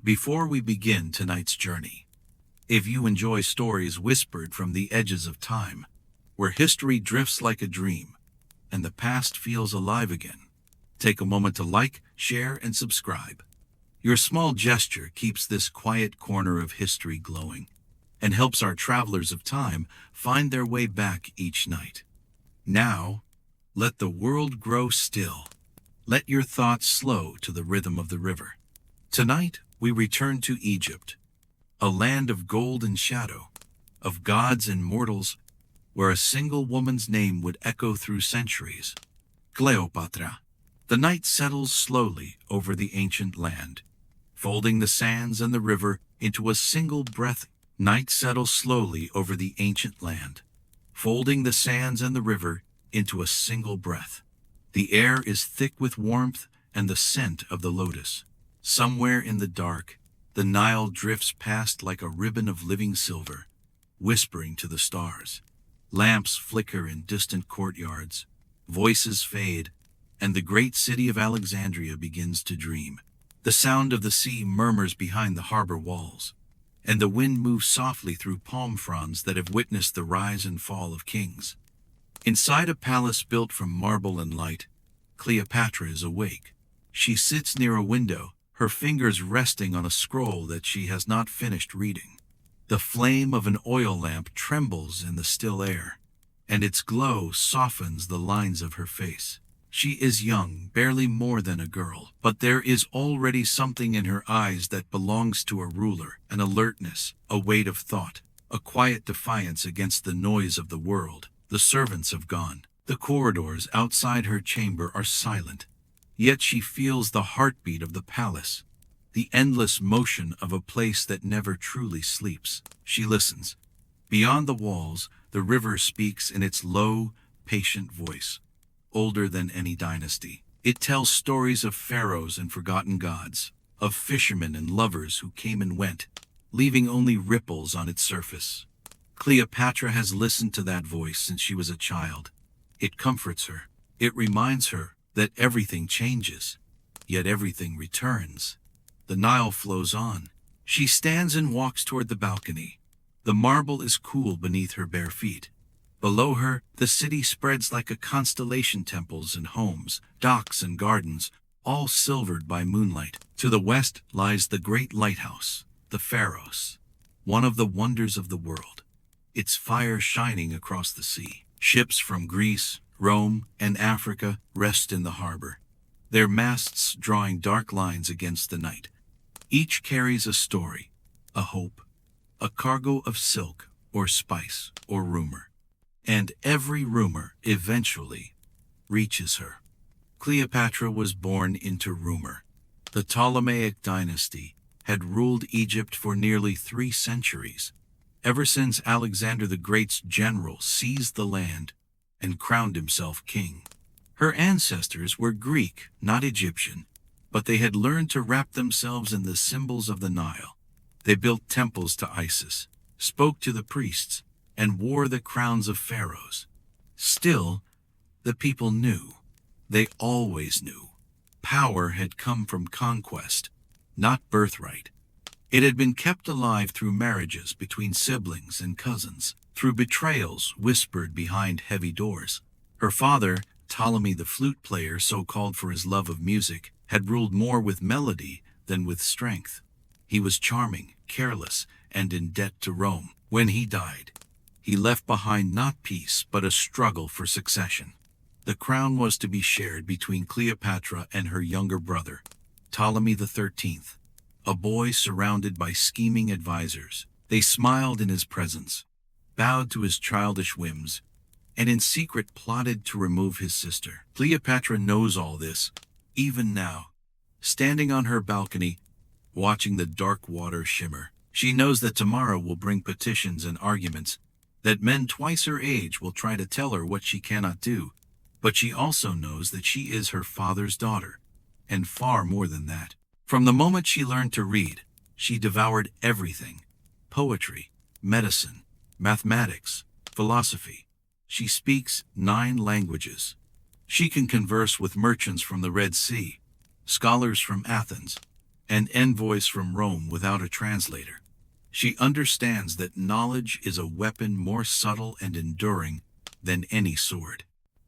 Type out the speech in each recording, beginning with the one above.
Before we begin tonight's journey, if you enjoy stories whispered from the edges of time, where history drifts like a dream and the past feels alive again, take a moment to like, share, and subscribe. Your small gesture keeps this quiet corner of history glowing and helps our travelers of time find their way back each night. Now, let the world grow still. Let your thoughts slow to the rhythm of the river. Tonight, we return to Egypt, a land of gold and shadow, of gods and mortals, where a single woman's name would echo through centuries. Cleopatra. The night settles slowly over the ancient land, folding the sands and the river into a single breath. Night settles slowly over the ancient land, folding the sands and the river into a single breath. The air is thick with warmth and the scent of the lotus. Somewhere in the dark, the Nile drifts past like a ribbon of living silver, whispering to the stars. Lamps flicker in distant courtyards, voices fade, and the great city of Alexandria begins to dream. The sound of the sea murmurs behind the harbor walls, and the wind moves softly through palm fronds that have witnessed the rise and fall of kings. Inside a palace built from marble and light, Cleopatra is awake. She sits near a window, her fingers resting on a scroll that she has not finished reading. The flame of an oil lamp trembles in the still air, and its glow softens the lines of her face. She is young, barely more than a girl, but there is already something in her eyes that belongs to a ruler, an alertness, a weight of thought, a quiet defiance against the noise of the world. The servants have gone. The corridors outside her chamber are silent, yet she feels the heartbeat of the palace, the endless motion of a place that never truly sleeps. She listens. Beyond the walls, the river speaks in its low, patient voice, older than any dynasty. It tells stories of pharaohs and forgotten gods, of fishermen and lovers who came and went, leaving only ripples on its surface. Cleopatra has listened to that voice since she was a child. It comforts her. It reminds her that everything changes, yet everything returns. The Nile flows on. She stands and walks toward the balcony. The marble is cool beneath her bare feet. Below her, the city spreads like a constellation, temples and homes, docks and gardens, all silvered by moonlight. To the west lies the great lighthouse, the Pharos, one of the wonders of the world, its fire shining across the sea. Ships from Greece, Rome, and Africa rest in the harbor, their masts drawing dark lines against the night. Each carries a story, a hope, a cargo of silk or spice or rumor. And every rumor eventually reaches her. Cleopatra was born into rumor. The Ptolemaic dynasty had ruled Egypt for nearly 3 centuries, ever since Alexander the Great's general seized the land and crowned himself king. Her ancestors were Greek, not Egyptian, but they had learned to wrap themselves in the symbols of the Nile. They built temples to Isis, spoke to the priests, and wore the crowns of pharaohs. Still, the people knew. They always knew. Power had come from conquest, not birthright. It had been kept alive through marriages between siblings and cousins, through betrayals whispered behind heavy doors. Her father, Ptolemy the flute player, so called for his love of music, had ruled more with melody than with strength. He was charming, careless, and in debt to Rome. When he died, he left behind not peace, but a struggle for succession. The crown was to be shared between Cleopatra and her younger brother, Ptolemy XIII, a boy surrounded by scheming advisors. They smiled in his presence, bowed to his childish whims, and in secret plotted to remove his sister. Cleopatra knows all this, even now, standing on her balcony, watching the dark water shimmer. She knows that tomorrow will bring petitions and arguments, that men twice her age will try to tell her what she cannot do, but she also knows that she is her father's daughter, and far more than that. From the moment she learned to read, she devoured everything: poetry, medicine, mathematics, philosophy. She speaks 9 languages. She can converse with merchants from the Red Sea, scholars from Athens, and envoys from Rome without a translator. She understands that knowledge is a weapon more subtle and enduring than any sword.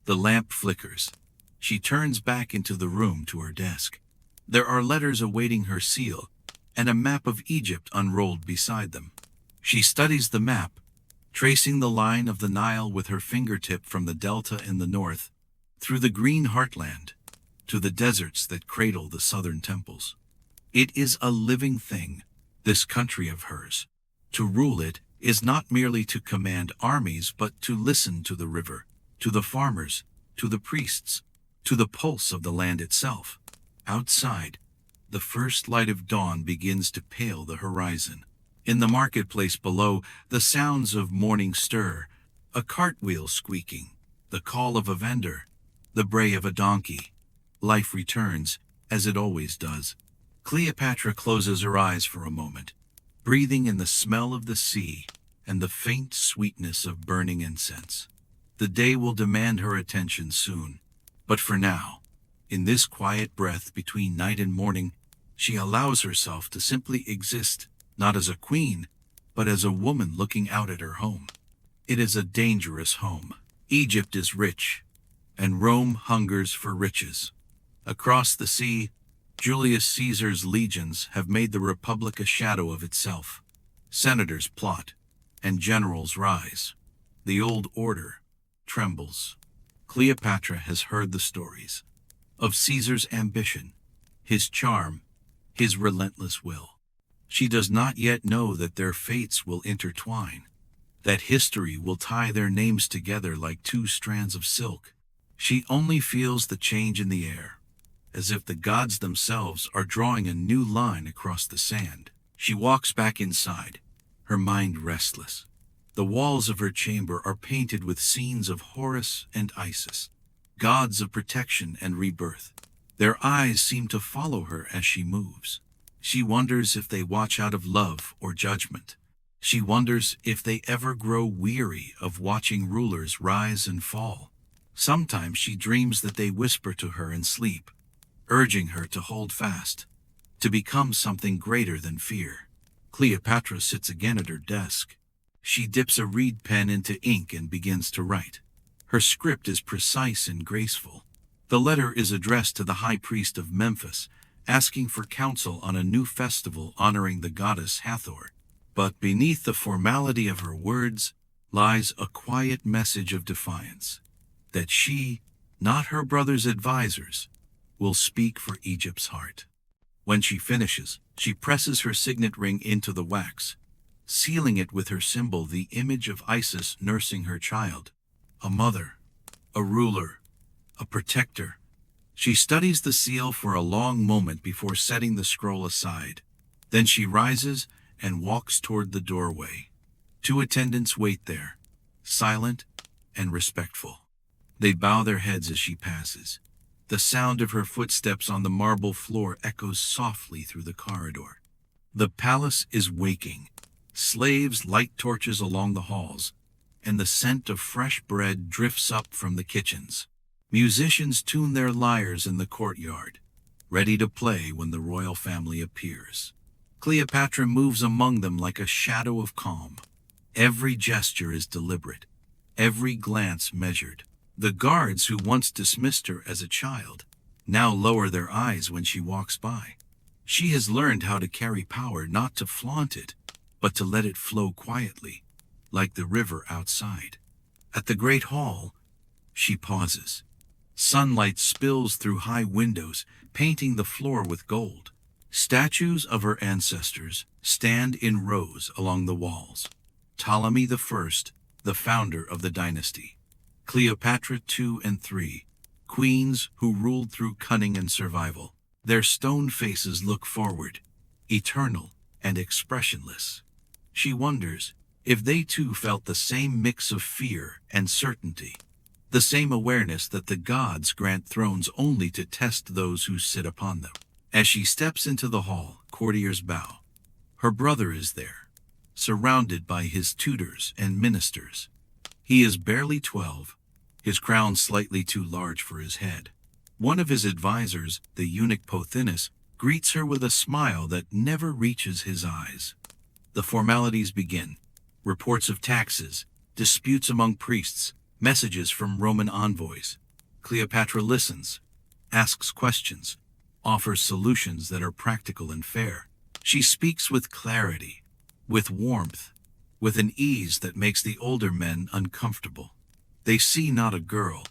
The lamp flickers. She turns back into the room to her desk. There are letters awaiting her seal, and a map of Egypt unrolled beside them. She studies the map, tracing the line of the Nile with her fingertip from the delta in the north, through the green heartland, to the deserts that cradle the southern temples. It is a living thing, this country of hers. To rule it is not merely to command armies, but to listen to the river, to the farmers, to the priests, to the pulse of the land itself. Outside, the first light of dawn begins to pale the horizon. In the marketplace below, the sounds of morning stir, a cartwheel squeaking, the call of a vendor, the bray of a donkey. Life returns, as it always does. Cleopatra closes her eyes for a moment, breathing in the smell of the sea and the faint sweetness of burning incense. The day will demand her attention soon, but for now, in this quiet breath between night and morning, she allows herself to simply exist, not as a queen, but as a woman looking out at her home. It is a dangerous home. Egypt is rich, and Rome hungers for riches. Across the sea, Julius Caesar's legions have made the Republic a shadow of itself. Senators plot, and generals rise. The old order trembles. Cleopatra has heard the stories of Caesar's ambition, his charm, his relentless will. She does not yet know that their fates will intertwine, that history will tie their names together like two strands of silk. She only feels the change in the air, as if the gods themselves are drawing a new line across the sand. She walks back inside, her mind restless. The walls of her chamber are painted with scenes of Horus and Isis, gods of protection and rebirth. Their eyes seem to follow her as she moves. She wonders if they watch out of love or judgment. She wonders if they ever grow weary of watching rulers rise and fall. Sometimes she dreams that they whisper to her in sleep, urging her to hold fast, to become something greater than fear. Cleopatra sits again at her desk. She dips a reed pen into ink and begins to write. Her script is precise and graceful. The letter is addressed to the high priest of Memphis, asking for counsel on a new festival honoring the goddess Hathor. But beneath the formality of her words lies a quiet message of defiance, that she, not her brother's advisors, will speak for Egypt's heart. When she finishes, she presses her signet ring into the wax, sealing it with her symbol, the image of Isis nursing her child. A mother, a ruler, a protector. She studies the seal for a long moment before setting the scroll aside. Then she rises and walks toward the doorway. Two attendants wait there, silent and respectful. They bow their heads as she passes. The sound of her footsteps on the marble floor echoes softly through the corridor. The palace is waking. Slaves light torches along the halls, and the scent of fresh bread drifts up from the kitchens. Musicians tune their lyres in the courtyard, ready to play when the royal family appears. Cleopatra moves among them like a shadow of calm. Every gesture is deliberate, every glance measured. The guards who once dismissed her as a child now lower their eyes when she walks by. She has learned how to carry power, not to flaunt it, but to let it flow quietly, like the river outside. At the great hall, she pauses. Sunlight spills through high windows, painting the floor with gold. Statues of her ancestors stand in rows along the walls. Ptolemy I, the founder of the dynasty. Cleopatra II and III, queens who ruled through cunning and survival. Their stone faces look forward, eternal and expressionless. She wonders if they too felt the same mix of fear and certainty, the same awareness that the gods grant thrones only to test those who sit upon them. As she steps into the hall, courtiers bow. Her brother is there, surrounded by his tutors and ministers. He is barely 12, his crown slightly too large for his head. One of his advisors, the eunuch Pothinus, greets her with a smile that never reaches his eyes. The formalities begin. Reports of taxes, disputes among priests, messages from Roman envoys. Cleopatra listens, asks questions, offers solutions that are practical and fair. She speaks with clarity, with warmth, with an ease that makes the older men uncomfortable. They see not a girl,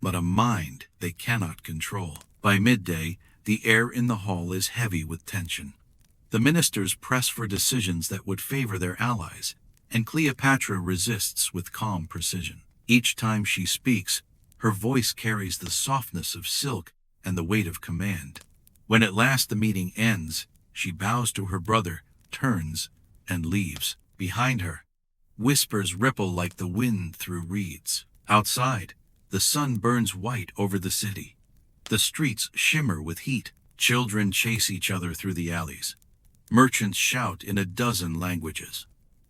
but a mind they cannot control. By midday, the air in the hall is heavy with tension. The ministers press for decisions that would favor their allies, and Cleopatra resists with calm precision. Each time she speaks, her voice carries the softness of silk and the weight of command. When at last the meeting ends, she bows to her brother, turns, and leaves. Behind her, whispers ripple like the wind through reeds. Outside, the sun burns white over the city. The streets shimmer with heat. Children chase each other through the alleys. Merchants shout in a dozen languages.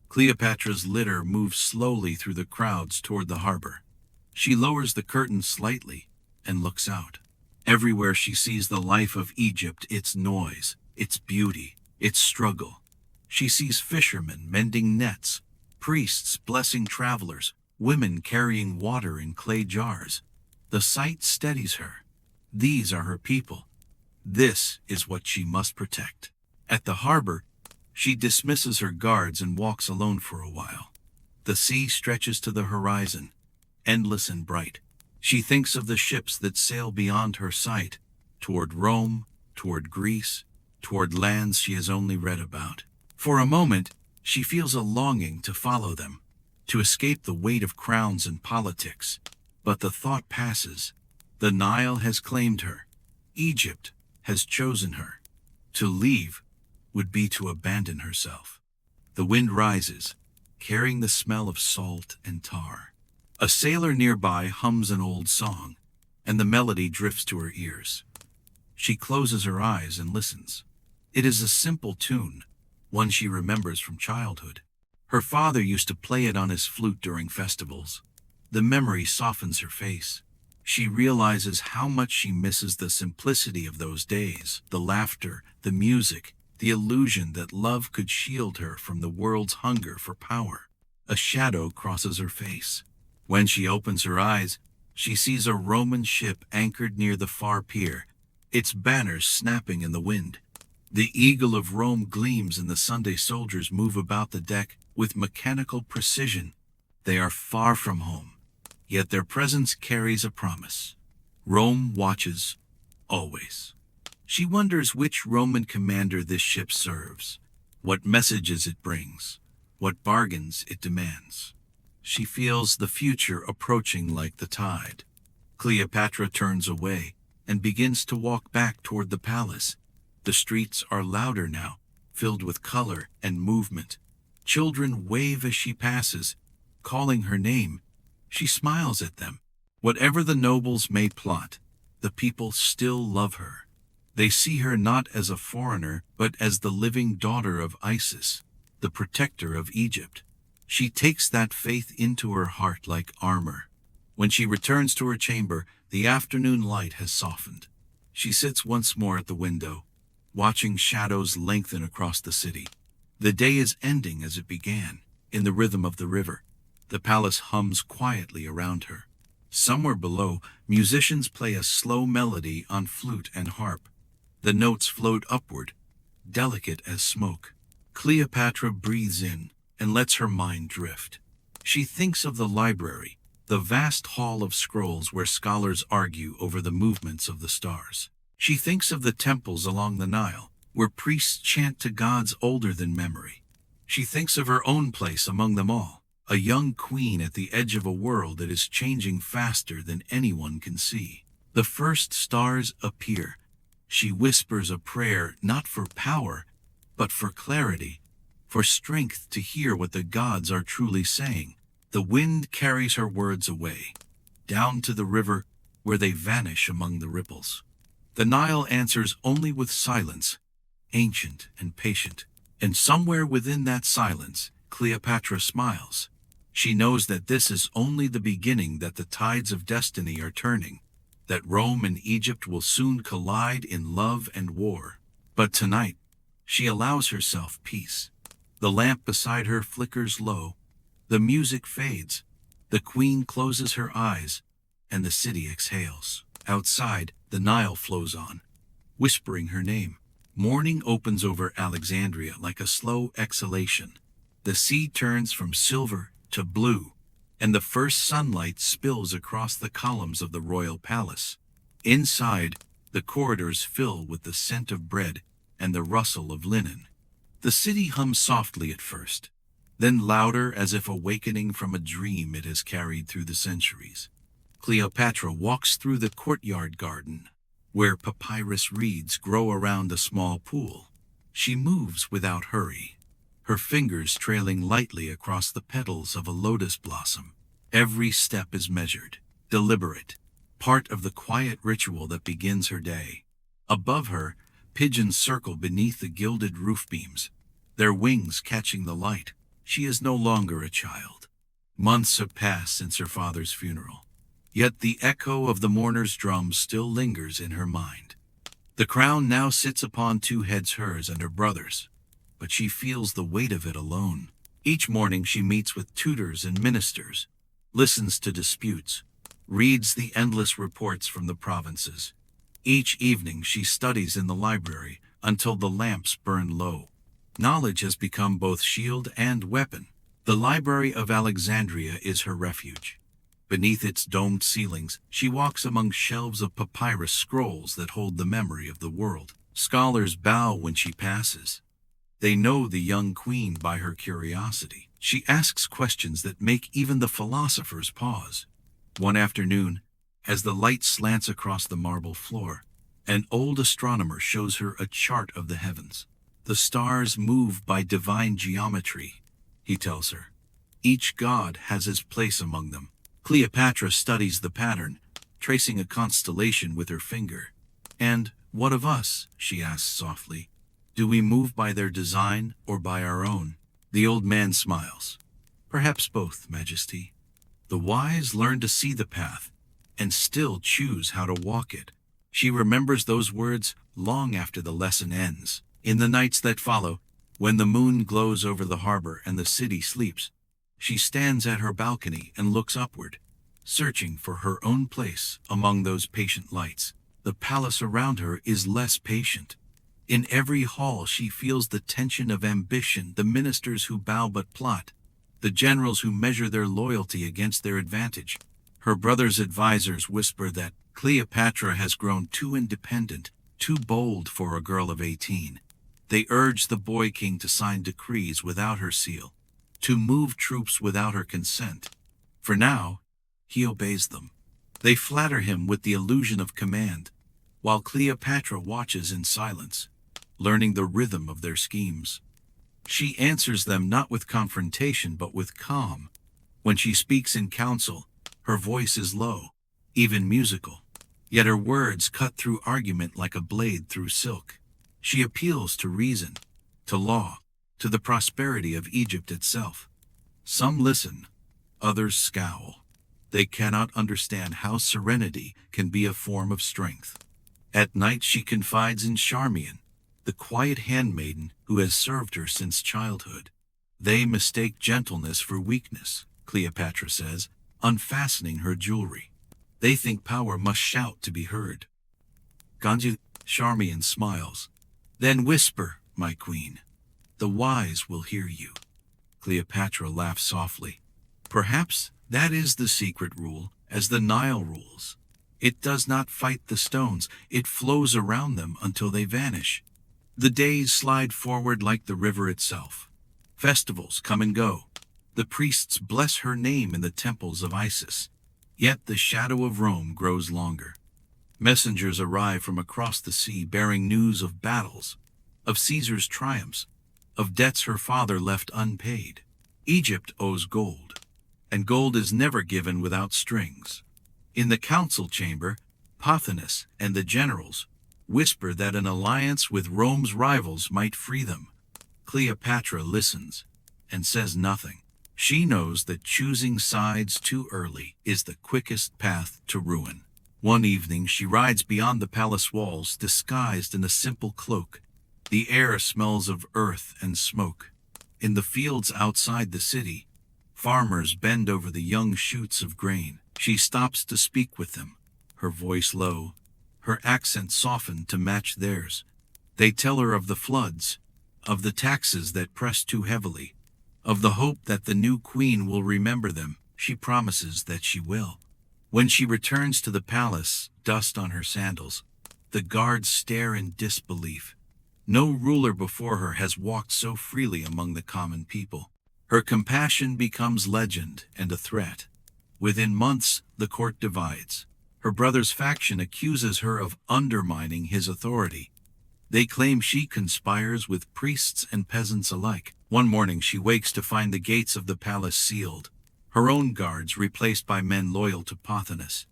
Cleopatra's litter moves slowly through the crowds toward the harbor. She lowers the curtain slightly and looks out. Everywhere she sees the life of Egypt, its noise, its beauty, its struggle. She sees fishermen mending nets, priests blessing travelers, women carrying water in clay jars. The sight steadies her. These are her people. This is what she must protect. At the harbor, she dismisses her guards and walks alone for a while. The sea stretches to the horizon, endless and bright. She thinks of the ships that sail beyond her sight, toward Rome, toward Greece, toward lands she has only read about. For a moment, she feels a longing to follow them, to escape the weight of crowns and politics. But the thought passes. The Nile has claimed her. Egypt has chosen her. To leave would be to abandon herself. The wind rises, carrying the smell of salt and tar. A sailor nearby hums an old song, and the melody drifts to her ears. She closes her eyes and listens. It is a simple tune, one she remembers from childhood. Her father used to play it on his flute during festivals. The memory softens her face. She realizes how much she misses the simplicity of those days, the laughter, the music, the illusion that love could shield her from the world's hunger for power. A shadow crosses her face. When she opens her eyes, she sees a Roman ship anchored near the far pier, its banners snapping in the wind. The eagle of Rome gleams and the Sunday soldiers move about the deck with mechanical precision. They are far from home, yet their presence carries a promise. Rome watches, always. She wonders which Roman commander this ship serves, what messages it brings, what bargains it demands. She feels the future approaching like the tide. Cleopatra turns away and begins to walk back toward the palace. The streets are louder now, filled with color and movement. Children wave as she passes, calling her name. She smiles at them. Whatever the nobles may plot, the people still love her. They see her not as a foreigner, but as the living daughter of Isis, the protector of Egypt. She takes that faith into her heart like armor. When she returns to her chamber, the afternoon light has softened. She sits once more at the window, watching shadows lengthen across the city. The day is ending as it began, in the rhythm of the river. The palace hums quietly around her. Somewhere below, musicians play a slow melody on flute and harp. The notes float upward, delicate as smoke. Cleopatra breathes in and lets her mind drift. She thinks of the library, the vast hall of scrolls where scholars argue over the movements of the stars. She thinks of the temples along the Nile, where priests chant to gods older than memory. She thinks of her own place among them all, a young queen at the edge of a world that is changing faster than anyone can see. The first stars appear. She whispers a prayer not for power, but for clarity, for strength to hear what the gods are truly saying. The wind carries her words away, down to the river where they vanish among the ripples. The Nile answers only with silence, ancient and patient. And somewhere within that silence, Cleopatra smiles. She knows that this is only the beginning, that the tides of destiny are turning, that Rome and Egypt will soon collide in love and war. But tonight, she allows herself peace. The lamp beside her flickers low, the music fades, the queen closes her eyes, and the city exhales. Outside, the Nile flows on, whispering her name. Morning opens over Alexandria like a slow exhalation. The sea turns from silver to blue, and the first sunlight spills across the columns of the royal palace. Inside, the corridors fill with the scent of bread and the rustle of linen. The city hums softly at first, then louder as if awakening from a dream it has carried through the centuries. Cleopatra walks through the courtyard garden, where papyrus reeds grow around a small pool. She moves without hurry, her fingers trailing lightly across the petals of a lotus blossom. Every step is measured, deliberate, part of the quiet ritual that begins her day. Above her, pigeons circle beneath the gilded roof beams, their wings catching the light. She is no longer a child. Months have passed since her father's funeral, yet the echo of the mourner's drum still lingers in her mind. The crown now sits upon two heads, hers and her brother's, but she feels the weight of it alone. Each morning she meets with tutors and ministers, listens to disputes, reads the endless reports from the provinces. Each evening she studies in the library until the lamps burn low. Knowledge has become both shield and weapon. The Library of Alexandria is her refuge. Beneath its domed ceilings, she walks among shelves of papyrus scrolls that hold the memory of the world. Scholars bow when she passes. They know the young queen by her curiosity. She asks questions that make even the philosophers pause. One afternoon, as the light slants across the marble floor, an old astronomer shows her a chart of the heavens. The stars move by divine geometry, he tells her. Each god has his place among them. Cleopatra studies the pattern, tracing a constellation with her finger. And what of us, she asks softly? Do we move by their design or by our own? The old man smiles. Perhaps both, Majesty. The wise learn to see the path and still choose how to walk it. She remembers those words long after the lesson ends. In the nights that follow, when the moon glows over the harbor and the city sleeps, she stands at her balcony and looks upward, searching for her own place among those patient lights. The palace around her is less patient. In every hall she feels the tension of ambition, the ministers who bow but plot, the generals who measure their loyalty against their advantage. Her brother's advisors whisper that Cleopatra has grown too independent, too bold for a girl of 18. They urge the boy king to sign decrees without her seal, to move troops without her consent. For now, he obeys them. They flatter him with the illusion of command, while Cleopatra watches in silence, learning the rhythm of their schemes. She answers them not with confrontation but with calm. When she speaks in council, her voice is low, even musical, yet her words cut through argument like a blade through silk. She appeals to reason, to law, to the prosperity of Egypt itself. Some listen, others scowl. They cannot understand how serenity can be a form of strength. At night she confides in Charmian, the quiet handmaiden who has served her since childhood. They mistake gentleness for weakness, Cleopatra says, unfastening her jewelry. They think power must shout to be heard. Ganju, Charmian smiles. Then whisper, my queen. The wise will hear you. Cleopatra laughs softly. Perhaps that is the secret rule, as the Nile rules. It does not fight the stones, it flows around them until they vanish. The days slide forward like the river itself. Festivals come and go. The priests bless her name in the temples of Isis. Yet the shadow of Rome grows longer. Messengers arrive from across the sea bearing news of battles, of Caesar's triumphs, of debts her father left unpaid. Egypt owes gold, and gold is never given without strings. In the council chamber, Pothinus and the generals whisper that an alliance with Rome's rivals might free them. Cleopatra listens and says nothing. She knows that choosing sides too early is the quickest path to ruin. One evening she rides beyond the palace walls disguised in a simple cloak, The air smells of earth and smoke. In the fields outside the city, farmers bend over the young shoots of grain. She stops to speak with them, her voice low, her accent softened to match theirs. They tell her of the floods, of the taxes that press too heavily, of the hope that the new queen will remember them. She promises that she will. When she returns to the palace, dust on her sandals, the guards stare in disbelief. No ruler before her has walked so freely among the common people. Her compassion becomes legend and a threat. Within months, the court divides. Her brother's faction accuses her of undermining his authority. They claim she conspires with priests and peasants alike. One morning she wakes to find the gates of the palace sealed, her own guards replaced by men loyal to Pothinus.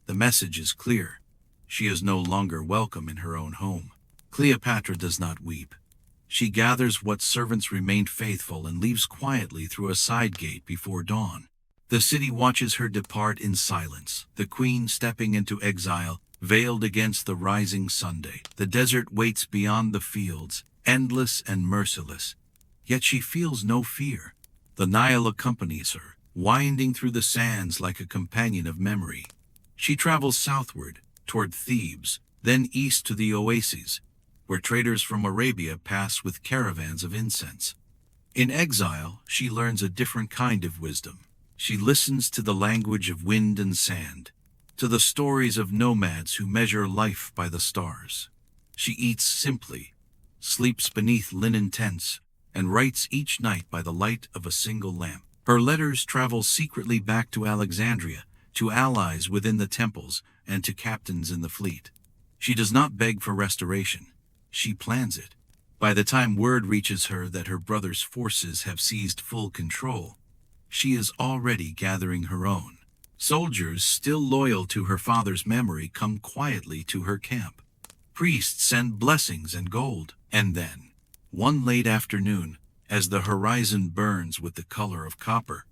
The message is clear. She is no longer welcome in her own home. Cleopatra does not weep. She gathers what servants remained faithful and leaves quietly through a side gate before dawn. The city watches her depart in silence, the queen stepping into exile, veiled against the rising Sunday. The desert waits beyond the fields, endless and merciless. Yet she feels no fear. The Nile accompanies her, winding through the sands like a companion of memory. She travels southward, toward Thebes, then east to the oases, where traders from Arabia pass with caravans of incense. In exile, she learns a different kind of wisdom. She listens to the language of wind and sand, to the stories of nomads who measure life by the stars. She eats simply, sleeps beneath linen tents, and writes each night by the light of a single lamp. Her letters travel secretly back to Alexandria, to allies within the temples, and to captains in the fleet. She does not beg for restoration. She plans it. By the time word reaches her that her brother's forces have seized full control, she is already gathering her own. Soldiers still loyal to her father's memory come quietly to her camp. Priests send blessings and gold. And then, one late afternoon, as the horizon burns with the color of copper,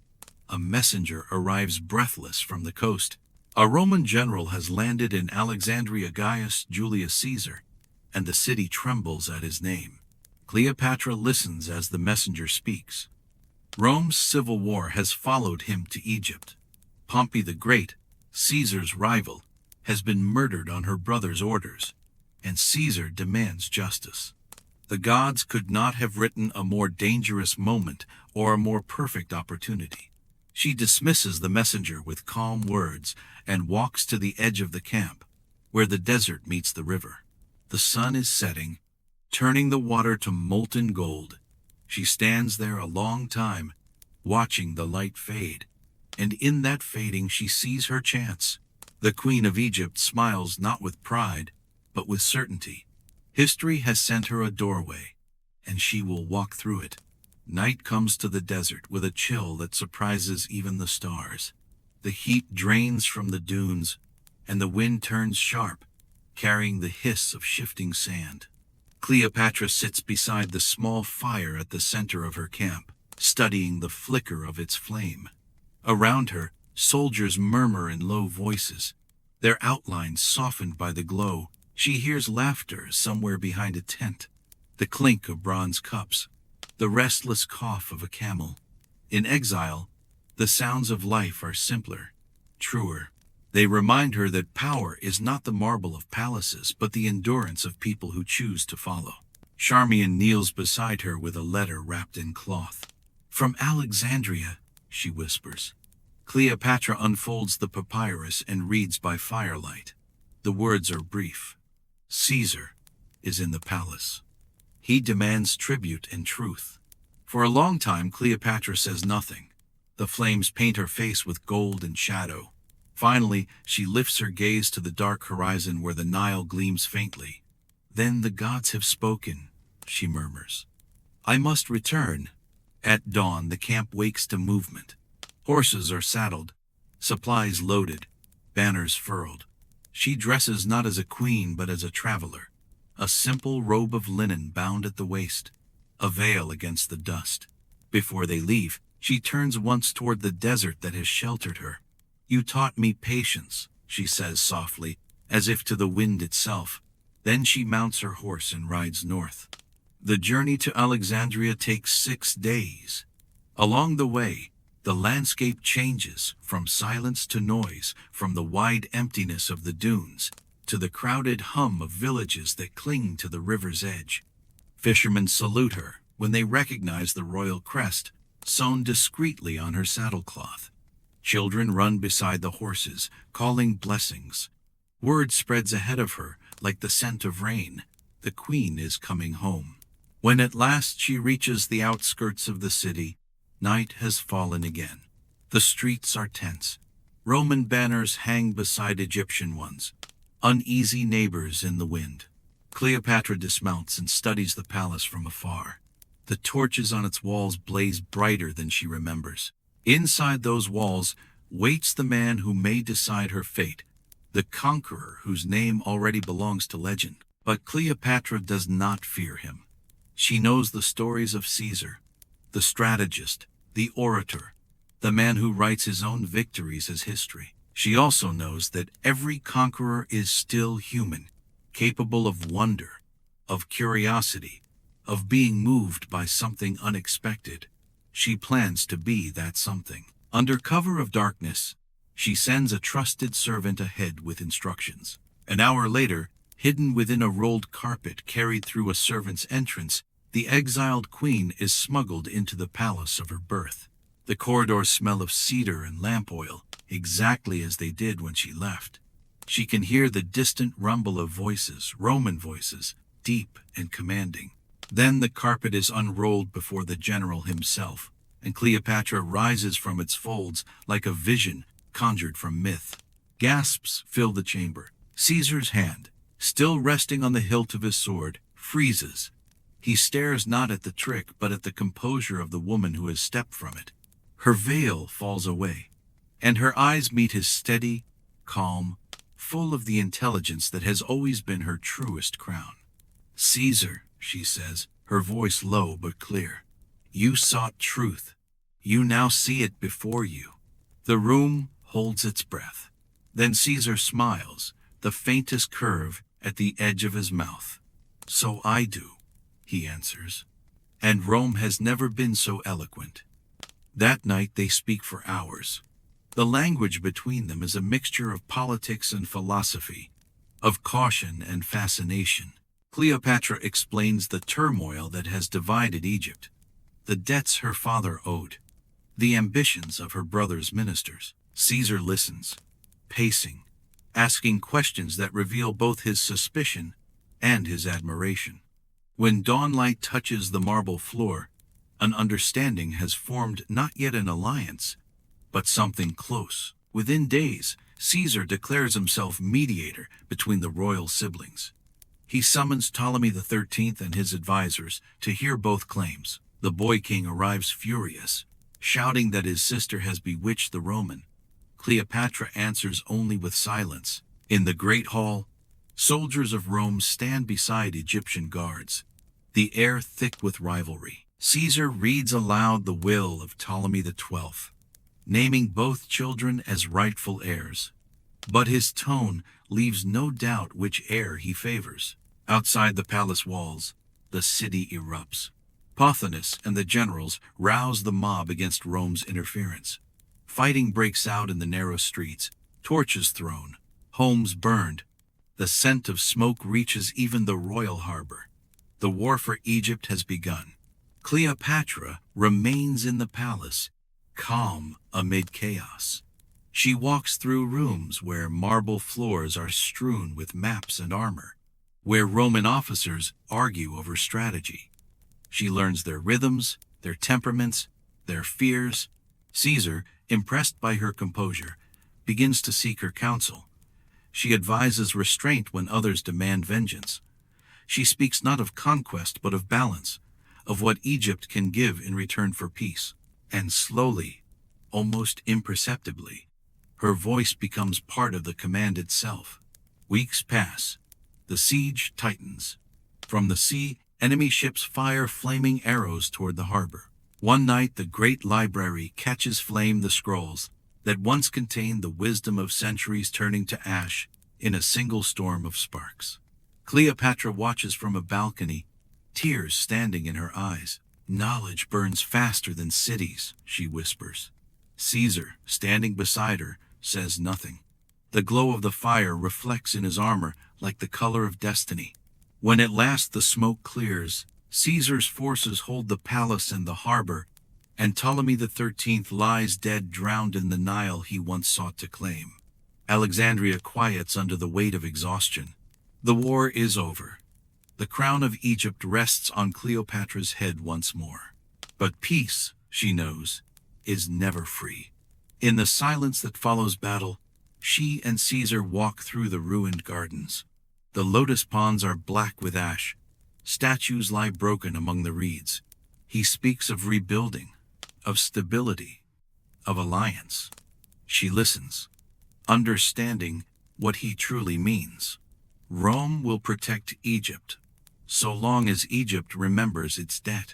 a messenger arrives breathless from the coast. A Roman general has landed in Alexandria, Gaius Julius Caesar, and the city trembles at his name. Cleopatra listens as the messenger speaks. Rome's civil war has followed him to Egypt. Pompey the Great, Caesar's rival, has been murdered on her brother's orders, and Caesar demands justice. The gods could not have written a more dangerous moment or a more perfect opportunity. She dismisses the messenger with calm words and walks to the edge of the camp, where the desert meets the river. The sun is setting, turning the water to molten gold. She stands there a long time, watching the light fade, and in that fading she sees her chance. The Queen of Egypt smiles not with pride, but with certainty. History has sent her a doorway, and she will walk through it. Night comes to the desert with a chill that surprises even the stars. The heat drains from the dunes, and the wind turns sharp, carrying the hiss of shifting sand. Cleopatra sits beside the small fire at the center of her camp, studying the flicker of its flame. Around her, soldiers murmur in low voices, their outlines softened by the glow. She hears laughter somewhere behind a tent, the clink of bronze cups, the restless cough of a camel. In exile, the sounds of life are simpler, truer. They remind her that power is not the marble of palaces, but the endurance of people who choose to follow. Charmian kneels beside her with a letter wrapped in cloth. "From Alexandria," she whispers. Cleopatra unfolds the papyrus and reads by firelight. The words are brief. Caesar is in the palace. He demands tribute and truth. For a long time, Cleopatra says nothing. The flames paint her face with gold and shadow. Finally, she lifts her gaze to the dark horizon where the Nile gleams faintly. "Then the gods have spoken," she murmurs. "I must return." At dawn, the camp wakes to movement. Horses are saddled, supplies loaded, banners furled. She dresses not as a queen but as a traveler. A simple robe of linen bound at the waist, a veil against the dust. Before they leave, she turns once toward the desert that has sheltered her. "You taught me patience," she says softly, as if to the wind itself. Then she mounts her horse and rides north. The journey to Alexandria takes 6 days. Along the way, the landscape changes from silence to noise, from the wide emptiness of the dunes to the crowded hum of villages that cling to the river's edge. Fishermen salute her when they recognize the royal crest sewn discreetly on her saddlecloth. Children run beside the horses, calling blessings. Word spreads ahead of her like the scent of rain. The queen is coming home. When at last she reaches the outskirts of the city, night has fallen again. The streets are tense. Roman banners hang beside Egyptian ones, uneasy neighbors in the wind. Cleopatra dismounts and studies the palace from afar. The torches on its walls blaze brighter than she remembers. Inside those walls waits the man who may decide her fate, the conqueror whose name already belongs to legend. But Cleopatra does not fear him. She knows the stories of Caesar, the strategist, the orator, the man who writes his own victories as history. She also knows that every conqueror is still human, capable of wonder, of curiosity, of being moved by something unexpected. She plans to be that something. Under cover of darkness, she sends a trusted servant ahead with instructions. An hour later, hidden within a rolled carpet carried through a servant's entrance, the exiled queen is smuggled into the palace of her birth. The corridors smell of cedar and lamp oil, exactly as they did when she left. She can hear the distant rumble of voices, Roman voices, deep and commanding. Then the carpet is unrolled before the general himself, and Cleopatra rises from its folds like a vision conjured from myth. Gasps fill the chamber. Caesar's hand, still resting on the hilt of his sword, freezes. He stares not at the trick, but at the composure of the woman who has stepped from it. Her veil falls away, and her eyes meet his steady, calm, full of the intelligence that has always been her truest crown. "Caesar," she says, her voice low but clear, "you sought truth. You now see it before you." The room holds its breath. Then Caesar smiles, the faintest curve at the edge of his mouth. "So I do," he answers. And Rome has never been so eloquent. That night they speak for hours. The language between them is a mixture of politics and philosophy, of caution and fascination. Cleopatra explains the turmoil that has divided Egypt, the debts her father owed, the ambitions of her brother's ministers. Caesar listens, pacing, asking questions that reveal both his suspicion and his admiration. When dawnlight touches the marble floor, an understanding has formed, not yet an alliance, but something close. Within days, Caesar declares himself mediator between the royal siblings. He summons Ptolemy XIII and his advisors to hear both claims. The boy king arrives furious, shouting that his sister has bewitched the Roman. Cleopatra answers only with silence. In the great hall, soldiers of Rome stand beside Egyptian guards, the air thick with rivalry. Caesar reads aloud the will of Ptolemy XII, naming both children as rightful heirs. But his tone leaves no doubt which heir he favors. Outside the palace walls, the city erupts. Pothinus and the generals rouse the mob against Rome's interference. Fighting breaks out in the narrow streets, torches thrown, homes burned. The scent of smoke reaches even the royal harbor. The war for Egypt has begun. Cleopatra remains in the palace, calm amid chaos. She walks through rooms where marble floors are strewn with maps and armor, where Roman officers argue over strategy. She learns their rhythms, their temperaments, their fears. Caesar, impressed by her composure, begins to seek her counsel. She advises restraint when others demand vengeance. She speaks not of conquest but of balance, of what Egypt can give in return for peace. And slowly, almost imperceptibly, her voice becomes part of the command itself. Weeks pass. The siege tightens. From the sea, enemy ships fire flaming arrows toward the harbor. One night, the great library catches flame, the scrolls that once contained the wisdom of centuries turning to ash in a single storm of sparks. Cleopatra watches from a balcony, tears standing in her eyes. "Knowledge burns faster than cities," she whispers. Caesar, standing beside her, says nothing. The glow of the fire reflects in his armor like the color of destiny. When at last the smoke clears, Caesar's forces hold the palace and the harbor, and Ptolemy XIII lies dead, drowned in the Nile he once sought to claim. Alexandria quiets under the weight of exhaustion. The war is over. The crown of Egypt rests on Cleopatra's head once more. But peace, she knows, is never free. In the silence that follows battle, she and Caesar walk through the ruined gardens. The lotus ponds are black with ash. Statues lie broken among the reeds. He speaks of rebuilding, of stability, of alliance. She listens, understanding what he truly means. Rome will protect Egypt, so long as Egypt remembers its debt.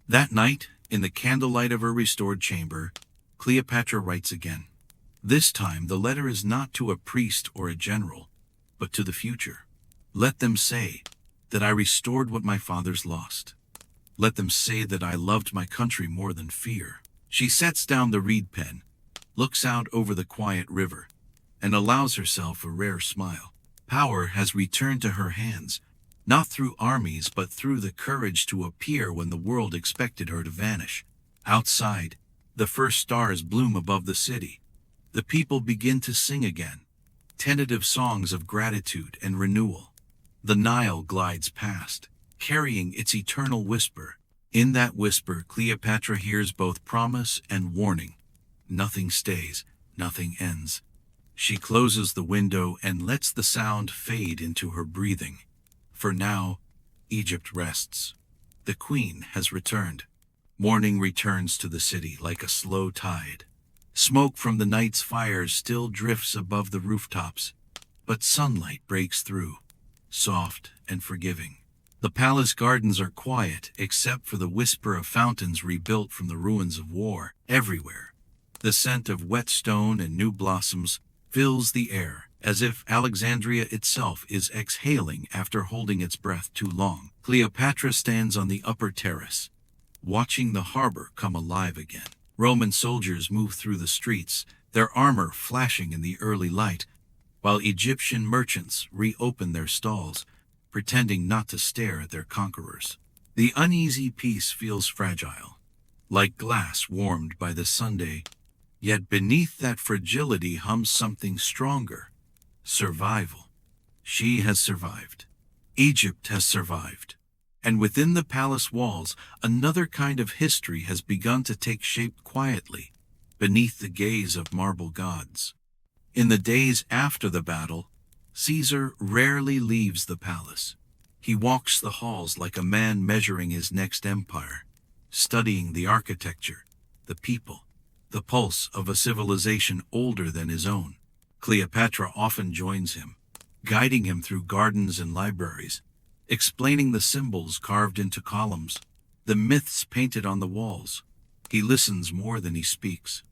That night, in the candlelight of her restored chamber, Cleopatra writes again. This time the letter is not to a priest or a general, but to the future. Let them say that I restored what my fathers lost. Let them say that I loved my country more than fear. She sets down the reed pen, looks out over the quiet river, and allows herself a rare smile. Power has returned to her hands, not through armies but through the courage to appear when the world expected her to vanish. Outside, the first stars bloom above the city. The people begin to sing again, tentative songs of gratitude and renewal. The Nile glides past, carrying its eternal whisper. In that whisper, Cleopatra hears both promise and warning. Nothing stays, nothing ends. She closes the window and lets the sound fade into her breathing. For now, Egypt rests. The queen has returned. Morning returns to the city like a slow tide. Smoke from the night's fires still drifts above the rooftops, but sunlight breaks through, soft and forgiving. The palace gardens are quiet except for the whisper of fountains rebuilt from the ruins of war. Everywhere, the scent of wet stone and new blossoms fills the air, as if Alexandria itself is exhaling after holding its breath too long. Cleopatra stands on the upper terrace, watching the harbor come alive again. Roman soldiers move through the streets, their armor flashing in the early light, while Egyptian merchants reopen their stalls, pretending not to stare at their conquerors. The uneasy peace feels fragile, like glass warmed by the Sunday, yet beneath that fragility hums something stronger. Survival. She has survived. Egypt has survived. And within the palace walls, another kind of history has begun to take shape quietly, beneath the gaze of marble gods. In the days after the battle, Caesar rarely leaves the palace. He walks the halls like a man measuring his next empire, studying the architecture, the people, the pulse of a civilization older than his own. Cleopatra often joins him, guiding him through gardens and libraries, explaining the symbols carved into columns, the myths painted on the walls. He listens more than he speaks.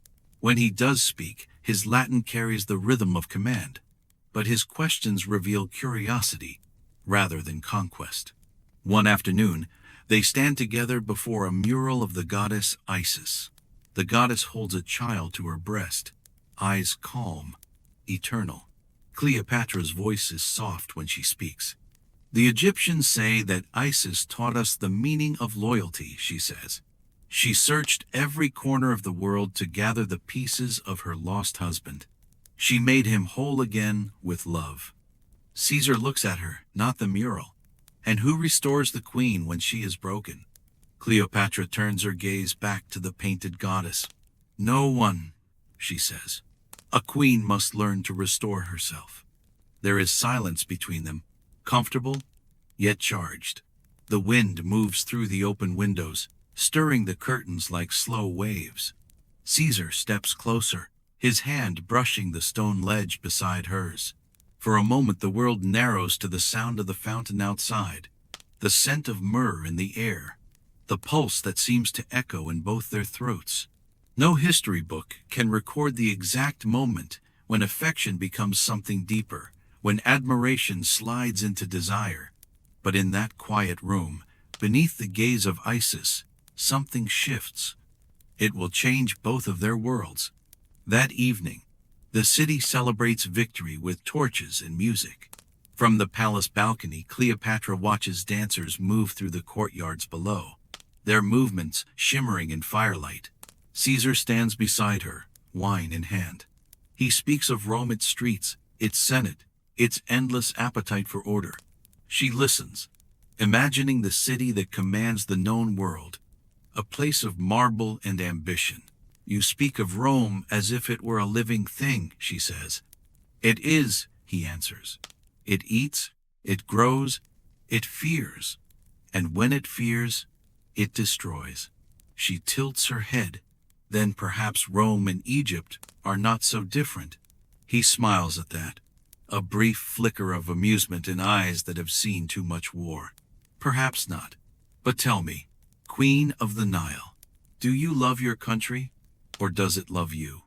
When he does speak, his Latin carries the rhythm of command, but his questions reveal curiosity rather than conquest. One afternoon, they stand together before a mural of the goddess Isis. The goddess holds a child to her breast, eyes calm, eternal. Cleopatra's voice is soft when she speaks. The Egyptians say that Isis taught us the meaning of loyalty, she says. She searched every corner of the world to gather the pieces of her lost husband. She made him whole again with love. Caesar looks at her, not the mural. And who restores the queen when she is broken? Cleopatra turns her gaze back to the painted goddess. No one, she says. A queen must learn to restore herself. There is silence between them, comfortable, yet charged. The wind moves through the open windows, stirring the curtains like slow waves. Caesar steps closer, his hand brushing the stone ledge beside hers. For a moment the world narrows to the sound of the fountain outside, the scent of myrrh in the air, the pulse that seems to echo in both their throats. No history book can record the exact moment when affection becomes something deeper, when admiration slides into desire. But in that quiet room, Beneath the gaze of Isis, something shifts. It will change both of their worlds. That evening, the city celebrates victory with torches and music. From the palace balcony, Cleopatra watches dancers move through the courtyards below, their movements shimmering in firelight. Caesar stands beside her, wine in hand. He speaks of Rome, its streets, its senate, its endless appetite for order. She listens, imagining the city that commands the known world, a place of marble and ambition. You speak of Rome as if it were a living thing, she says. It is, he answers. It eats, it grows, it fears, and when it fears, it destroys. She tilts her head. Then perhaps Rome and Egypt are not so different. He smiles at that, a brief flicker of amusement in eyes that have seen too much war. Perhaps not. But tell me, Queen of the Nile, do you love your country, or does it love you?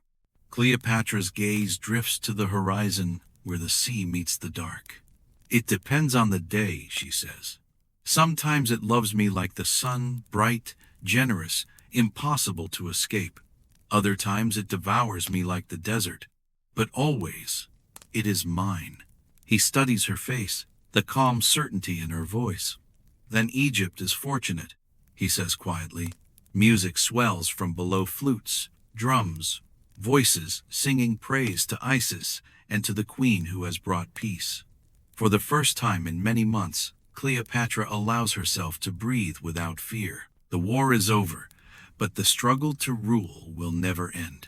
Cleopatra's gaze drifts to the horizon where the sea meets the dark. It depends on the day, she says. Sometimes it loves me like the sun, bright, generous, impossible to escape. Other times it devours me like the desert. But always, it is mine. He studies her face, the calm certainty in her voice. Then Egypt is fortunate, he says quietly. Music swells from below, flutes, drums, voices singing praise to Isis and to the queen who has brought peace. For the first time in many months, Cleopatra allows herself to breathe without fear. The war is over, but the struggle to rule will never end.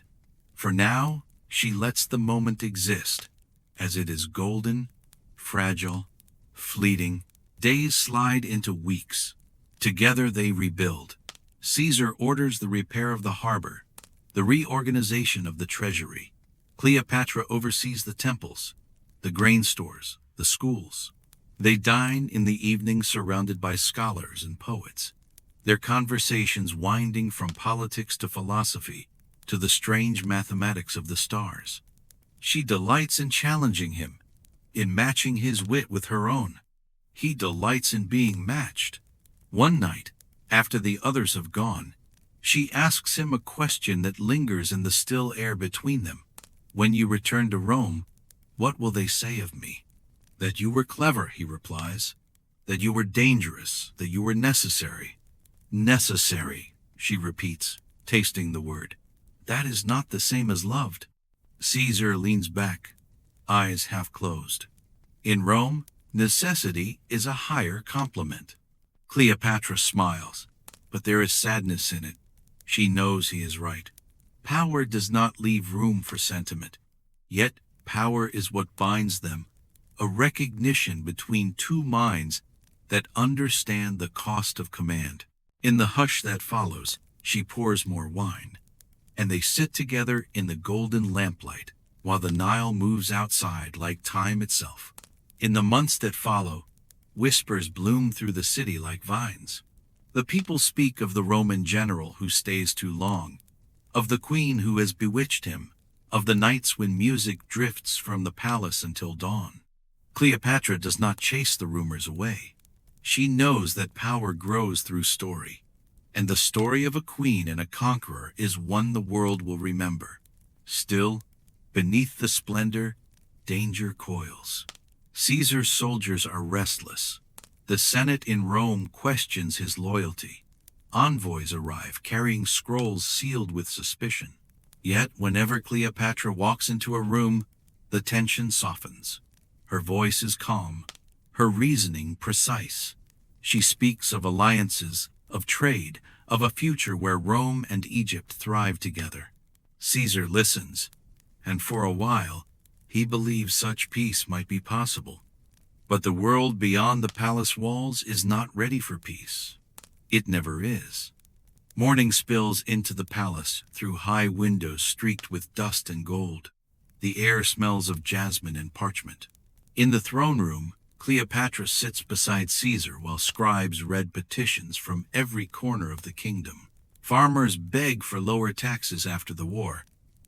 For now, she lets the moment exist, as it is golden, fragile, fleeting. Days slide into weeks. Together they rebuild. Caesar orders the repair of the harbor, the reorganization of the treasury. Cleopatra oversees the temples, the grain stores, the schools. They dine in the evening surrounded by scholars and poets, their conversations winding from politics to philosophy to the strange mathematics of the stars. She delights in challenging him, in matching his wit with her own. He delights in being matched. One night, after the others have gone, she asks him a question that lingers in the still air between them. When you return to Rome, what will they say of me? That you were clever, he replies. That you were dangerous, that you were necessary. Necessary, she repeats, tasting the word. That is not the same as loved. Caesar leans back, eyes half closed. In Rome, necessity is a higher compliment. Cleopatra smiles, but there is sadness in it. She knows he is right. Power does not leave room for sentiment. Yet power is what binds them, a recognition between two minds that understand the cost of command. In the hush that follows, she pours more wine, and they sit together in the golden lamplight, while the Nile moves outside like time itself. In the months that follow, whispers bloom through the city like vines. The people speak of the Roman general who stays too long, of the queen who has bewitched him, of the nights when music drifts from the palace until dawn. Cleopatra does not chase the rumors away. She knows that power grows through story, and the story of a queen and a conqueror is one the world will remember. Still, beneath the splendor, danger coils. Caesar's soldiers are restless. The Senate in Rome questions his loyalty. Envoys arrive carrying scrolls sealed with suspicion. Yet, whenever Cleopatra walks into a room, the tension softens. Her voice is calm, her reasoning precise. She speaks of alliances, of trade, of a future where Rome and Egypt thrive together. Caesar listens, and for a while, he believes such peace might be possible. But the world beyond the palace walls is not ready for peace. It never is. Morning spills into the palace through high windows streaked with dust and gold. The air smells of jasmine and parchment. In the throne room, Cleopatra sits beside Caesar while scribes read petitions from every corner of the kingdom. Farmers beg for lower taxes after the war.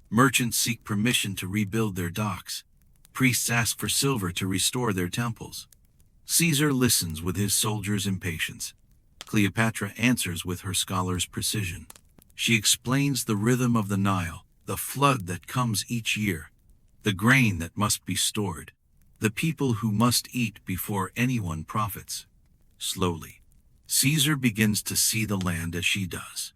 Merchants seek permission to rebuild their docks. Priests ask for silver to restore their temples. Caesar listens with his soldiers' impatience. Cleopatra answers with her scholar's precision. She explains the rhythm of the Nile, the flood that comes each year, the grain that must be stored, the people who must eat before anyone profits. Slowly, Caesar begins to see the land as she does,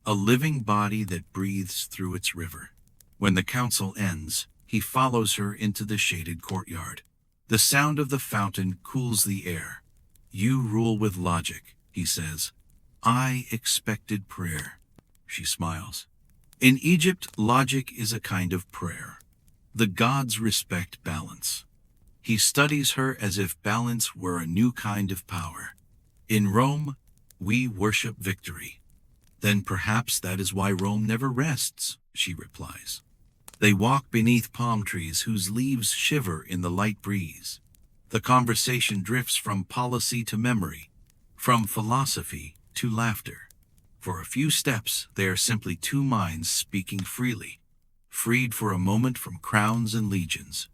a living body that breathes through its river. When the council ends, he follows her into the shaded courtyard. The sound of the fountain cools the air. "You rule with logic," he says. "I expected prayer." She smiles. In Egypt, logic is a kind of prayer. The gods respect balance. He studies her as if balance were a new kind of power. "In Rome, we worship victory." "Then perhaps that is why Rome never rests," she replies. They walk beneath palm trees whose leaves shiver in the light breeze. The conversation drifts from policy to memory, from philosophy to laughter. For a few steps, they are simply two minds speaking freely, freed for a moment from crowns and legions.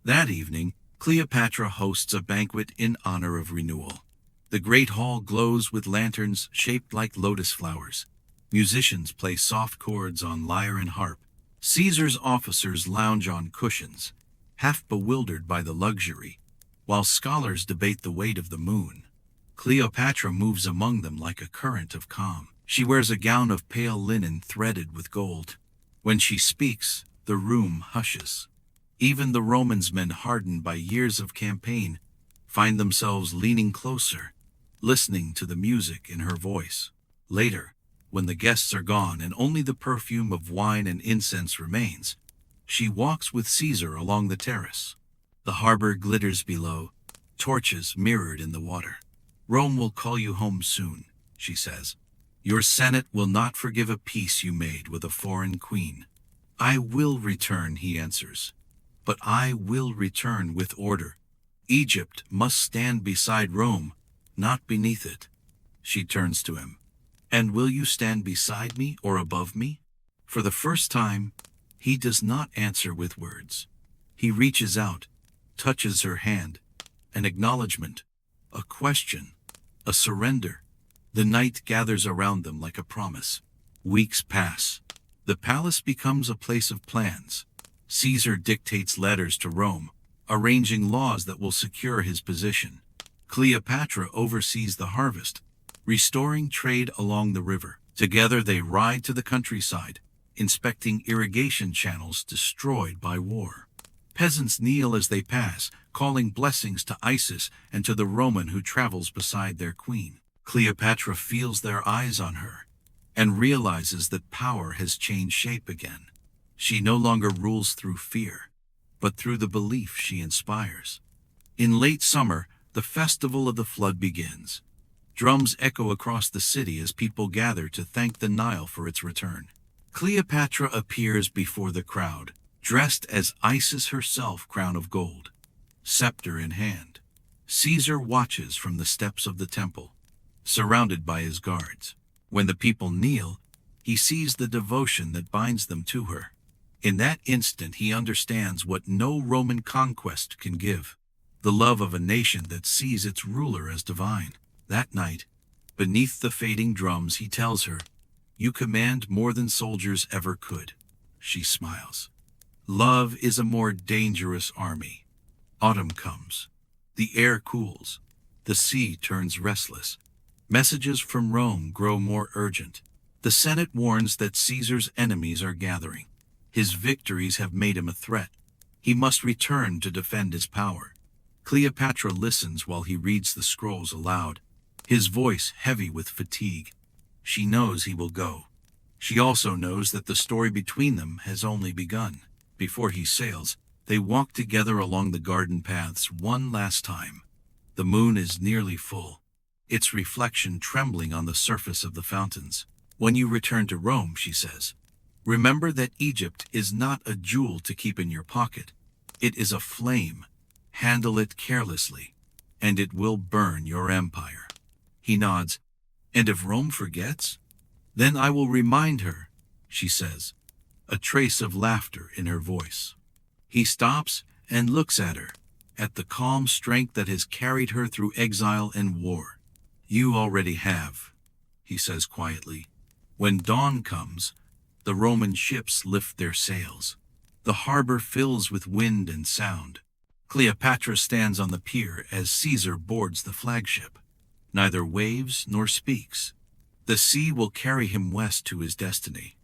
That evening, Cleopatra hosts a banquet in honor of renewal. The great hall glows with lanterns shaped like lotus flowers. Musicians play soft chords on lyre and harp. Caesar's officers lounge on cushions, half bewildered by the luxury, while scholars debate the weight of the moon. Cleopatra moves among them like a current of calm. She wears a gown of pale linen threaded with gold. When she speaks, the room hushes. Even the Romans, men hardened by years of campaign, find themselves leaning closer, listening to the music in her voice. Later, when the guests are gone and only the perfume of wine and incense remains, she walks with Caesar along the terrace. The harbor glitters below, torches mirrored in the water. "Rome will call you home soon," she says. "Your Senate will not forgive a peace you made with a foreign queen." "I will return," he answers. "But I will return with order. Egypt must stand beside Rome, not beneath it." She turns to him. "And will you stand beside me or above me?" For the first time, he does not answer with words. He reaches out, touches her hand, an acknowledgement, a question, a surrender. The night gathers around them like a promise. Weeks pass. The palace becomes a place of plans. Caesar dictates letters to Rome, arranging laws that will secure his position. Cleopatra oversees the harvest, restoring trade along the river. Together they ride to the countryside, inspecting irrigation channels destroyed by war. Peasants kneel as they pass, calling blessings to Isis and to the Roman who travels beside their queen. Cleopatra feels their eyes on her and realizes that power has changed shape again. She no longer rules through fear, but through the belief she inspires. In late summer, the festival of the flood begins. Drums echo across the city as people gather to thank the Nile for its return. Cleopatra appears before the crowd, dressed as Isis herself, crown of gold, scepter in hand. Caesar watches from the steps of the temple, surrounded by his guards. When the people kneel, he sees the devotion that binds them to her. In that instant he understands what no Roman conquest can give: the love of a nation that sees its ruler as divine. That night, beneath the fading drums, he tells her, "You command more than soldiers ever could." She smiles. Love is a more dangerous army. Autumn comes. The air cools. The sea turns restless. Messages from Rome grow more urgent. The Senate warns that Caesar's enemies are gathering. His victories have made him a threat. He must return to defend his power. Cleopatra listens while he reads the scrolls aloud, his voice heavy with fatigue. She knows he will go. She also knows that the story between them has only begun. Before he sails, they walk together along the garden paths one last time. The moon is nearly full, its reflection trembling on the surface of the fountains. "When you return to Rome," she says, "remember that Egypt is not a jewel to keep in your pocket. It is a flame. Handle it carelessly, and it will burn your empire." He nods. "And if Rome forgets? Then I will remind her," she says, a trace of laughter in her voice. He stops and looks at her, at the calm strength that has carried her through exile and war. "You already have," he says quietly. When dawn comes, the Roman ships lift their sails. The harbor fills with wind and sound. Cleopatra stands on the pier as Caesar boards the flagship. Neither waves nor speaks. The sea will carry him west to his destiny,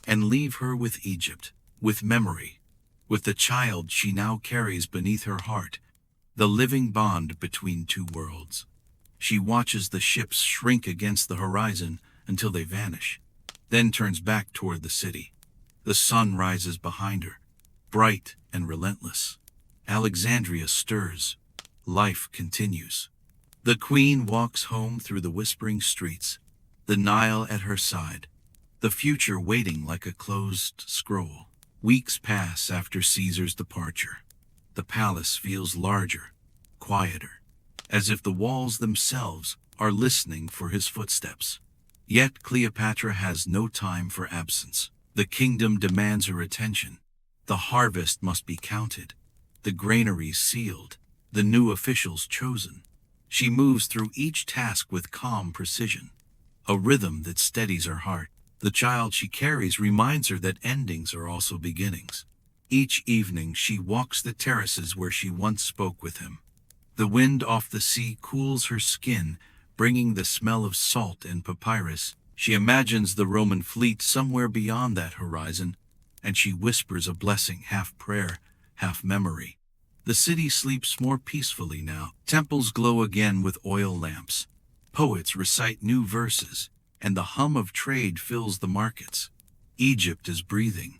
and leave her with Egypt, with memory, with the child she now carries beneath her heart, the living bond between two worlds. She watches the ships shrink against the horizon until they vanish, then turns back toward the city. The sun rises behind her, bright and relentless. Alexandria stirs. Life continues. The queen walks home through the whispering streets, the Nile at her side, the future waiting like a closed scroll. Weeks pass after Caesar's departure. The palace feels larger, quieter, as if the walls themselves are listening for his footsteps. Yet Cleopatra has no time for absence. The kingdom demands her attention. The harvest must be counted, the granaries sealed, the new officials chosen. She moves through each task with calm precision, a rhythm that steadies her heart. The child she carries reminds her that endings are also beginnings. Each evening she walks the terraces where she once spoke with him. The wind off the sea cools her skin, bringing the smell of salt and papyrus. She imagines the Roman fleet somewhere beyond that horizon, and she whispers a blessing, half prayer, half memory. The city sleeps more peacefully now. Temples glow again with oil lamps. Poets recite new verses, and the hum of trade fills the markets. Egypt is breathing,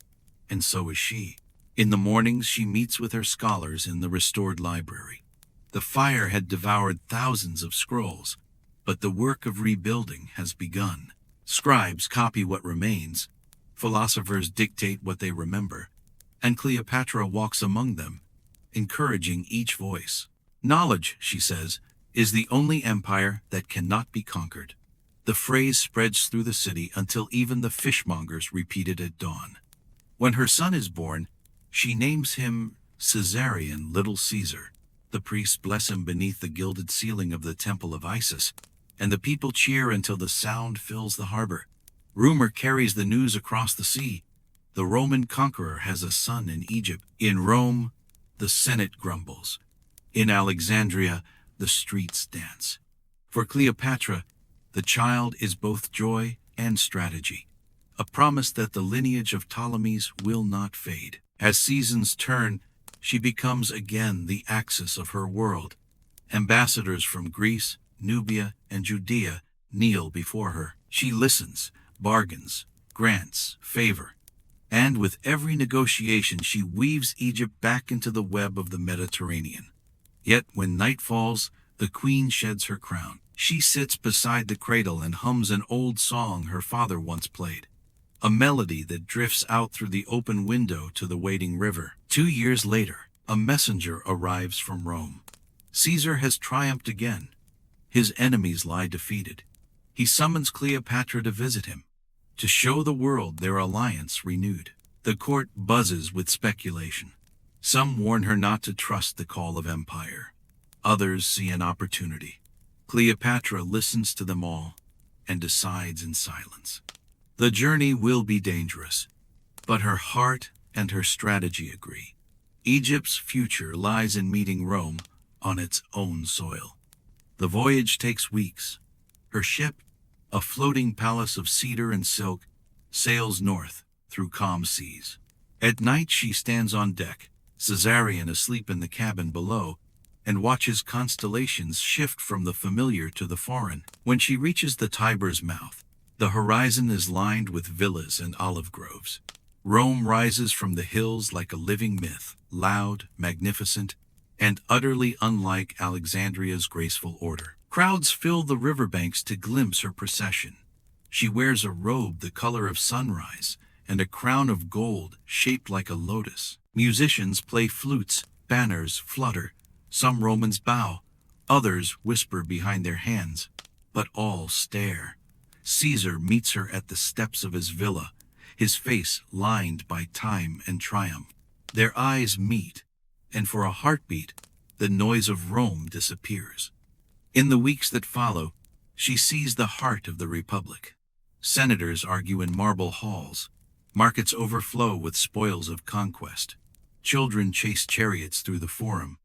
and so is she. In the mornings she meets with her scholars in the restored library. The fire had devoured thousands of scrolls, but the work of rebuilding has begun. Scribes copy what remains, philosophers dictate what they remember, and Cleopatra walks among them, encouraging each voice. Knowledge, she says, is the only empire that cannot be conquered. The phrase spreads through the city until even the fishmongers repeat it at dawn. When her son is born, she names him Caesarion, Little Caesar. The priests bless him beneath the gilded ceiling of the Temple of Isis, and the people cheer until the sound fills the harbor. Rumor carries the news across the sea. The Roman conqueror has a son in Egypt. In Rome, the Senate grumbles. In Alexandria, the streets dance. For Cleopatra, the child is both joy and strategy, a promise that the lineage of Ptolemies will not fade. As seasons turn, she becomes again the axis of her world. Ambassadors from Greece, Nubia, and Judea kneel before her. She listens, bargains, grants favor, and with every negotiation she weaves Egypt back into the web of the Mediterranean. Yet when night falls, the queen sheds her crown. She sits beside the cradle and hums an old song her father once played, a melody that drifts out through the open window to the waiting river. 2 years later, a messenger arrives from Rome. Caesar has triumphed again. His enemies lie defeated. He summons Cleopatra to visit him, to show the world their alliance renewed. The court buzzes with speculation. Some warn her not to trust the call of empire. Others see an opportunity. Cleopatra listens to them all and decides in silence. The journey will be dangerous, but her heart and her strategy agree. Egypt's future lies in meeting Rome on its own soil. The voyage takes weeks. Her ship, a floating palace of cedar and silk, sails north through calm seas. At night she stands on deck, Caesarion asleep in the cabin below, and watches constellations shift from the familiar to the foreign. When she reaches the Tiber's mouth, the horizon is lined with villas and olive groves. Rome rises from the hills like a living myth, loud, magnificent, and utterly unlike Alexandria's graceful order. Crowds fill the riverbanks to glimpse her procession. She wears a robe the color of sunrise and a crown of gold shaped like a lotus. Musicians play flutes, banners flutter. Some Romans bow, others whisper behind their hands, but all stare. Caesar meets her at the steps of his villa, his face lined by time and triumph. Their eyes meet, and for a heartbeat, the noise of Rome disappears. In the weeks that follow, She sees the heart of the republic. Senators argue in marble halls. Markets overflow with spoils of conquest. Children chase chariots through the forum.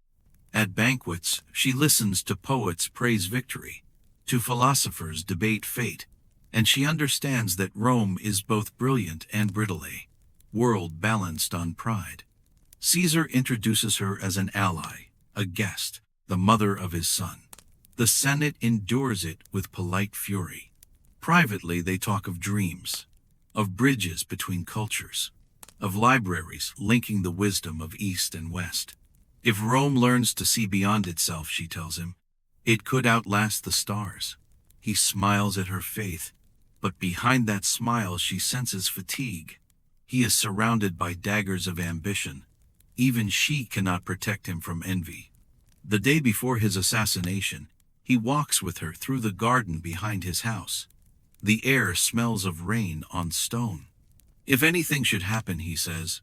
At banquets, she listens to poets praise victory, to philosophers debate fate, and she understands that Rome is both brilliant and brittle, a world balanced on pride. Caesar introduces her as an ally, a guest, the mother of his son. The Senate endures it with polite fury. Privately, they talk of dreams, of bridges between cultures, of libraries linking the wisdom of East and West. If Rome learns to see beyond itself, she tells him, it could outlast the stars. He smiles at her faith, but behind that smile she senses fatigue. He is surrounded by daggers of ambition. Even she cannot protect him from envy. The day before his assassination, he walks with her through the garden behind his house. The air smells of rain on stone. If anything should happen, he says,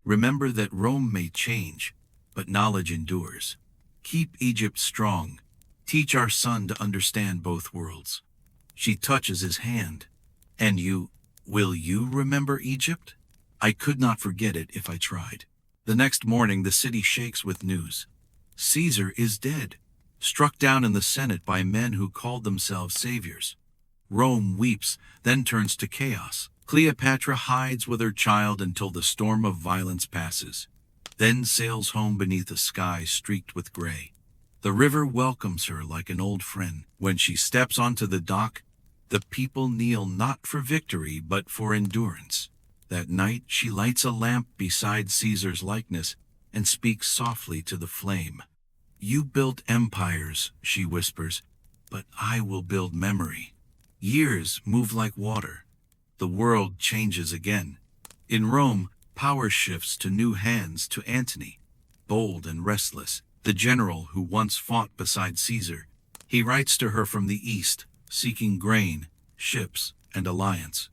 remember that Rome may change, but knowledge endures. Keep Egypt strong. Teach our son to understand both worlds. She touches his hand. And will you remember Egypt? I could not forget it if I tried. The next morning the city shakes with news. Caesar is dead, struck down in the Senate by men who called themselves saviors. Rome weeps, then turns to chaos. Cleopatra hides with her child until the storm of violence passes, then sails home beneath a sky streaked with gray. The river welcomes her like an old friend. When she steps onto the dock, the people kneel not for victory but for endurance. That night she lights a lamp beside Caesar's likeness and speaks softly to the flame. You built empires, she whispers, but I will build memory. Years move like water. The world changes again. In Rome, power shifts to new hands, to Antony, bold and restless, the general who once fought beside Caesar. He writes to her from the east, seeking grain, ships, and alliance.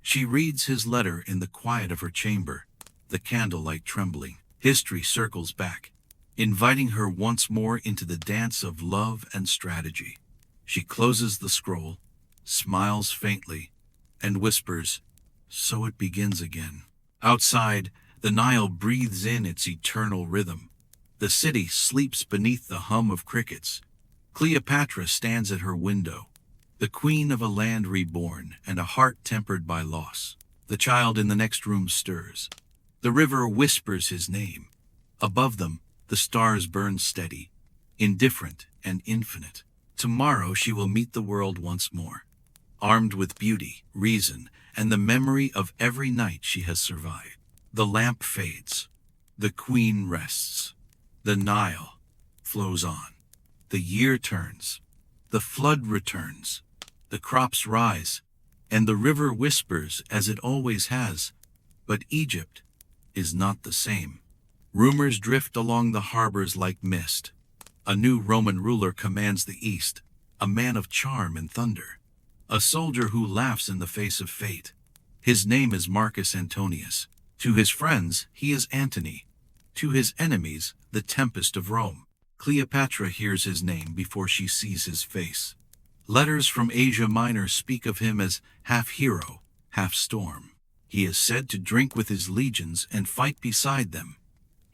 She reads his letter in the quiet of her chamber, the candlelight trembling. History circles back, inviting her once more into the dance of love and strategy. She closes the scroll, smiles faintly, and whispers, so it begins again. Outside, the Nile breathes in its eternal rhythm. The city sleeps beneath the hum of crickets. Cleopatra stands at her window, the queen of a land reborn and a heart tempered by loss. The child in the next room stirs. The river whispers his name. Above them, the stars burn steady, indifferent and infinite. Tomorrow she will meet the world once more, armed with beauty, reason, and the memory of every night she has survived. The lamp fades. The queen rests. The Nile flows on. The year turns. The flood returns. The crops rise. And the river whispers as it always has. But Egypt is not the same. Rumors drift along the harbors like mist. A new Roman ruler commands the east, a man of charm and thunder, a soldier who laughs in the face of fate. His name is Marcus Antonius. To his friends, he is Antony. To his enemies, the tempest of Rome. Cleopatra hears his name before she sees his face. Letters from Asia Minor speak of him as half hero, half storm. He is said to drink with his legions and fight beside them.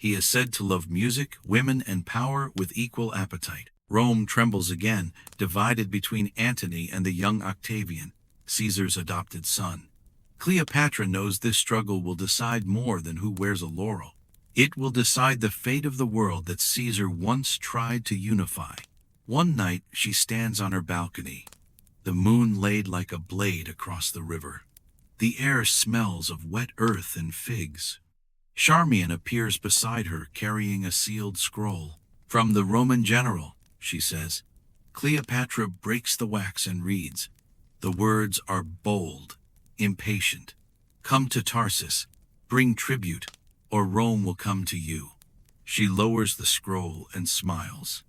He is said to love music, women, and power with equal appetite. Rome trembles again, divided between Antony and the young Octavian, Caesar's adopted son. Cleopatra knows this struggle will decide more than who wears a laurel. It will decide the fate of the world that Caesar once tried to unify. One night she stands on her balcony, the moon laid like a blade across the river. The air smells of wet earth and figs. Charmian appears beside her carrying a sealed scroll. From the Roman general, she says. Cleopatra breaks the wax and reads. The words are bold, impatient. Come to Tarsus, bring tribute, or Rome will come to you. She lowers the scroll and smiles.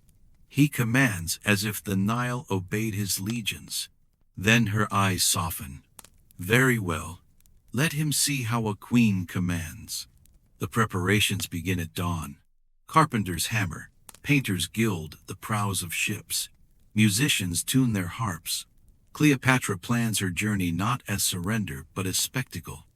He commands as if the Nile obeyed his legions. Then her eyes soften. Very well, let him see how a queen commands. The preparations begin at dawn. Carpenters hammer, painters gild the prows of ships. Musicians tune their harps. Cleopatra plans her journey not as surrender but as spectacle.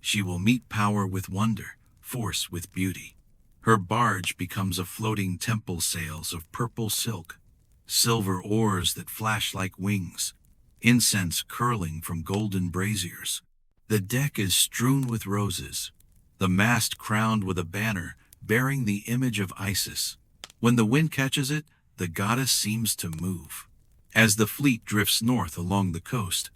She will meet power with wonder, force with beauty. Her barge becomes a floating temple sails of purple silk, silver oars that flash like wings, incense curling from golden braziers. The deck is strewn with roses, the mast crowned with a banner bearing the image of Isis. When the wind catches it, the goddess seems to move. As the fleet drifts north along the coast,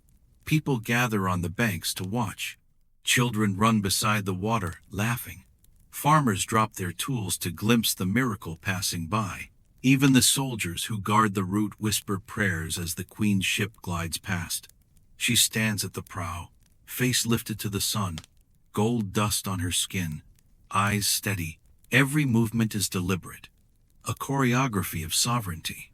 people gather on the banks to watch. Children run beside the water, laughing. Farmers drop their tools to glimpse the miracle passing by. Even the soldiers who guard the route whisper prayers as the queen's ship glides past. She stands at the prow, face lifted to the sun, gold dust on her skin, eyes steady. Every movement is deliberate, a choreography of sovereignty.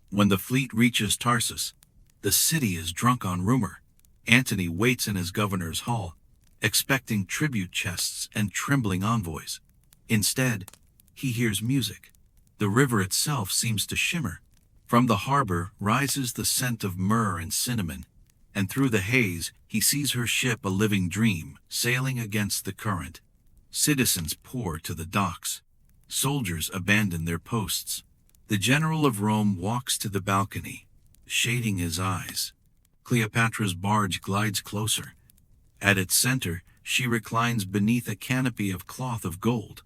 When the fleet reaches Tarsus, the city is drunk on rumor. Antony waits in his governor's hall, expecting tribute chests and trembling envoys. Instead, he hears music. The river itself seems to shimmer. From the harbor rises the scent of myrrh and cinnamon, and through the haze he sees her ship a living dream, sailing against the current. Citizens pour to the docks. Soldiers abandon their posts. The general of Rome walks to the balcony, shading his eyes. Cleopatra's barge glides closer. At its center, she reclines beneath a canopy of cloth of gold,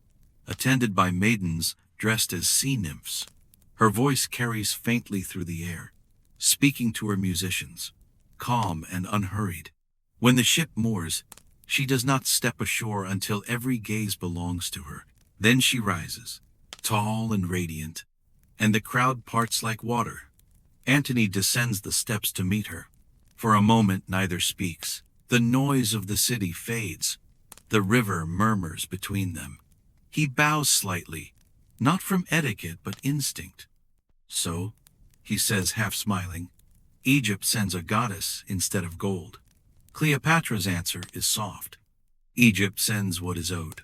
attended by maidens dressed as sea nymphs. Her voice carries faintly through the air, speaking to her musicians, calm and unhurried. When the ship moors, she does not step ashore until every gaze belongs to her. Then she rises, tall and radiant, and the crowd parts like water. Antony descends the steps to meet her. For a moment neither speaks. The noise of the city fades. The river murmurs between them. He bows slightly, not from etiquette but instinct. So, he says half smiling, Egypt sends a goddess instead of gold. Cleopatra's answer is soft. Egypt sends what is owed.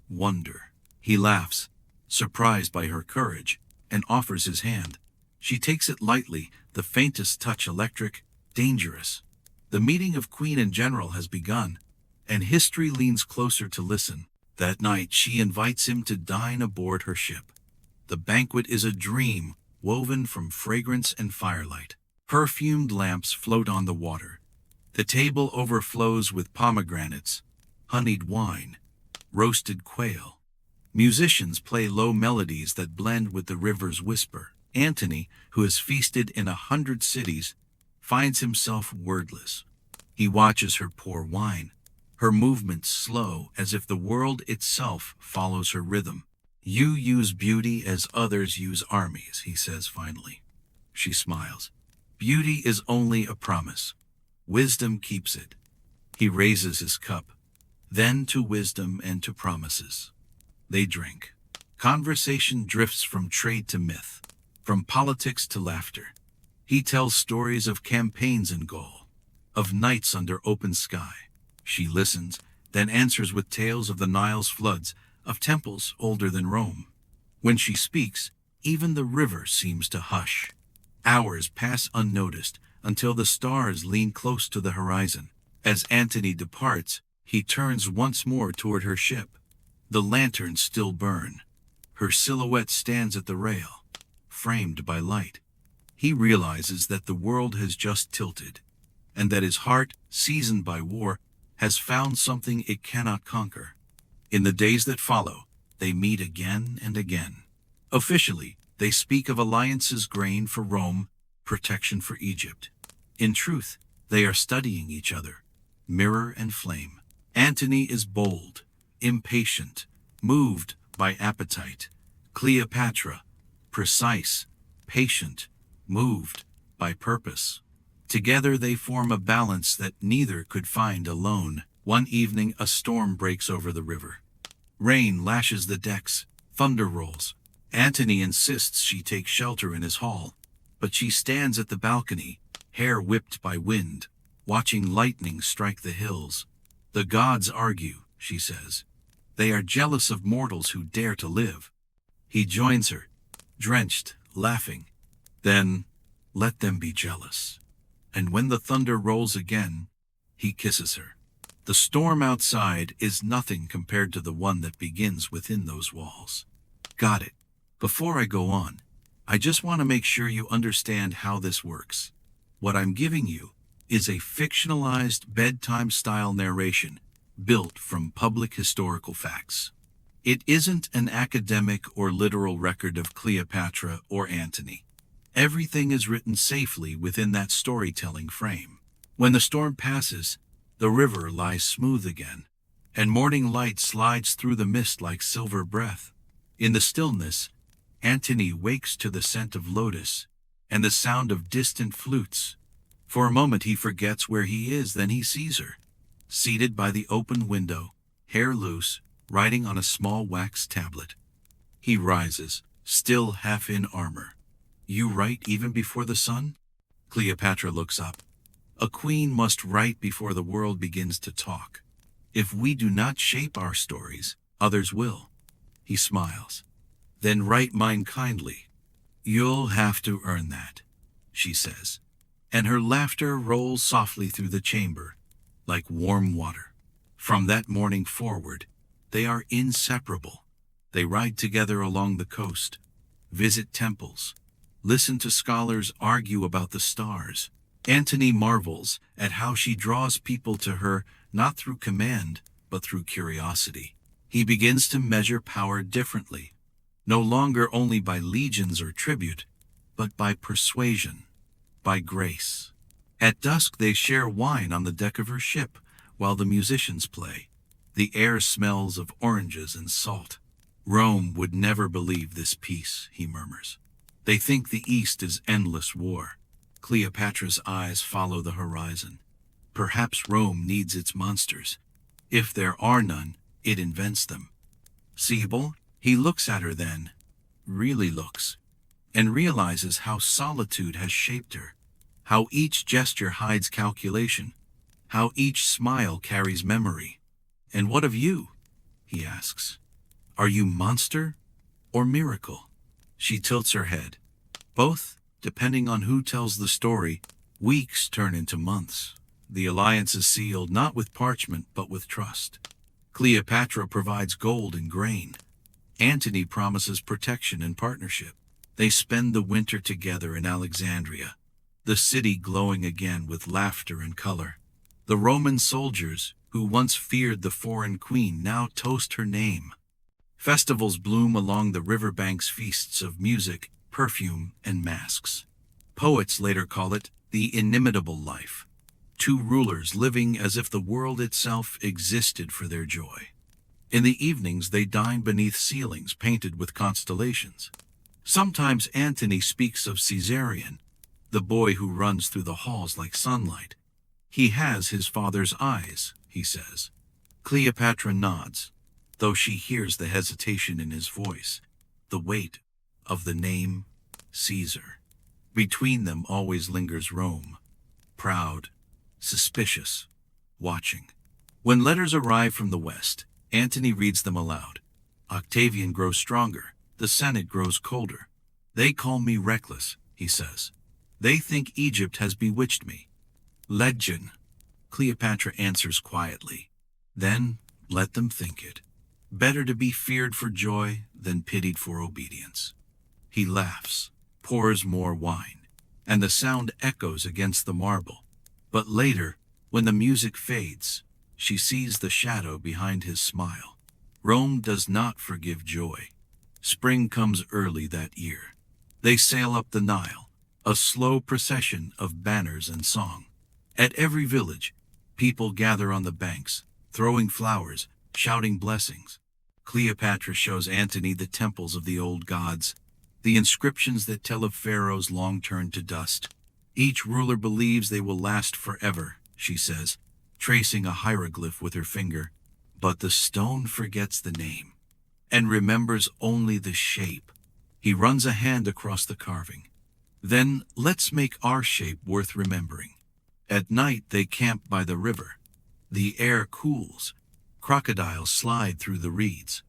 Wonder. He laughs, surprised by her courage, and offers his hand. She takes it lightly, the faintest touch electric, dangerous. The meeting of queen and general has begun, and history leans closer to listen. That night she invites him to dine aboard her ship. The banquet is a dream woven from fragrance and firelight. Perfumed lamps float on the water. The table overflows with pomegranates, honeyed wine, roasted quail. Musicians play low melodies that blend with the river's whisper. Antony, who has feasted in 100 cities, finds himself wordless. He watches her pour wine, her movements slow as if the world itself follows her rhythm. You use beauty as others use armies, he says finally. She smiles. Beauty is only a promise. Wisdom keeps it. He raises his cup, then to wisdom and to promises. They drink. Conversation drifts from trade to myth, from politics to laughter. He tells stories of campaigns in Gaul, of nights under open sky. She listens, then answers with tales of the Nile's floods, of temples older than Rome. When she speaks, even the river seems to hush. Hours pass unnoticed until the stars lean close to the horizon. As Antony departs, he turns once more toward her ship. The lanterns still burn. Her silhouette stands at the rail, framed by light. He realizes that the world has just tilted, and that his heart, seasoned by war, has found something it cannot conquer. In the days that follow, they meet again and again. Officially, they speak of alliances: grain for Rome, protection for Egypt. In truth, they are studying each other, mirror and flame. Antony is bold, impatient, moved by appetite. Cleopatra, precise, patient, moved by purpose. Together they form a balance that neither could find alone. One evening a storm breaks over the river. Rain lashes the decks, thunder rolls. Antony insists she take shelter in his hall, but she stands at the balcony, hair whipped by wind, watching lightning strike the hills. The gods argue, she says. They are jealous of mortals who dare to live. He joins her, drenched, laughing. Then, let them be jealous. and when the thunder rolls again, he kisses her. The storm outside is nothing compared to the one that begins within those walls. Got it. Before I go on, I just want to make sure you understand how this works. What I'm giving you is a fictionalized bedtime-style narration built from public historical facts. It isn't an academic or literal record of Cleopatra or Antony. Everything is written safely within that storytelling frame. When the storm passes, the river lies smooth again, and morning light slides through the mist like silver breath. In the stillness, Antony wakes to the scent of lotus and the sound of distant flutes. For a moment he forgets where he is, then he sees her, seated by the open window, hair loose, writing on a small wax tablet. He rises, still half in armor. You write even before the sun? Cleopatra looks up. A queen must write before the world begins to talk. If we do not shape our stories, others will. He smiles. Then write mine kindly. You'll have to earn that, she says. And her laughter rolls softly through the chamber, like warm water. From that morning forward, they are inseparable. They ride together along the coast, visit temples, listen to scholars argue about the stars. Antony marvels at how she draws people to her not through command, but through curiosity. He begins to measure power differently, no longer only by legions or tribute, but by persuasion, by grace. At dusk they share wine on the deck of her ship while the musicians play. The air smells of oranges and salt. Rome would never believe this peace, he murmurs. They think the East is endless war. Cleopatra's eyes follow the horizon. Perhaps Rome needs its monsters. If there are none, it invents them. Sibyl, he looks at her then, really looks, and realizes how solitude has shaped her, how each gesture hides calculation, how each smile carries memory. And what of you? He asks. Are you monster or miracle? She tilts her head. Both, depending on who tells the story. Weeks turn into months. The alliance is sealed not with parchment but with trust. Cleopatra provides gold and grain. Antony promises protection and partnership. They spend the winter together in Alexandria, the city glowing again with laughter and color. The Roman soldiers, who once feared the foreign queen, now toast her name. Festivals bloom along the riverbanks, feasts of music, perfume, and masks. Poets later call it the inimitable life. Two rulers living as if the world itself existed for their joy. In the evenings they dine beneath ceilings painted with constellations. Sometimes Antony speaks of Caesarion, the boy who runs through the halls like sunlight. He has his father's eyes, he says. Cleopatra nods, though she hears the hesitation in his voice, the weight of the name Caesar. Between them always lingers Rome, proud, suspicious, watching. When letters arrive from the West, Antony reads them aloud. Octavian grows stronger, the Senate grows colder. They call me reckless, he says. They think Egypt has bewitched me. Legend, Cleopatra answers quietly. Then let them think it. Better to be feared for joy than pitied for obedience. He laughs, pours more wine, and the sound echoes against the marble. But later, when the music fades, she sees the shadow behind his smile. Rome does not forgive joy. Spring comes early that year. They sail up the Nile, a slow procession of banners and song. At every village, people gather on the banks, throwing flowers, shouting blessings. Cleopatra shows Antony the temples of the old gods, the inscriptions that tell of pharaohs long turned to dust. Each ruler believes they will last forever, she says, tracing a hieroglyph with her finger. But the stone forgets the name and remembers only the shape. He runs a hand across the carving. Then let's make our shape worth remembering. At night they camp by the river. The air cools. Crocodiles slide through the reeds.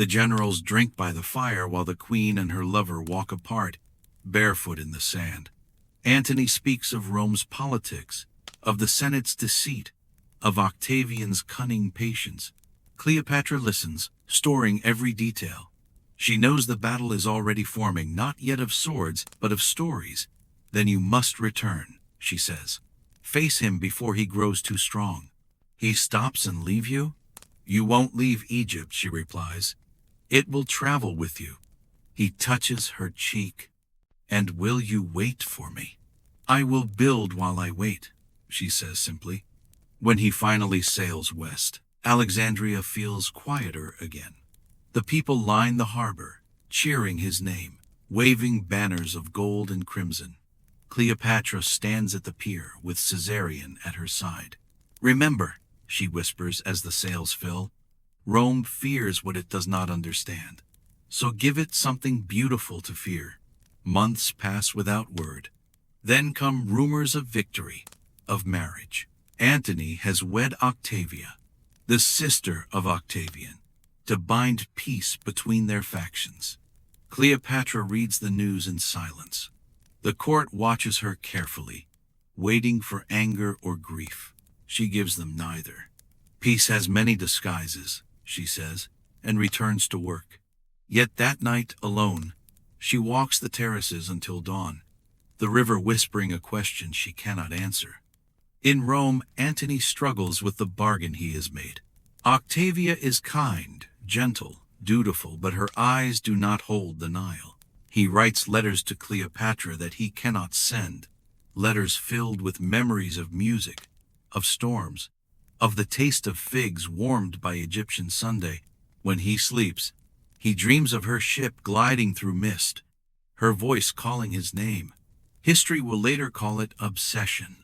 The generals drink by the fire while the queen and her lover walk apart, barefoot in the sand. Antony speaks of Rome's politics, of the Senate's deceit, of Octavian's cunning patience. Cleopatra listens, storing every detail. She knows the battle is already forming, not yet of swords, but of stories. Then you must return, she says. Face him before he grows too strong. He stops and leave you? You won't leave Egypt, she replies. It will travel with you. He touches her cheek. And will you wait for me? I will build while I wait, she says simply. When he finally sails west, Alexandria feels quieter again. The people line the harbor, cheering his name, waving banners of gold and crimson. Cleopatra stands at the pier with Caesarion at her side. Remember, she whispers as the sails fill, Rome fears what it does not understand. So give it something beautiful to fear. Months pass without word. Then come rumors of victory, of marriage. Antony has wed Octavia, the sister of Octavian, to bind peace between their factions. Cleopatra reads the news in silence. The court watches her carefully, waiting for anger or grief. She gives them neither. Peace has many disguises, she says, and returns to work. Yet that night, alone, she walks the terraces until dawn, the river whispering a question she cannot answer. In Rome, Antony struggles with the bargain he has made. Octavia is kind, gentle, dutiful, but her eyes do not hold the Nile. He writes letters to Cleopatra that he cannot send, letters filled with memories of music, of storms, of the taste of figs warmed by Egyptian Sunday. When he sleeps, he dreams of her ship gliding through mist, her voice calling his name. History will later call it obsession.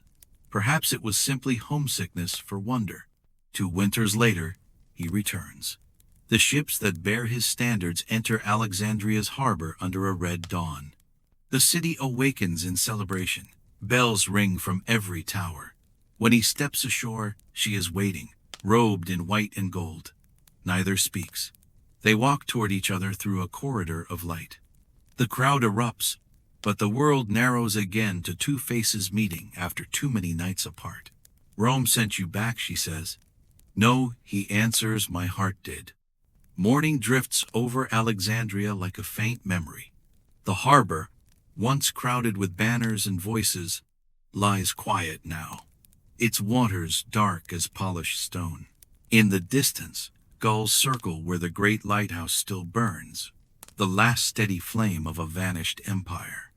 Perhaps it was simply homesickness for wonder. 2 winters later, he returns. The ships that bear his standards enter Alexandria's harbor under a red dawn. The city awakens in celebration. Bells ring from every tower. When he steps ashore, she is waiting, robed in white and gold. Neither speaks. They walk toward each other through a corridor of light. The crowd erupts, but the world narrows again to 2 faces meeting after too many nights apart. Rome sent you back, she says. No, he answers, my heart did. Morning drifts over Alexandria like a faint memory. The harbor, once crowded with banners and voices, lies quiet now, its waters dark as polished stone. In the distance, gulls circle where the great lighthouse still burns, the last steady flame of a vanished empire.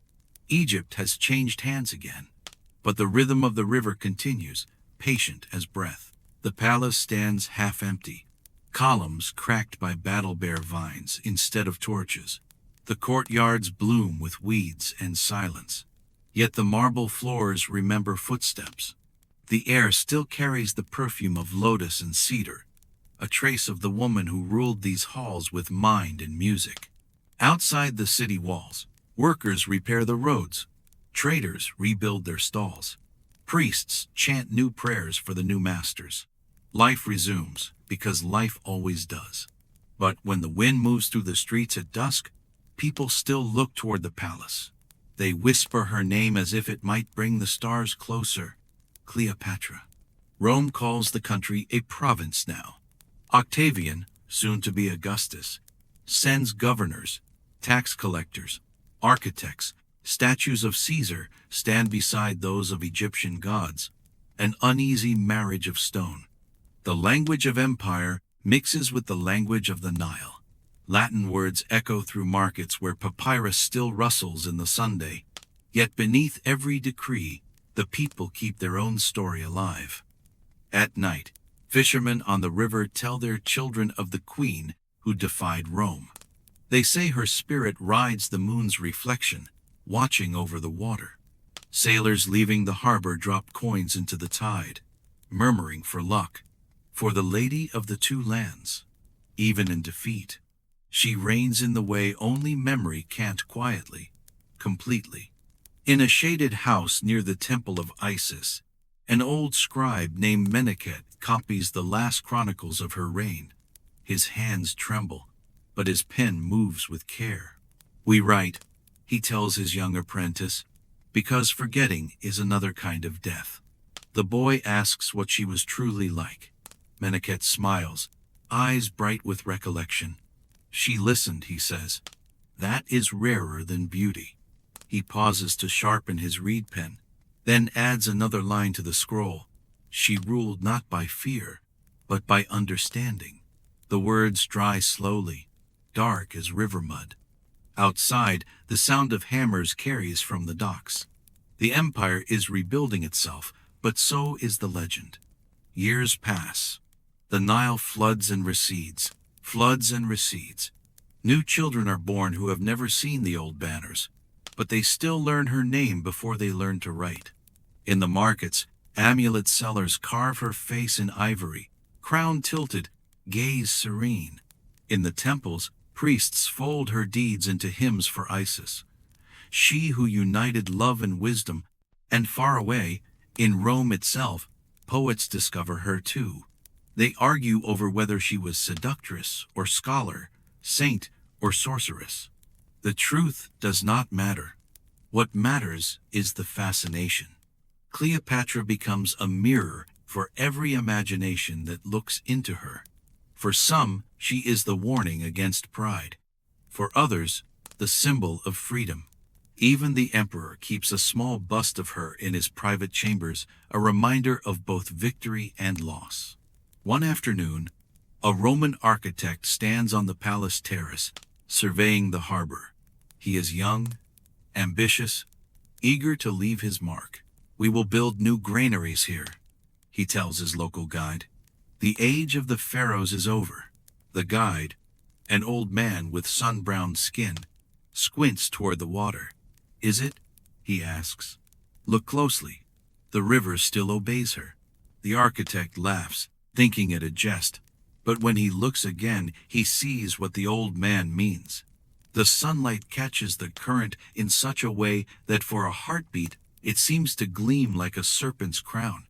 Egypt has changed hands again, but the rhythm of the river continues, patient as breath. The palace stands half empty, columns cracked by battle-bare vines instead of torches. The courtyards bloom with weeds and silence, yet the marble floors remember footsteps. The air still carries the perfume of lotus and cedar, a trace of the woman who ruled these halls with mind and music. Outside the city walls, workers repair the roads, traders rebuild their stalls, priests chant new prayers for the new masters. Life resumes, because life always does. But when the wind moves through the streets at dusk, people still look toward the palace. They whisper her name as if it might bring the stars closer. Cleopatra. Rome calls the country a province now. Octavian, soon to be Augustus, sends governors, tax collectors, architects. Statues of Caesar stand beside those of Egyptian gods, an uneasy marriage of stone. The language of empire mixes with the language of the Nile. Latin words echo through markets where papyrus still rustles in the Sunday. Yet beneath every decree, the people keep their own story alive. At night, fishermen on the river tell their children of the queen who defied Rome. They say her spirit rides the moon's reflection, watching over the water. Sailors leaving the harbor drop coins into the tide, murmuring for luck, for the lady of the 2 lands. Even in defeat, she reigns in the way only memory can't quietly, completely. In a shaded house near the temple of Isis, an old scribe named Meneket copies the last chronicles of her reign. His hands tremble, but his pen moves with care. We write, he tells his young apprentice, Because forgetting is another kind of death. The boy asks what she was truly like. Meneket smiles, eyes bright with recollection. She listened, he says. That is rarer than beauty. He pauses to sharpen his reed pen, then adds another line to the scroll. She ruled not by fear, but by understanding. The words dry slowly, dark as river mud. Outside, the sound of hammers carries from the docks. The empire is rebuilding itself, but so is the legend. Years pass. The Nile floods and recedes, floods and recedes. New children are born who have never seen the old banners, but they still learn her name before they learn to write. In the markets, amulet sellers carve her face in ivory, crown tilted, gaze serene. In the temples, priests fold her deeds into hymns for Isis. She who united love and wisdom, and far away, in Rome itself, poets discover her too. They argue over whether she was seductress or scholar, saint or sorceress. The truth does not matter. What matters is the fascination. Cleopatra becomes a mirror for every imagination that looks into her. For some, she is the warning against pride. For others, the symbol of freedom. Even the emperor keeps a small bust of her in his private chambers, a reminder of both victory and loss. One afternoon, a Roman architect stands on the palace terrace, surveying the harbor. He is young, ambitious, eager to leave his mark. We will build new granaries here, he tells his local guide. The age of the pharaohs is over. The guide, an old man with sun-browned skin, squints toward the water. Is it? He asks. Look closely. The river still obeys her. The architect laughs, thinking it a jest. But when he looks again, he sees what the old man means. The sunlight catches the current in such a way that for a heartbeat, it seems to gleam like a serpent's crown.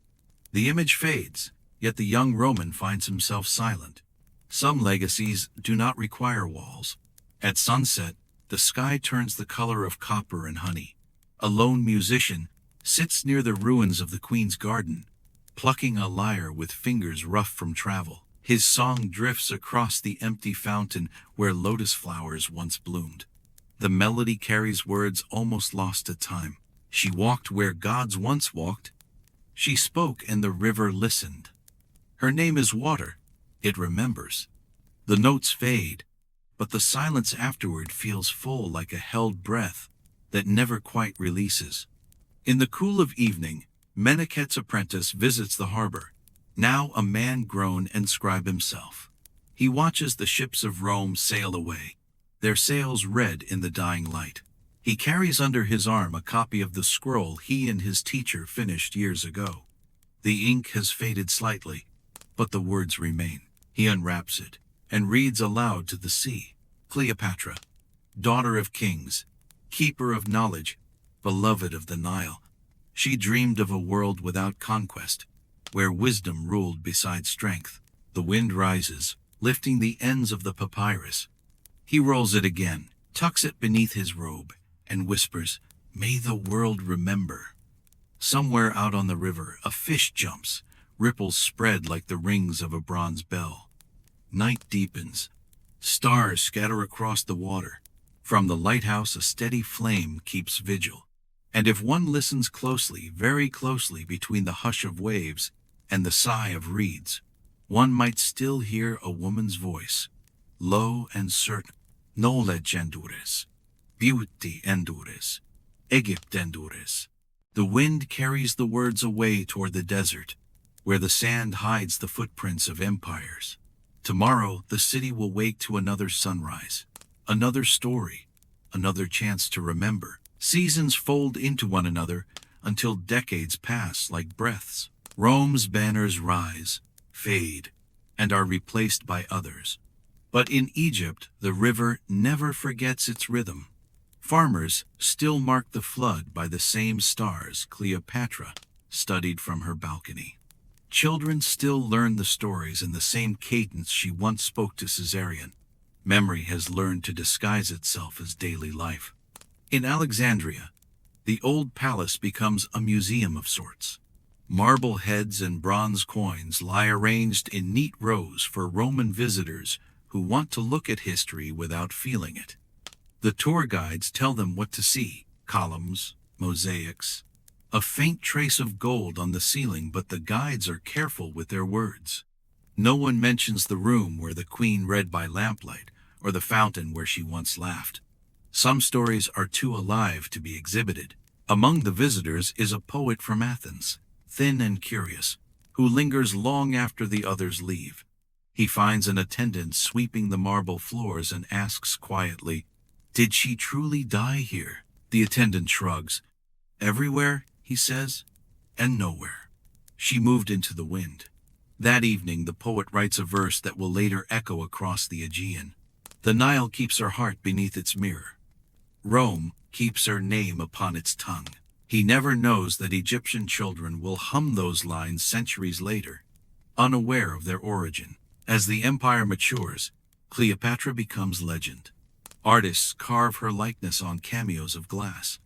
The image fades, yet the young Roman finds himself silent. Some legacies do not require walls. At sunset, the sky turns the color of copper and honey. A lone musician sits near the ruins of the Queen's garden, plucking a lyre with fingers rough from travel. His song drifts across the empty fountain where lotus flowers once bloomed. The melody carries words almost lost to time. She walked where gods once walked. She spoke and the river listened. Her name is water. It remembers. The notes fade, but the silence afterward feels full like a held breath that never quite releases. In the cool of evening, Meneket's apprentice visits the harbor, now a man grown and scribe himself. He watches the ships of Rome sail away, their sails red in the dying light. He carries under his arm a copy of the scroll he and his teacher finished years ago. The ink has faded slightly, but the words remain. He unwraps it and reads aloud to the sea. Cleopatra, daughter of kings, keeper of knowledge, beloved of the Nile. She dreamed of a world without conquest, where wisdom ruled beside strength. The wind rises, lifting the ends of the papyrus. He rolls it again, tucks it beneath his robe, and whispers, "May the world remember." Somewhere out on the river, a fish jumps, ripples spread like the rings of a bronze bell. Night deepens. Stars scatter across the water. From the lighthouse, a steady flame keeps vigil. And if one listens closely, very closely between the hush of waves and the sigh of reeds, one might still hear a woman's voice, low and certain. Knowledge endures. Beauty endures. Egypt endures. The wind carries the words away toward the desert, where the sand hides the footprints of empires. Tomorrow, the city will wake to another sunrise, another story, another chance to remember. Seasons fold into one another until decades pass like breaths. Rome's banners rise, fade, and are replaced by others. But in Egypt, the river never forgets its rhythm. Farmers still mark the flood by the same stars Cleopatra studied from her balcony. Children still learn the stories in the same cadence she once spoke to Caesarion. Memory has learned to disguise itself as daily life. In Alexandria, The old palace becomes a museum of sorts. Marble heads and bronze coins lie arranged in neat rows for Roman visitors who want to look at history without feeling it. The tour guides tell them what to see: columns, mosaics, a faint trace of gold on the ceiling, but the guides are careful with their words. No one mentions the room where the queen read by lamplight, or the fountain where she once laughed. Some stories are too alive to be exhibited. Among the visitors is a poet from Athens, thin and curious, who lingers long after the others leave. He finds an attendant sweeping the marble floors and asks quietly, "Did she truly die here?" The attendant shrugs. "Everywhere," he says, "and nowhere. She moved into the wind." That evening, the poet writes a verse that will later echo across the Aegean. The Nile keeps her heart beneath its mirror. Rome keeps her name upon its tongue. He never knows that Egyptian children will hum those lines centuries later, unaware of their origin. As the empire matures, Cleopatra becomes legend. Artists carve her likeness on cameos of glass,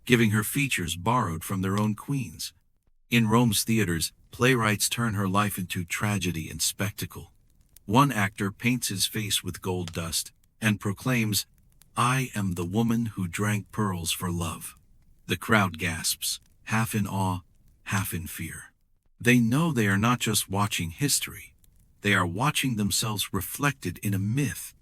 giving her features borrowed from their own queens. In Rome's theaters, playwrights turn her life into tragedy and spectacle. One actor paints his face with gold dust and proclaims, "I am the woman who drank pearls for love." The crowd gasps, half in awe, half in fear. They know they are not just watching history, they are watching themselves reflected in a myth.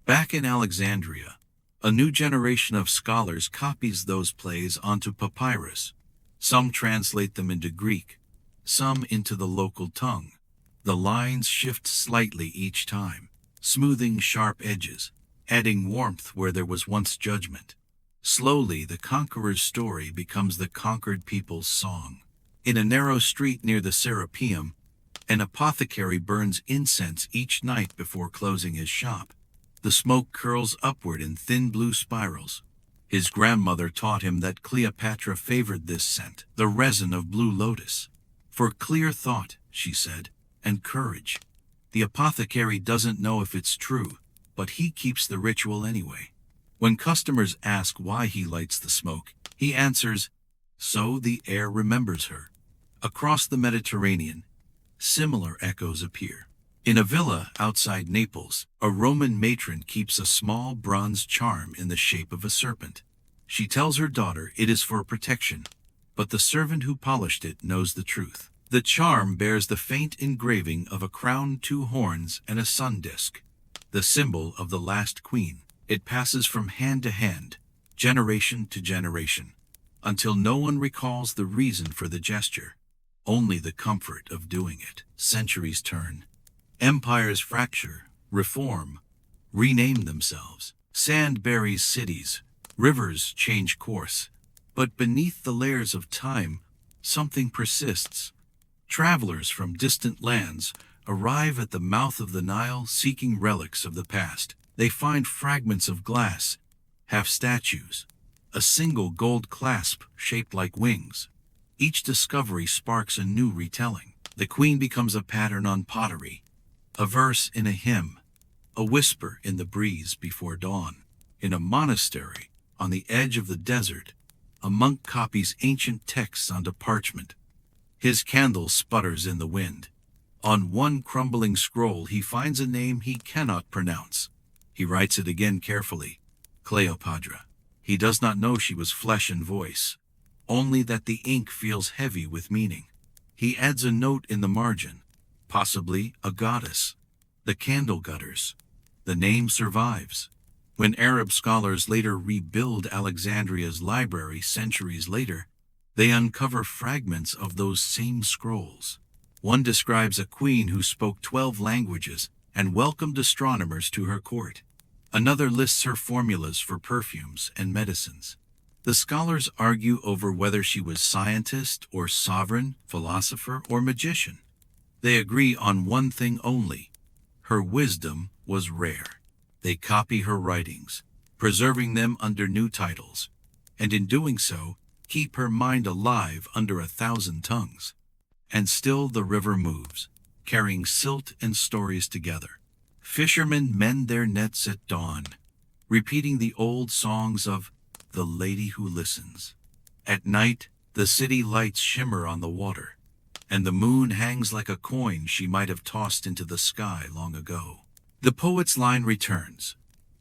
Back in Alexandria, a new generation of scholars copies those plays onto papyrus. Some translate them into Greek, some into the local tongue. The lines shift slightly each time, smoothing sharp edges, adding warmth where there was once judgment. Slowly, the conqueror's story becomes the conquered people's song. In a narrow street near the Serapeum, an apothecary burns incense each night before closing his shop. The smoke curls upward in thin blue spirals. His grandmother taught him that Cleopatra favored this scent, the resin of blue lotus, for clear thought, she said, and courage. The apothecary doesn't know if it's true, but he keeps the ritual anyway. When customers ask why he lights the smoke, he answers, "So the air remembers her." Across the Mediterranean, similar echoes appear. In a villa outside Naples, a Roman matron keeps a small bronze charm in the shape of a serpent. She tells her daughter it is for protection, but the servant who polished it knows the truth. The charm bears the faint engraving of a crown, two horns, and a sun disk, the symbol of the last queen. It passes from hand to hand, generation to generation, until no one recalls the reason for the gesture, only the comfort of doing it. Centuries turn. Empires fracture, reform, rename themselves. Sand buries cities, rivers change course. But beneath the layers of time, something persists. Travelers from distant lands arrive at the mouth of the Nile seeking relics of the past. They find fragments of glass, half statues, a single gold clasp shaped like wings. Each discovery sparks a new retelling. The queen becomes a pattern on pottery, a verse in a hymn, a whisper in the breeze before dawn. In a monastery, on the edge of the desert, a monk copies ancient texts onto parchment. His candle sputters in the wind. On one crumbling scroll he finds a name he cannot pronounce. He writes it again carefully, Cleopatra. He does not know she was flesh and voice, only that the ink feels heavy with meaning. He adds a note in the margin, possibly a goddess. The candle gutters. The name survives. When Arab scholars later rebuild Alexandria's library centuries later, they uncover fragments of those same scrolls. One describes a queen who spoke 12 languages and welcomed astronomers to her court. Another lists her formulas for perfumes and medicines. The scholars argue over whether she was scientist or sovereign, philosopher or magician. They agree on one thing only: her wisdom was rare. They copy her writings, preserving them under new titles, and in doing so, keep her mind alive under 1,000 tongues. And still the river moves, carrying silt and stories together. Fishermen mend their nets at dawn, repeating the old songs of the lady who listens. At night, the city lights shimmer on the water, and the moon hangs like a coin she might have tossed into the sky long ago. The poet's line returns.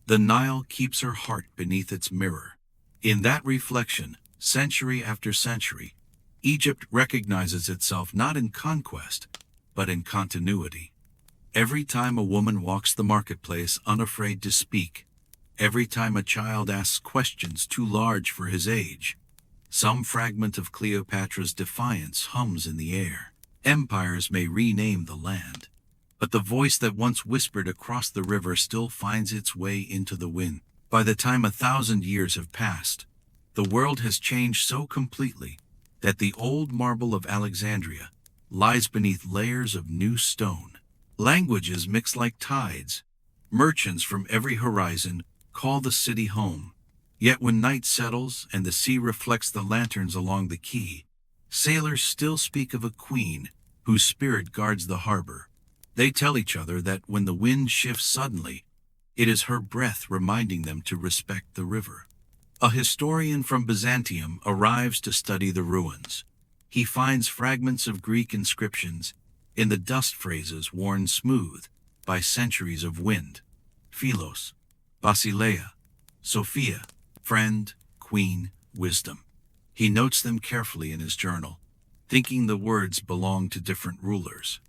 The Nile keeps her heart beneath its mirror. In that reflection, century after century, Egypt recognizes itself not in conquest, but in continuity. Every time a woman walks the marketplace unafraid to speak, every time a child asks questions too large for his age, some fragment of Cleopatra's defiance hums in the air. Empires may rename the land, but the voice that once whispered across the river still finds its way into the wind. By the time 1,000 years have passed, the world has changed so completely that the old marble of Alexandria lies beneath layers of new stone. Languages mix like tides. Merchants from every horizon call the city home. Yet when night settles and the sea reflects the lanterns along the quay, sailors still speak of a queen whose spirit guards the harbor. They tell each other that when the wind shifts suddenly, it is her breath reminding them to respect the river. A historian from Byzantium arrives to study the ruins. He finds fragments of Greek inscriptions in the dust phrases worn smooth by centuries of wind. Philos, Basileia, Sophia, friend, queen, wisdom. He notes them carefully in his journal, thinking the words belong to different rulers.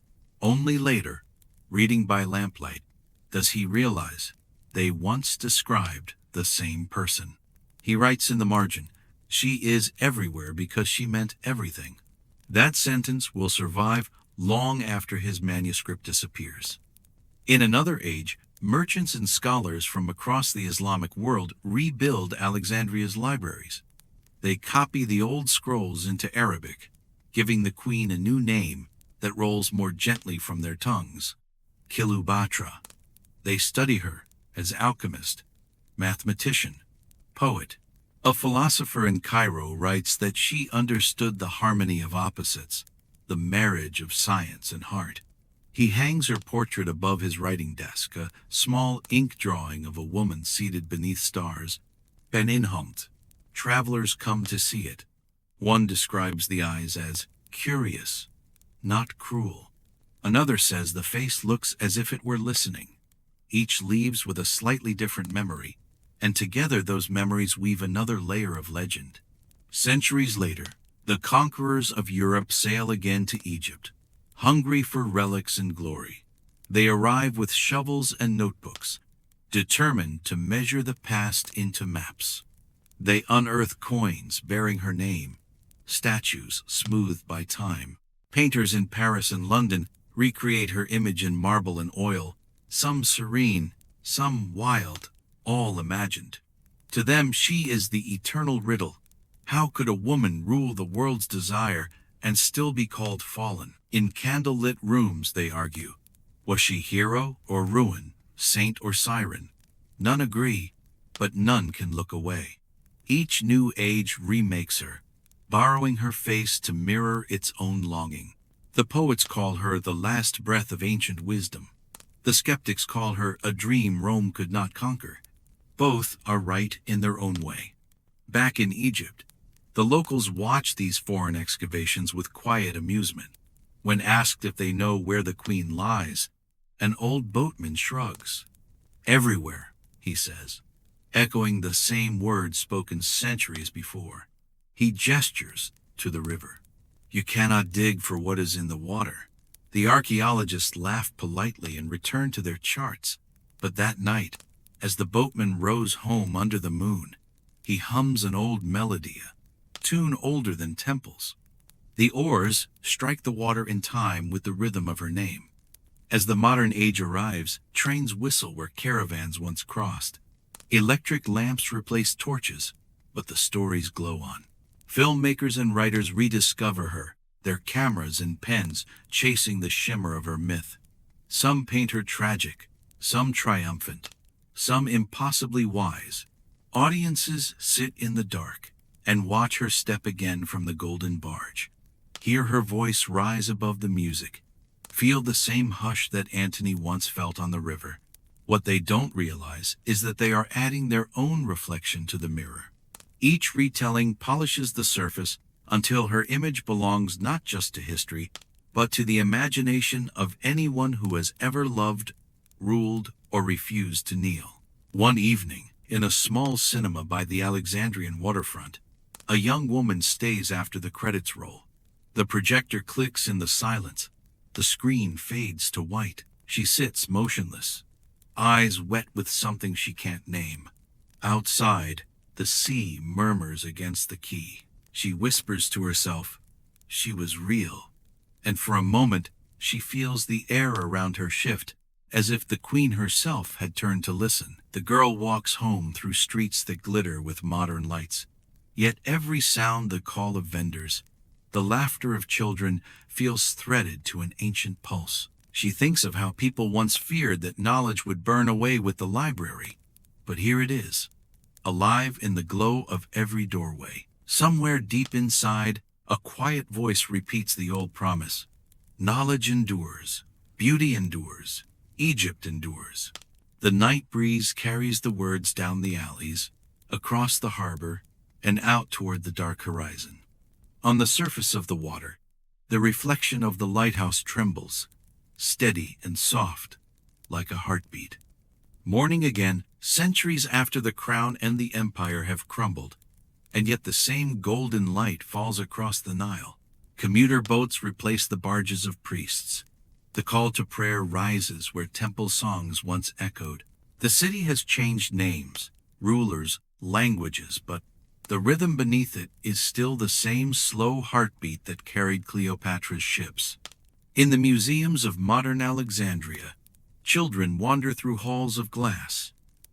Only later, reading by lamplight, does he realize they once described the same person. He writes in the margin, "She is everywhere because she meant everything." That sentence will survive long after his manuscript disappears. In another age, merchants and scholars from across the Islamic world rebuild Alexandria's libraries. They copy the old scrolls into Arabic, giving the queen a new name that rolls more gently from their tongues. Cleopatra. They study her as alchemist, mathematician, poet. A philosopher in Cairo writes that she understood the harmony of opposites, the marriage of science and heart. He hangs her portrait above his writing desk, a small ink drawing of a woman seated beneath stars. Beninhumt. Travelers come to see it. One describes the eyes as curious, not cruel. Another says the face looks as if it were listening. Each leaves with a slightly different memory, and together those memories weave another layer of legend. Centuries later, the conquerors of Europe sail again to Egypt, hungry for relics and glory. They arrive with shovels and notebooks, determined to measure the past into maps. They unearth coins bearing her name, statues smoothed by time. Painters in Paris and London recreate her image in marble and oil, some serene, some wild, all imagined. To them she is the eternal riddle. How could a woman rule the world's desire and still be called fallen? In candlelit rooms, they argue. Was she hero or ruin, saint or siren? None agree, but none can look away. Each new age remakes her, borrowing her face to mirror its own longing. The poets call her the last breath of ancient wisdom. The skeptics call her a dream Rome could not conquer. Both are right in their own way. Back in Egypt, the locals watch these foreign excavations with quiet amusement. When asked if they know where the queen lies, an old boatman shrugs. Everywhere, he says, echoing the same words spoken centuries before. He gestures to the river. You cannot dig for what is in the water. The archaeologists laugh politely and return to their charts. But that night, as the boatman rows home under the moon, he hums an old melody, a tune older than temples. The oars strike the water in time with the rhythm of her name. As the modern age arrives, trains whistle where caravans once crossed. Electric lamps replace torches, but the stories glow on. Filmmakers and writers rediscover her, their cameras and pens chasing the shimmer of her myth. Some paint her tragic, some triumphant, some impossibly wise. Audiences sit in the dark and watch her step again from the golden barge. Hear her voice rise above the music. Feel the same hush that Antony once felt on the river. What they don't realize is that they are adding their own reflection to the mirror. Each retelling polishes the surface until her image belongs not just to history, but to the imagination of anyone who has ever loved, ruled, or refused to kneel. One evening, in a small cinema by the Alexandrian waterfront, a young woman stays after the credits roll. The projector clicks in the silence. The screen fades to white. She sits motionless, eyes wet with something she can't name. Outside, the sea murmurs against the quay. She whispers to herself, she was real. And for a moment, she feels the air around her shift, as if the queen herself had turned to listen. The girl walks home through streets that glitter with modern lights. Yet every sound, the call of vendors, the laughter of children, feels threaded to an ancient pulse. She thinks of how people once feared that knowledge would burn away with the library. But here it is, alive in the glow of every doorway. Somewhere deep inside, a quiet voice repeats the old promise. Knowledge endures, beauty endures, Egypt endures. The night breeze carries the words down the alleys, across the harbor, and out toward the dark horizon. On the surface of the water, the reflection of the lighthouse trembles, steady and soft, like a heartbeat. Morning again, centuries after the crown and the empire have crumbled, and yet the same golden light falls across the Nile. Commuter boats replace the barges of priests. The call to prayer rises where temple songs once echoed. The city has changed names, rulers, languages, but the rhythm beneath it is still the same slow heartbeat that carried Cleopatra's ships. In the museums of modern Alexandria, children wander through halls of glass.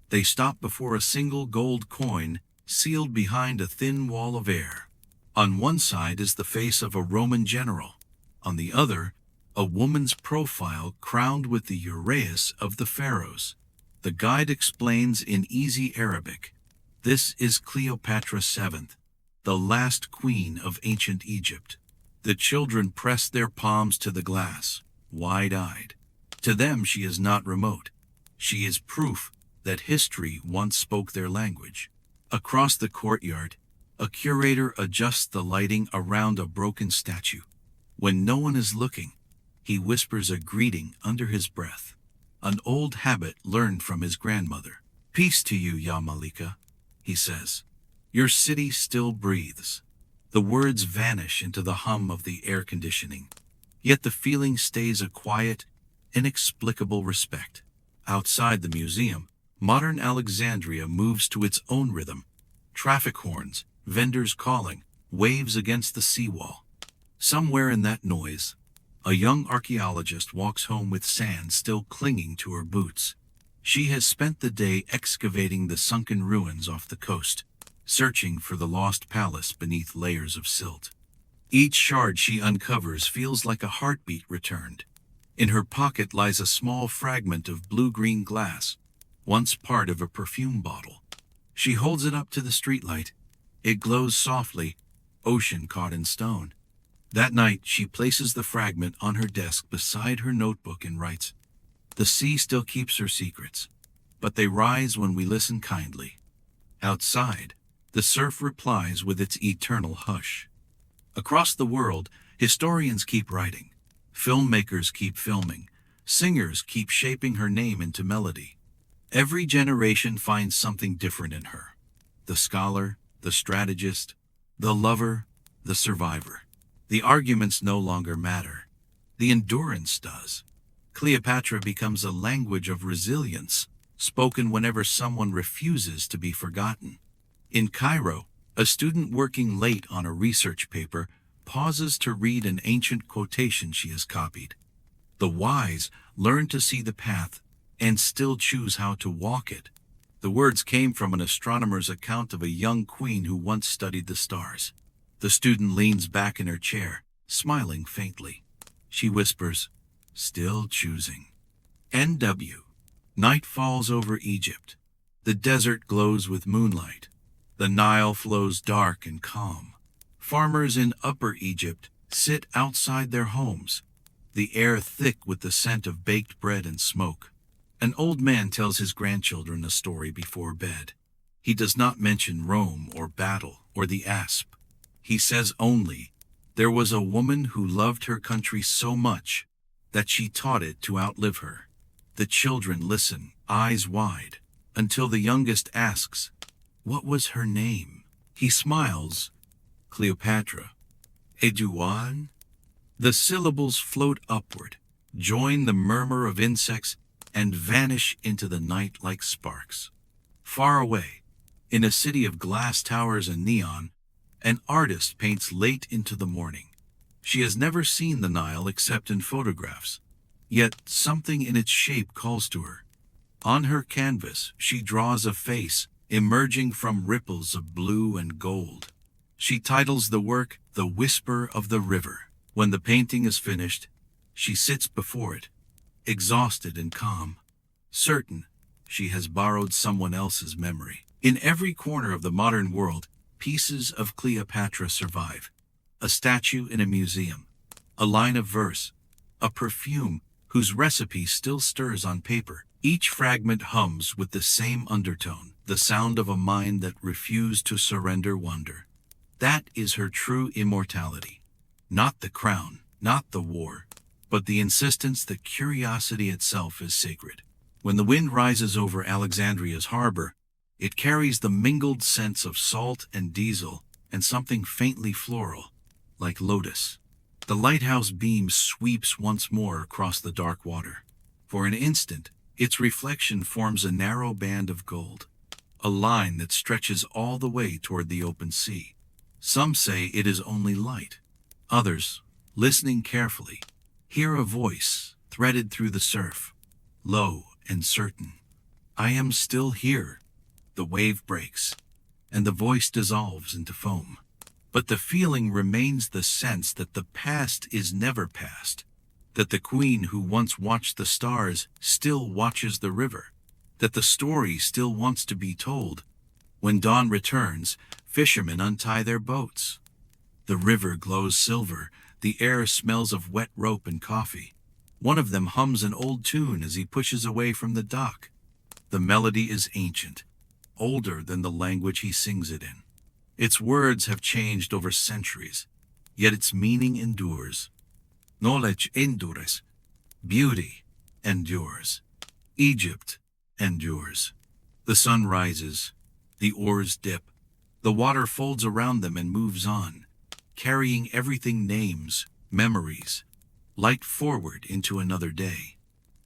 They stop before a single gold coin sealed behind a thin wall of air. On one side is the face of a Roman general. On the other, a woman's profile crowned with the uraeus of the pharaohs. The guide explains in easy Arabic, this is Cleopatra VII, the last queen of ancient Egypt. The children press their palms to the glass, wide-eyed. To them she is not remote. She is proof that history once spoke their language. Across the courtyard, a curator adjusts the lighting around a broken statue. When no one is looking, he whispers a greeting under his breath, an old habit learned from his grandmother. Peace to you, Ya Malika, he says. Your city still breathes. The words vanish into the hum of the air conditioning, yet the feeling stays a quiet, inexplicable respect. Outside the museum, modern Alexandria moves to its own rhythm. Traffic horns, vendors calling, waves against the seawall. Somewhere in that noise, a young archaeologist walks home with sand still clinging to her boots. She has spent the day excavating the sunken ruins off the coast, searching for the lost palace beneath layers of silt. Each shard she uncovers feels like a heartbeat returned. In her pocket lies a small fragment of blue-green glass, once part of a perfume bottle. She holds it up to the streetlight. It glows softly, ocean caught in stone. That night, she places the fragment on her desk beside her notebook and writes, "The sea still keeps her secrets, but they rise when we listen kindly." Outside, the surf replies with its eternal hush. Across the world, historians keep writing, filmmakers keep filming, singers keep shaping her name into melody. Every generation finds something different in her. The scholar, the strategist, the lover, the survivor. The arguments no longer matter. The endurance does. Cleopatra becomes a language of resilience, spoken whenever someone refuses to be forgotten. In Cairo, a student working late on a research paper pauses to read an ancient quotation she has copied. The wise learn to see the path and still choose how to walk it. The words came from an astronomer's account of a young queen who once studied the stars. The student leans back in her chair, smiling faintly. She whispers, "Still choosing." N.W. Night falls over Egypt. The desert glows with moonlight. The Nile flows dark and calm. Farmers in Upper Egypt sit outside their homes, the air thick with the scent of baked bread and smoke. An old man tells his grandchildren a story before bed. He does not mention Rome or battle or the asp. He says only, there was a woman who loved her country so much that she taught it to outlive her. The children listen, eyes wide, until the youngest asks, what was her name? He smiles, Cleopatra. Eduan? The syllables float upward, join the murmur of insects, and vanish into the night like sparks. Far away, in a city of glass towers and neon, an artist paints late into the morning. She has never seen the Nile except in photographs, yet something in its shape calls to her. On her canvas, she draws a face emerging from ripples of blue and gold. She titles the work, The Whisper of the River. When the painting is finished, she sits before it, exhausted and calm, certain she has borrowed someone else's memory. In every corner of the modern world, pieces of Cleopatra survive. A statue in a museum, a line of verse, a perfume whose recipe still stirs on paper. Each fragment hums with the same undertone, the sound of a mind that refused to surrender wonder. That is her true immortality. Not the crown, not the war, but the insistence that curiosity itself is sacred. When the wind rises over Alexandria's harbor, it carries the mingled scents of salt and diesel and something faintly floral, like lotus. The lighthouse beam sweeps once more across the dark water. For an instant, its reflection forms a narrow band of gold, a line that stretches all the way toward the open sea. Some say it is only light. Others, listening carefully, hear a voice threaded through the surf, low and certain. I am still here. The wave breaks, and the voice dissolves into foam. But the feeling remains, the sense that the past is never past, that the queen who once watched the stars still watches the river, that the story still wants to be told. When dawn returns, fishermen untie their boats. The river glows silver, the air smells of wet rope and coffee. One of them hums an old tune as he pushes away from the dock. The melody is ancient, older than the language he sings it in. Its words have changed over centuries, yet its meaning endures. Knowledge endures. Beauty endures. Egypt endures. The sun rises, the oars dip, the water folds around them and moves on, carrying everything, names, memories, light forward into another day.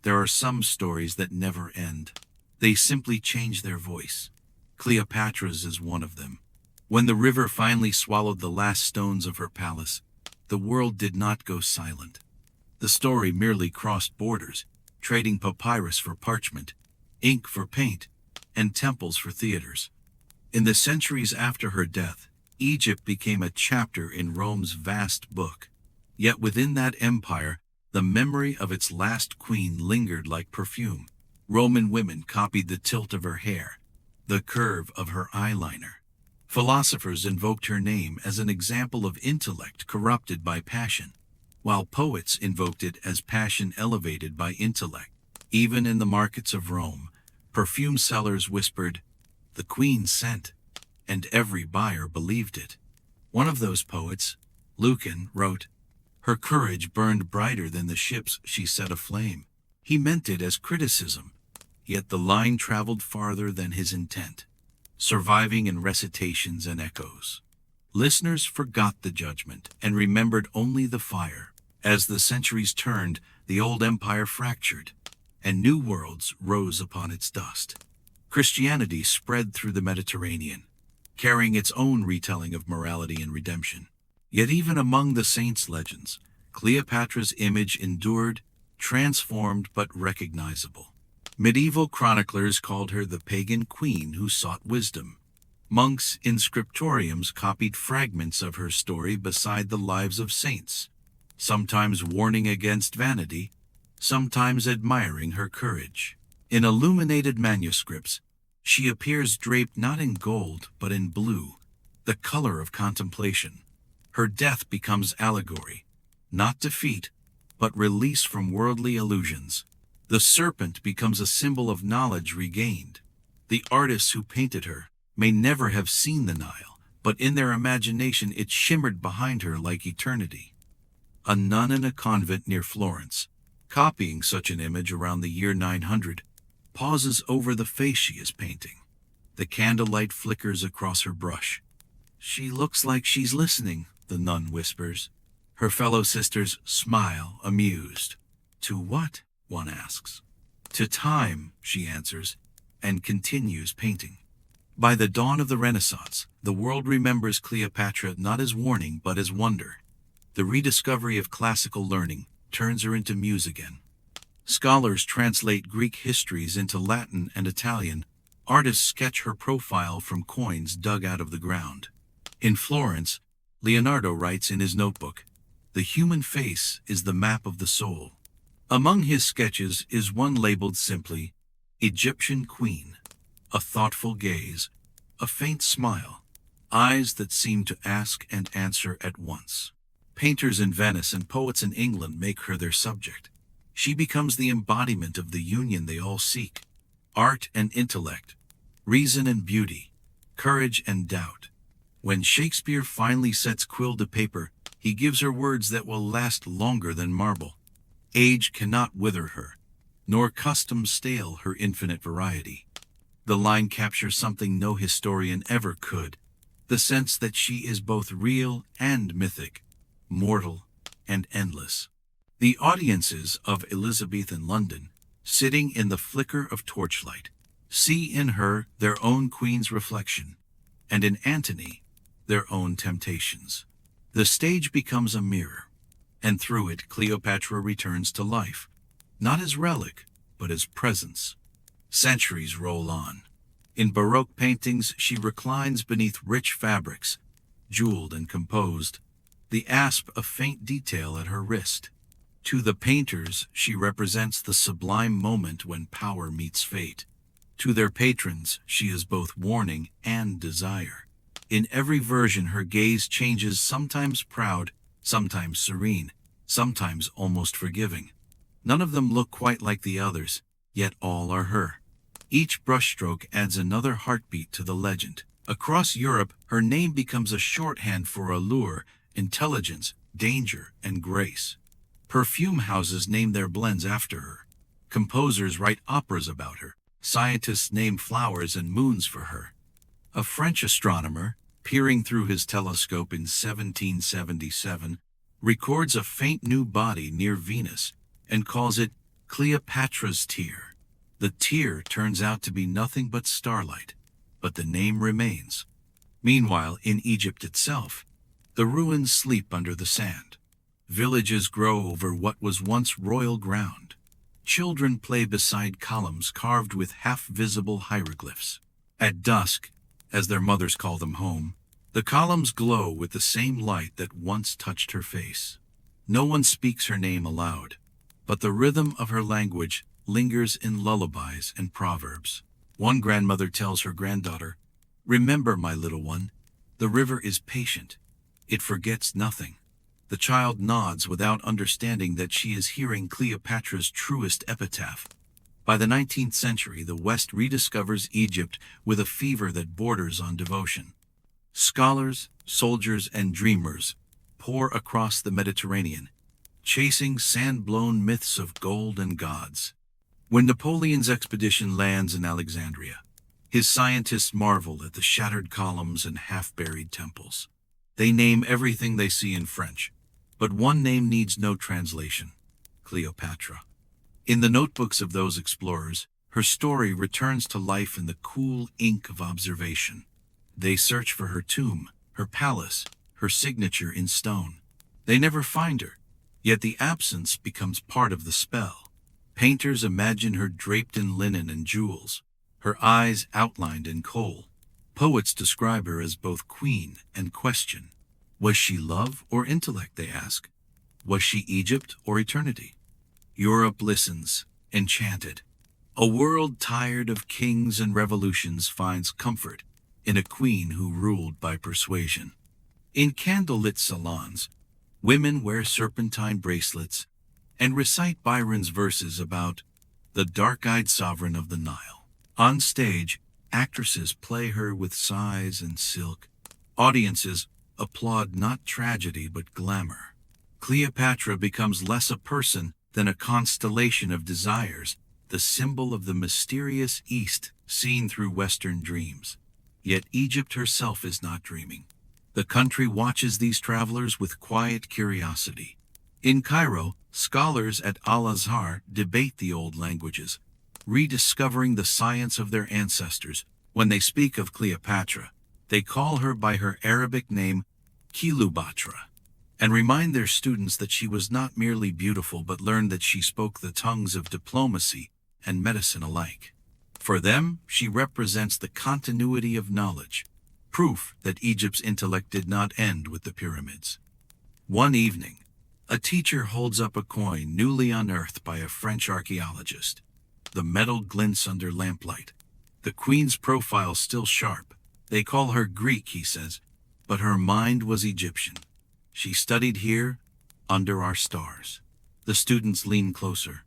There are some stories that never end. They simply change their voice. Cleopatra's is one of them. When the river finally swallowed the last stones of her palace, the world did not go silent. The story merely crossed borders, trading papyrus for parchment, ink for paint, and temples for theaters. In the centuries after her death, Egypt became a chapter in Rome's vast book. Yet within that empire, the memory of its last queen lingered like perfume. Roman women copied the tilt of her hair, the curve of her eyeliner. Philosophers invoked her name as an example of intellect corrupted by passion, while poets invoked it as passion elevated by intellect. Even in the markets of Rome, perfume sellers whispered, "The queen's scent," and every buyer believed it. One of those poets, Lucan, wrote, "Her courage burned brighter than the ships she set aflame." He meant it as criticism, yet the line traveled farther than his intent, surviving in recitations and echoes. Listeners forgot the judgment and remembered only the fire. As the centuries turned, the old empire fractured, and new worlds rose upon its dust. Christianity spread through the Mediterranean, carrying its own retelling of morality and redemption. Yet even among the saints' legends, Cleopatra's image endured, transformed but recognizable. Medieval chroniclers called her the pagan queen who sought wisdom. Monks in scriptoriums copied fragments of her story beside the lives of saints, sometimes warning against vanity, sometimes admiring her courage. In illuminated manuscripts, she appears draped not in gold but in blue, the color of contemplation. Her death becomes allegory, not defeat, but release from worldly illusions. The serpent becomes a symbol of knowledge regained. The artists who painted her, may never have seen the Nile, but in their imagination it shimmered behind her like eternity. A nun in a convent near Florence, copying such an image around the year 900, pauses over the face she is painting. The candlelight flickers across her brush. "She looks like she's listening," the nun whispers. Her fellow sisters smile, amused. "To what?" one asks. "To time," she answers, and continues painting. By the dawn of the Renaissance, the world remembers Cleopatra not as warning but as wonder. The rediscovery of classical learning turns her into muse again. Scholars translate Greek histories into Latin and Italian. Artists sketch her profile from coins dug out of the ground. In Florence, Leonardo writes in his notebook, "The human face is the map of the soul." Among his sketches is one labeled simply, "Egyptian Queen." A thoughtful gaze, a faint smile, eyes that seem to ask and answer at once. Painters in Venice and poets in England make her their subject. She becomes the embodiment of the union they all seek: art and intellect, reason and beauty, courage and doubt. When Shakespeare finally sets quill to paper, he gives her words that will last longer than marble. Age cannot wither her, nor custom stale her infinite variety. The line captures something no historian ever could: the sense that she is both real and mythic, mortal and endless. The audiences of Elizabethan London, sitting in the flicker of torchlight, see in her their own queen's reflection, and in Antony, their own temptations. The stage becomes a mirror, and through it Cleopatra returns to life, not as relic, but as presence. Centuries roll on. In Baroque paintings she reclines beneath rich fabrics, jeweled and composed, the asp a faint detail at her wrist. To the painters she represents the sublime moment when power meets fate. To their patrons she is both warning and desire. In every version her gaze changes, sometimes proud, sometimes serene, sometimes almost forgiving. None of them look quite like the others, yet all are her. Each brushstroke adds another heartbeat to the legend. Across Europe, her name becomes a shorthand for allure, intelligence, danger, and grace. Perfume houses name their blends after her. Composers write operas about her. Scientists name flowers and moons for her. A French astronomer, peering through his telescope in 1777, records a faint new body near Venus and calls it Cleopatra's Tear. The tear turns out to be nothing but starlight, but the name remains. Meanwhile, in Egypt itself, the ruins sleep under the sand. Villages grow over what was once royal ground. Children play beside columns carved with half-visible hieroglyphs. At dusk, as their mothers call them home, the columns glow with the same light that once touched her face. No one speaks her name aloud, but the rhythm of her language lingers in lullabies and proverbs. One grandmother tells her granddaughter, "Remember, my little one, the river is patient. It forgets nothing." The child nods without understanding that she is hearing Cleopatra's truest epitaph. By the 19th century, the West rediscovers Egypt with a fever that borders on devotion. Scholars, soldiers, and dreamers pour across the Mediterranean, chasing sand-blown myths of gold and gods. When Napoleon's expedition lands in Alexandria, his scientists marvel at the shattered columns and half-buried temples. They name everything they see in French, but one name needs no translation: Cleopatra. In the notebooks of those explorers, her story returns to life in the cool ink of observation. They search for her tomb, her palace, her signature in stone. They never find her, yet the absence becomes part of the spell. Painters imagine her draped in linen and jewels, her eyes outlined in kohl. Poets describe her as both queen and question. Was she love or intellect, they ask? Was she Egypt or eternity? Europe listens, enchanted. A world tired of kings and revolutions finds comfort in a queen who ruled by persuasion. In candlelit salons, women wear serpentine bracelets and recite Byron's verses about the dark-eyed sovereign of the Nile. On stage, Actresses play her with size and silk. Audiences applaud not tragedy but glamour. Cleopatra becomes less a person than a constellation of desires, the symbol of the mysterious East seen through Western dreams. Yet Egypt herself is not dreaming. The country watches these travelers with quiet curiosity. In Cairo, scholars at Al-Azhar debate the old languages, rediscovering the science of their ancestors. When they speak of Cleopatra, they call her by her Arabic name Cleopatra, and remind their students that she was not merely beautiful but learned that she spoke the tongues of diplomacy and medicine alike. For them, she represents the continuity of knowledge, proof that Egypt's intellect did not end with the pyramids. One evening, a teacher holds up a coin newly unearthed by a French archaeologist. The metal glints under lamplight. The queen's profile still sharp. They call her Greek, he says, but her mind was Egyptian. She studied here, under our stars. The students lean closer,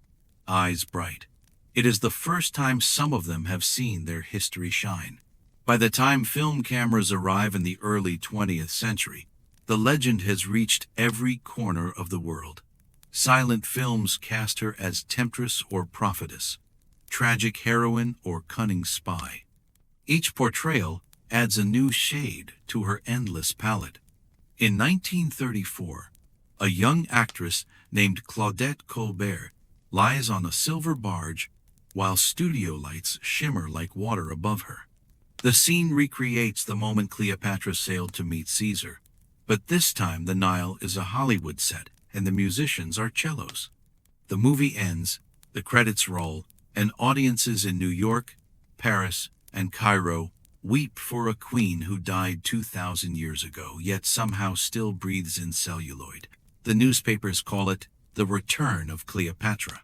eyes bright. It is the first time some of them have seen their history shine. By the time film cameras arrive in the early 20th century, the legend has reached every corner of the world. Silent films cast her as temptress or prophetess, tragic heroine or cunning spy. Each portrayal adds a new shade to her endless palette. In 1934, a young actress named Claudette Colbert lies on a silver barge while studio lights shimmer like water above her. The scene recreates the moment Cleopatra sailed to meet Caesar, but this time the Nile is a Hollywood set and the musicians are cellos. The movie ends, the credits roll, and audiences in New York, Paris, and Cairo weep for a queen who died 2,000 years ago, yet somehow still breathes in celluloid. The newspapers call it the return of Cleopatra.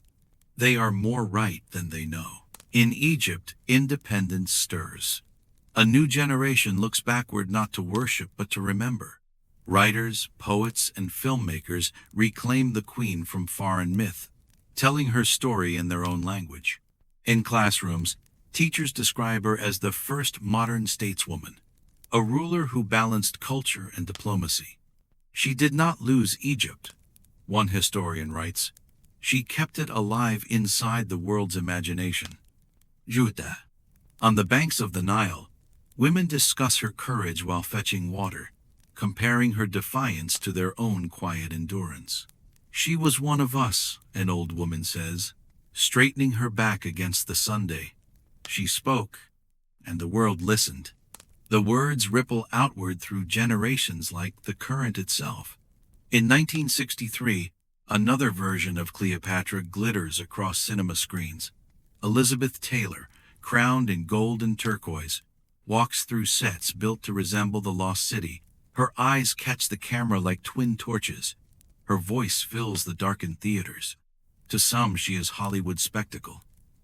They are more right than they know. In Egypt, independence stirs. A new generation looks backward not to worship but to remember. Writers, poets, and filmmakers reclaim the queen from foreign myth, telling her story in their own language. In classrooms, teachers describe her as the first modern stateswoman, a ruler who balanced culture and diplomacy. She did not lose Egypt, one historian writes. She kept it alive inside the world's imagination. Judah. On the banks of the Nile, women discuss her courage while fetching water, comparing her defiance to their own quiet endurance. She was one of us, an old woman says, straightening her back against the Sunday. She spoke, and the world listened. The words ripple outward through generations like the current itself. In 1963, another version of Cleopatra glitters across cinema screens. Elizabeth Taylor, crowned in gold and turquoise, walks through sets built to resemble the lost city. Her eyes catch the camera like twin torches. Her voice fills the darkened theaters. To some, she is Hollywood spectacle.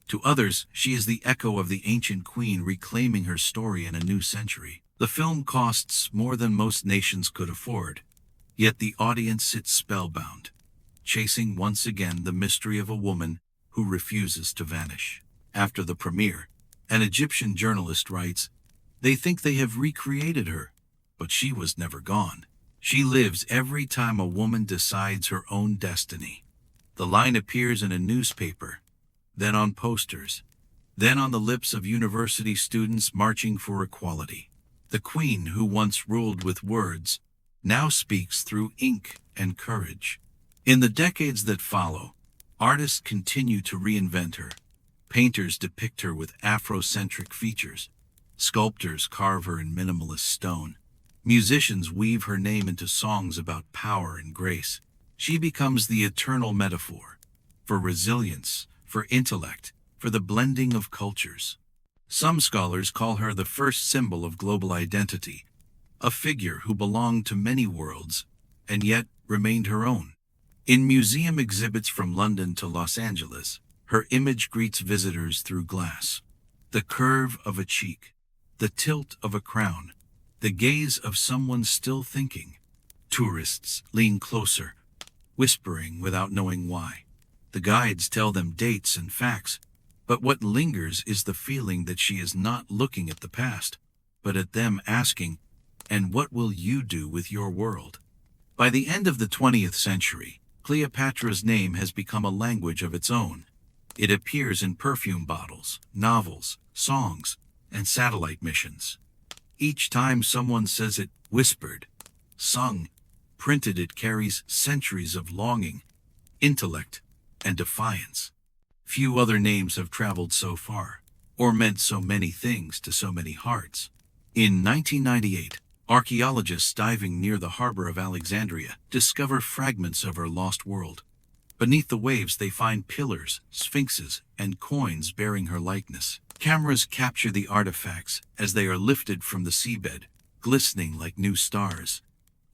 To others, she is the echo of the ancient queen reclaiming her story in a new century. The film costs more than most nations could afford, yet the audience sits spellbound, chasing once again the mystery of a woman who refuses to vanish. After the premiere, an Egyptian journalist writes, "They think they have recreated her, but she was never gone. She lives every time a woman decides her own destiny." The line appears in a newspaper, then on posters, then on the lips of university students marching for equality. The queen who once ruled with words now speaks through ink and courage. In the decades that follow, artists continue to reinvent her. Painters depict her with Afrocentric features. Sculptors carve her in minimalist stone. Musicians weave her name into songs about power and grace. She becomes the eternal metaphor for resilience, for intellect, for the blending of cultures. Some scholars call her the first symbol of global identity, a figure who belonged to many worlds and yet remained her own. In museum exhibits from London to Los Angeles, her image greets visitors through glass. The curve of a cheek, the tilt of a crown, the gaze of someone still thinking. Tourists lean closer, whispering without knowing why. The guides tell them dates and facts, But what lingers is the feeling that she is not looking at the past, but at them asking, "And what will you do with your world?" By the end of the 20th century, Cleopatra's name has become a language of its own. It appears in perfume bottles, novels, songs, and satellite missions. Each time someone says it whispered, sung, printed, it carries centuries of longing, intellect, and defiance. Few other names have traveled so far, or meant so many things to so many hearts. In 1998, archaeologists diving near the harbor of Alexandria discover fragments of her lost world. Beneath the waves they find pillars, sphinxes, and coins bearing her likeness. Cameras capture the artifacts as they are lifted from the seabed, glistening like new stars.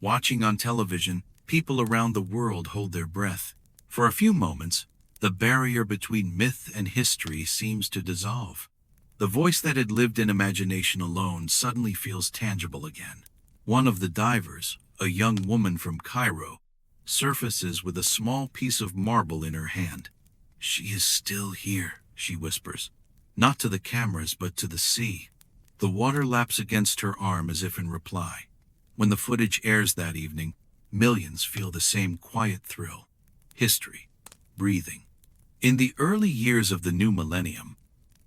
Watching on television, people around the world hold their breath. For a few moments, the barrier between myth and history seems to dissolve. The voice that had lived in imagination alone suddenly feels tangible again. One of the divers, a young woman from Cairo, surfaces with a small piece of marble in her hand. "She is still here," she whispers. Not to the cameras, but to the sea. The water laps against her arm as if in reply. When the footage airs that evening, millions feel the same quiet thrill. History, breathing. In the early years of the new millennium,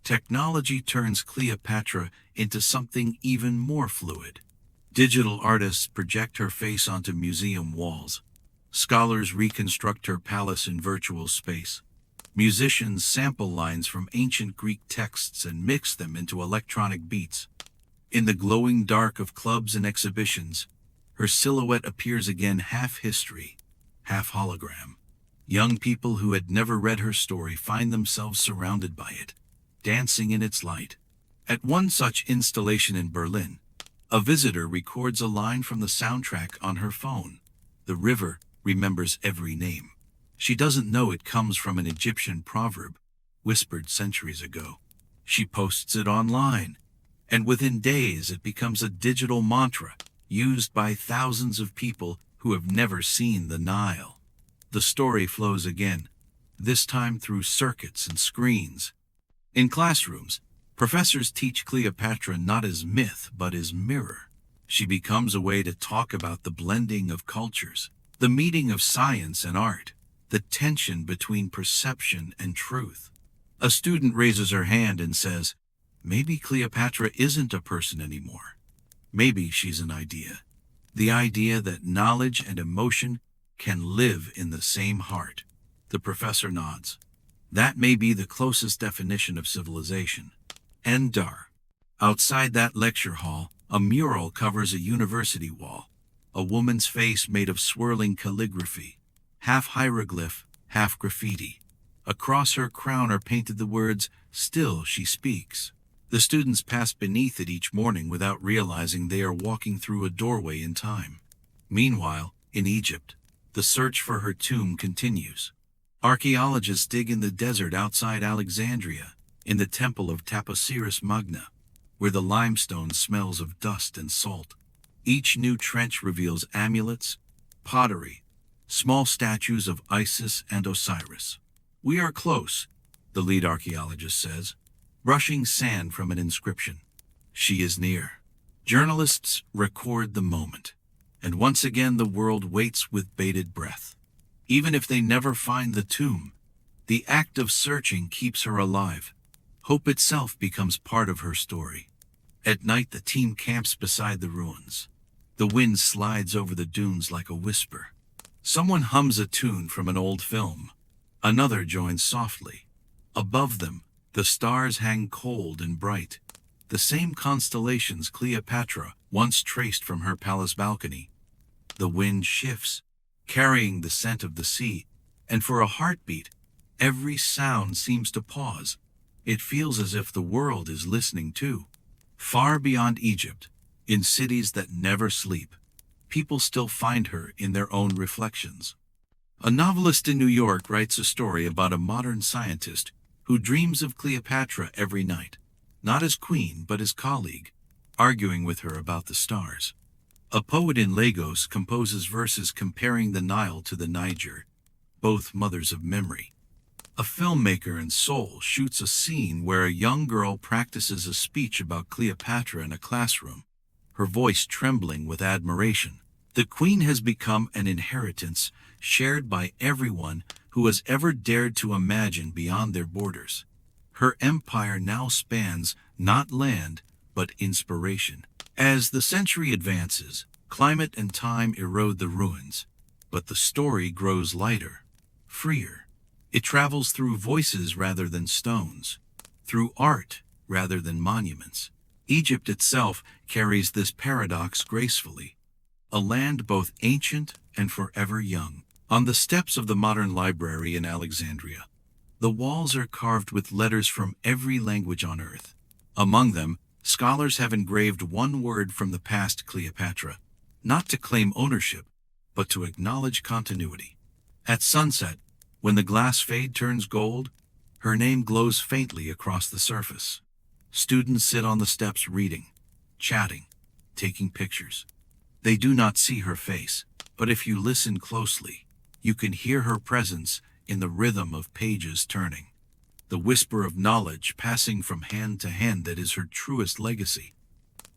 technology turns Cleopatra into something even more fluid. Digital artists project her face onto museum walls. Scholars reconstruct her palace in virtual space. Musicians sample lines from ancient Greek texts and mix them into electronic beats. In the glowing dark of clubs and exhibitions, her silhouette appears again, half history, half hologram. Young people who had never read her story find themselves surrounded by it, dancing in its light. At one such installation in Berlin, a visitor records a line from the soundtrack on her phone. "The river remembers every name." She doesn't know it comes from an Egyptian proverb, whispered centuries ago. She posts it online, and within days it becomes a digital mantra used by thousands of people who have never seen the Nile. The story flows again, this time through circuits and screens. In classrooms, professors teach Cleopatra not as myth but as mirror. She becomes a way to talk about the blending of cultures, the meeting of science and art, the tension between perception and truth. A student raises her hand and says, "Maybe Cleopatra isn't a person anymore. Maybe she's an idea. The idea that knowledge and emotion can live in the same heart." The professor nods. That may be the closest definition of civilization. Endar. Outside that lecture hall, a mural covers a university wall. A woman's face made of swirling calligraphy, half hieroglyph, half graffiti. Across her crown are painted the words, "Still she speaks." The students pass beneath it each morning without realizing they are walking through a doorway in time. Meanwhile, in Egypt, the search for her tomb continues. Archaeologists dig in the desert outside Alexandria, in the temple of Taposiris Magna, where the limestone smells of dust and salt. Each new trench reveals amulets, pottery, small statues of Isis and Osiris. "We are close," the lead archaeologist says, brushing sand from an inscription. She is near. Journalists record the moment, and once again the world waits with bated breath. Even if they never find the tomb, the act of searching keeps her alive. Hope itself becomes part of her story. At night the team camps beside the ruins. The wind slides over the dunes like a whisper. Someone hums a tune from an old film. Another joins softly. Above them, the stars hang cold and bright, the same constellations Cleopatra once traced from her palace balcony. The wind shifts, carrying the scent of the sea, and for a heartbeat, every sound seems to pause. It feels as if the world is listening too. Far beyond Egypt, in cities that never sleep, people still find her in their own reflections. A novelist in New York writes a story about a modern scientist who dreams of Cleopatra every night, not as queen but as colleague, arguing with her about the stars. A poet in Lagos composes verses comparing the Nile to the Niger, both mothers of memory. A filmmaker in Seoul shoots a scene where a young girl practices a speech about Cleopatra in a classroom, her voice trembling with admiration. The queen has become an inheritance shared by everyone who has ever dared to imagine beyond their borders. Her empire now spans not land, but inspiration. As the century advances, climate and time erode the ruins, but the story grows lighter, freer. It travels through voices rather than stones, through art rather than monuments. Egypt itself carries this paradox gracefully, a land both ancient and forever young. On the steps of the modern library in Alexandria, the walls are carved with letters from every language on earth. Among them, scholars have engraved one word from the past Cleopatra, not to claim ownership, but to acknowledge continuity. At sunset, when the glass fade turns gold, her name glows faintly across the surface. Students sit on the steps reading, chatting, taking pictures. They do not see her face, but if you listen closely, you can hear her presence in the rhythm of pages turning. The whisper of knowledge passing from hand to hand that is her truest legacy.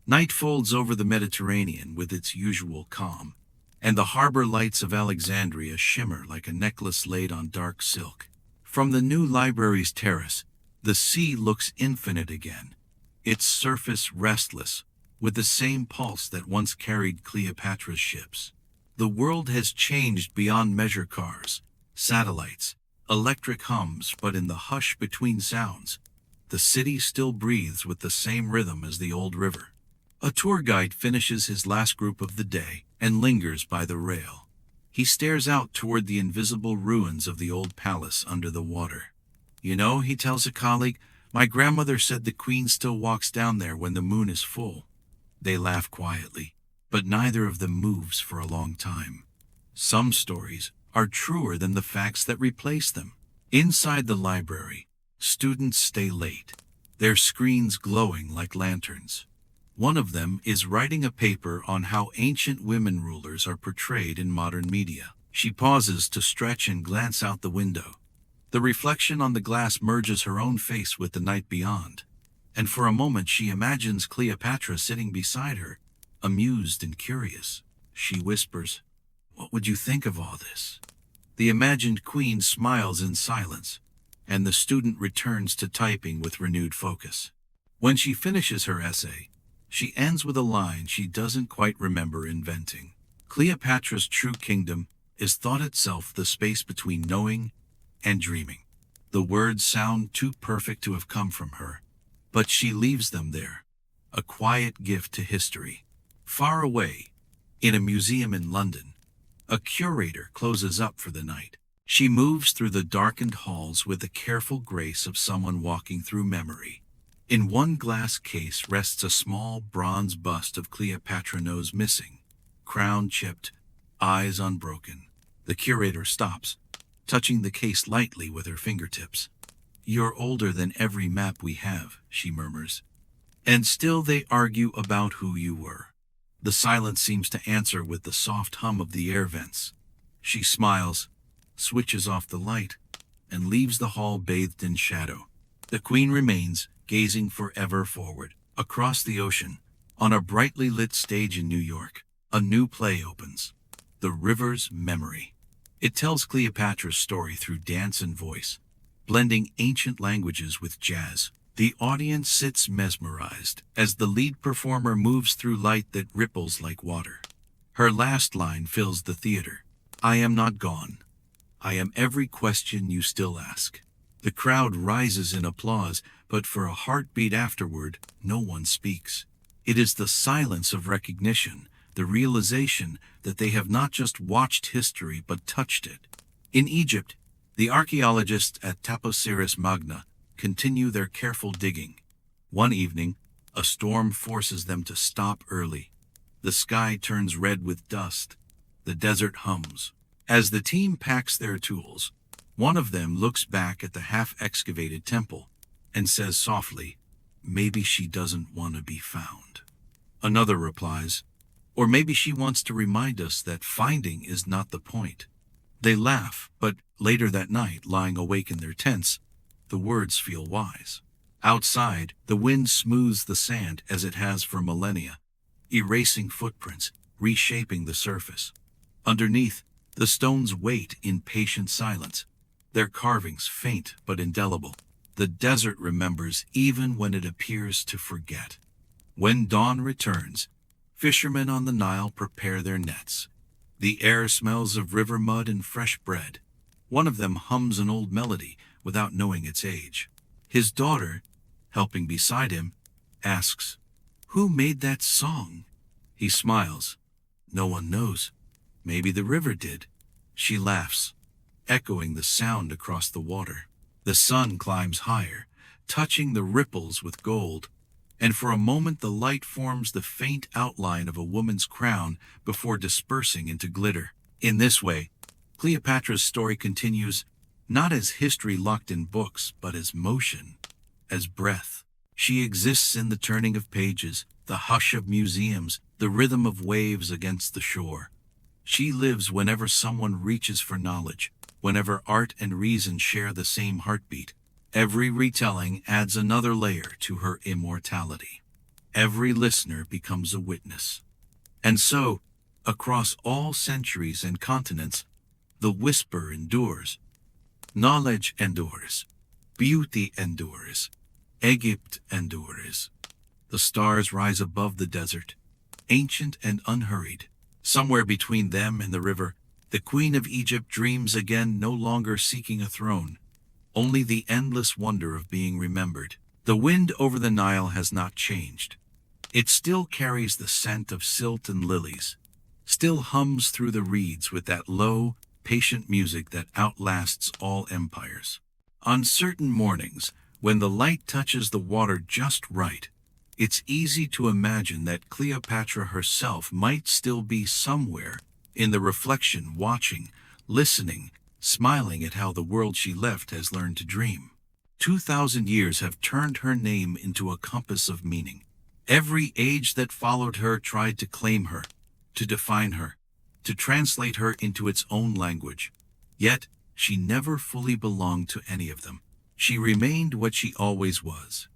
Night folds over the Mediterranean with its usual calm, and the harbor lights of Alexandria shimmer like a necklace laid on dark silk. From the new library's terrace, the sea looks infinite again, its surface restless, with the same pulse that once carried Cleopatra's ships. The world has changed beyond measure cars, satellites, electric hums, but in the hush between sounds, the city still breathes with the same rhythm as the old river. A tour guide finishes his last group of the day and lingers by the rail. He stares out toward the invisible ruins of the old palace under the water. "You know," he tells a colleague, "my grandmother said the queen still walks down there when the moon is full." They laugh quietly, but neither of them moves for a long time. Some stories are truer than the facts that replace them. Inside the library, students stay late, their screens glowing like lanterns. One of them is writing a paper on how ancient women rulers are portrayed in modern media. She pauses to stretch and glance out the window. The reflection on the glass merges her own face with the night beyond, and for a moment she imagines Cleopatra sitting beside her, amused and curious. She whispers, "What would you think of all this?" The imagined queen smiles in silence, and the student returns to typing with renewed focus. When she finishes her essay, she ends with a line she doesn't quite remember inventing. Cleopatra's true kingdom is thought itself the space between knowing and dreaming. The words sound too perfect to have come from her, but she leaves them there, a quiet gift to history. Far away, in a museum in London, a curator closes up for the night. She moves through the darkened halls with the careful grace of someone walking through memory. In one glass case rests a small bronze bust of Cleopatra, nose missing, crown chipped, eyes unbroken. The curator stops, touching the case lightly with her fingertips. "You're older than every map we have," she murmurs. "And still they argue about who you were." The silence seems to answer with the soft hum of the air vents. She smiles, switches off the light, and leaves the hall bathed in shadow. The queen remains, gazing forever forward. Across the ocean, on a brightly lit stage in New York, a new play opens. The River's Memory. It tells Cleopatra's story through dance and voice, blending ancient languages with jazz. The audience sits mesmerized as the lead performer moves through light that ripples like water. Her last line fills the theater. "I am not gone. I am every question you still ask." The crowd rises in applause, but for a heartbeat afterward, no one speaks. It is the silence of recognition, the realization that they have not just watched history but touched it. In Egypt, the archaeologists at Taposiris Magna continue their careful digging. One evening, a storm forces them to stop early. The sky turns red with dust. The desert hums. As the team packs their tools, one of them looks back at the half-excavated temple and says softly, "Maybe she doesn't want to be found." Another replies, "Or maybe she wants to remind us that finding is not the point. They laugh, but later that night, lying awake in their tents, the words feel wise. Outside, the wind smooths the sand as it has for millennia, erasing footprints, reshaping the surface. Underneath, the stones wait in patient silence, their carvings faint but indelible. The desert remembers even when it appears to forget. When dawn returns, fishermen on the Nile prepare their nets. The air smells of river mud and fresh bread. One of them hums an old melody without knowing its age. His daughter, helping beside him, asks, "Who made that song?" He smiles. "No one knows. Maybe the river did." She laughs, echoing the sound across the water. The sun climbs higher, touching the ripples with gold, and for a moment the light forms the faint outline of a woman's crown before dispersing into glitter. In this way, Cleopatra's story continues, not as history locked in books, but as motion, as breath. She exists in the turning of pages, the hush of museums, the rhythm of waves against the shore. She lives whenever someone reaches for knowledge, whenever art and reason share the same heartbeat. Every retelling adds another layer to her immortality. Every listener becomes a witness. And so, across all centuries and continents, the whisper endures. Knowledge endures. Beauty endures. Egypt endures. The stars rise above the desert, ancient and unhurried. Somewhere between them and the river, the Queen of Egypt dreams again, no longer seeking a throne, only the endless wonder of being remembered. The wind over the Nile has not changed. It still carries the scent of silt and lilies, still hums through the reeds with that low, patient music that outlasts all empires. On certain mornings, when the light touches the water just right, it's easy to imagine that Cleopatra herself might still be somewhere in the reflection, watching, listening, smiling at how the world she left has learned to dream. 2,000 years have turned her name into a compass of meaning. Every age that followed her tried to claim her, to define her, to translate her into its own language. Yet, she never fully belonged to any of them. She remained what she always was,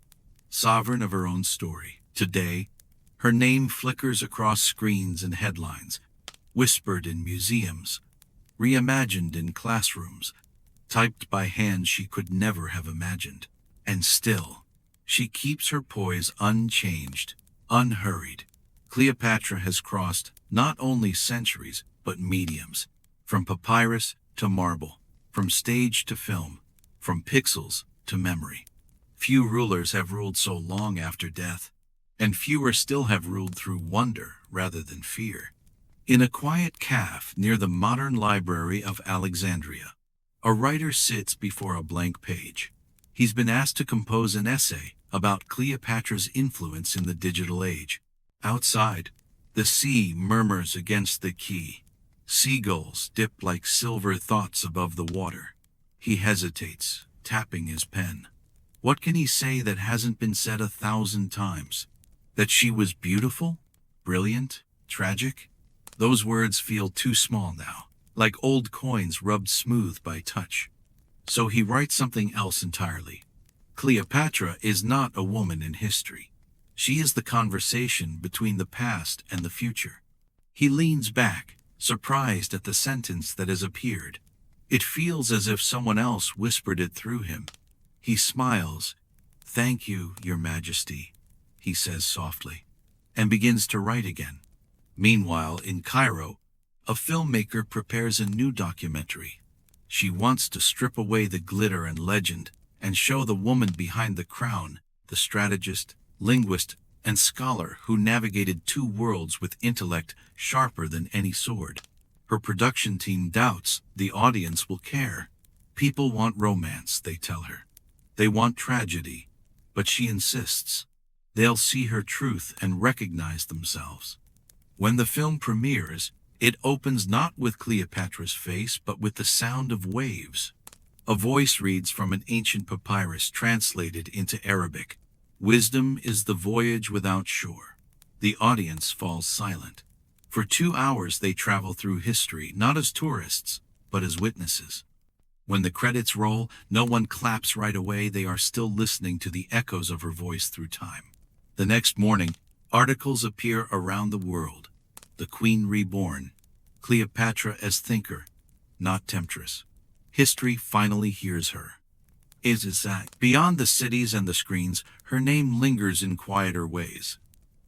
sovereign of her own story. Today, her name flickers across screens and headlines, whispered in museums, reimagined in classrooms, typed by hands she could never have imagined. And still, she keeps her poise unchanged, unhurried. Cleopatra has crossed not only centuries, but mediums, from papyrus to marble, from stage to film, from pixels to memory. Few rulers have ruled so long after death, and fewer still have ruled through wonder rather than fear. In a quiet café near the modern library of Alexandria, a writer sits before a blank page. He's been asked to compose an essay about Cleopatra's influence in the digital age. Outside, the sea murmurs against the quay. Seagulls dip like silver thoughts above the water. He hesitates, tapping his pen. What can he say that hasn't been said 1,000 times? That she was beautiful, brilliant, tragic? Those words feel too small now, like old coins rubbed smooth by touch. So he writes something else entirely. Cleopatra is not a woman in history. She is the conversation between the past and the future. He leans back, surprised at the sentence that has appeared. It feels as if someone else whispered it through him. He smiles. "Thank you, Your Majesty," he says softly, and begins to write again. Meanwhile, in Cairo, a filmmaker prepares a new documentary. She wants to strip away the glitter and legend and show the woman behind the crown, the strategist, linguist, and scholar who navigated two worlds with intellect sharper than any sword. Her production team doubts the audience will care. People want romance, they tell her. They want tragedy, but she insists. They'll see her truth and recognize themselves. When the film premieres, it opens not with Cleopatra's face, but with the sound of waves. A voice reads from an ancient papyrus translated into Arabic. "Wisdom is the voyage without shore." The audience falls silent. For 2 hours they travel through history, not as tourists, but as witnesses. When the credits roll, no one claps right away. They are still listening to the echoes of her voice through time. The next morning, articles appear around the world. The Queen reborn, Cleopatra as thinker, not temptress. History finally hears her. Is that beyond the cities and the screens, her name lingers in quieter ways.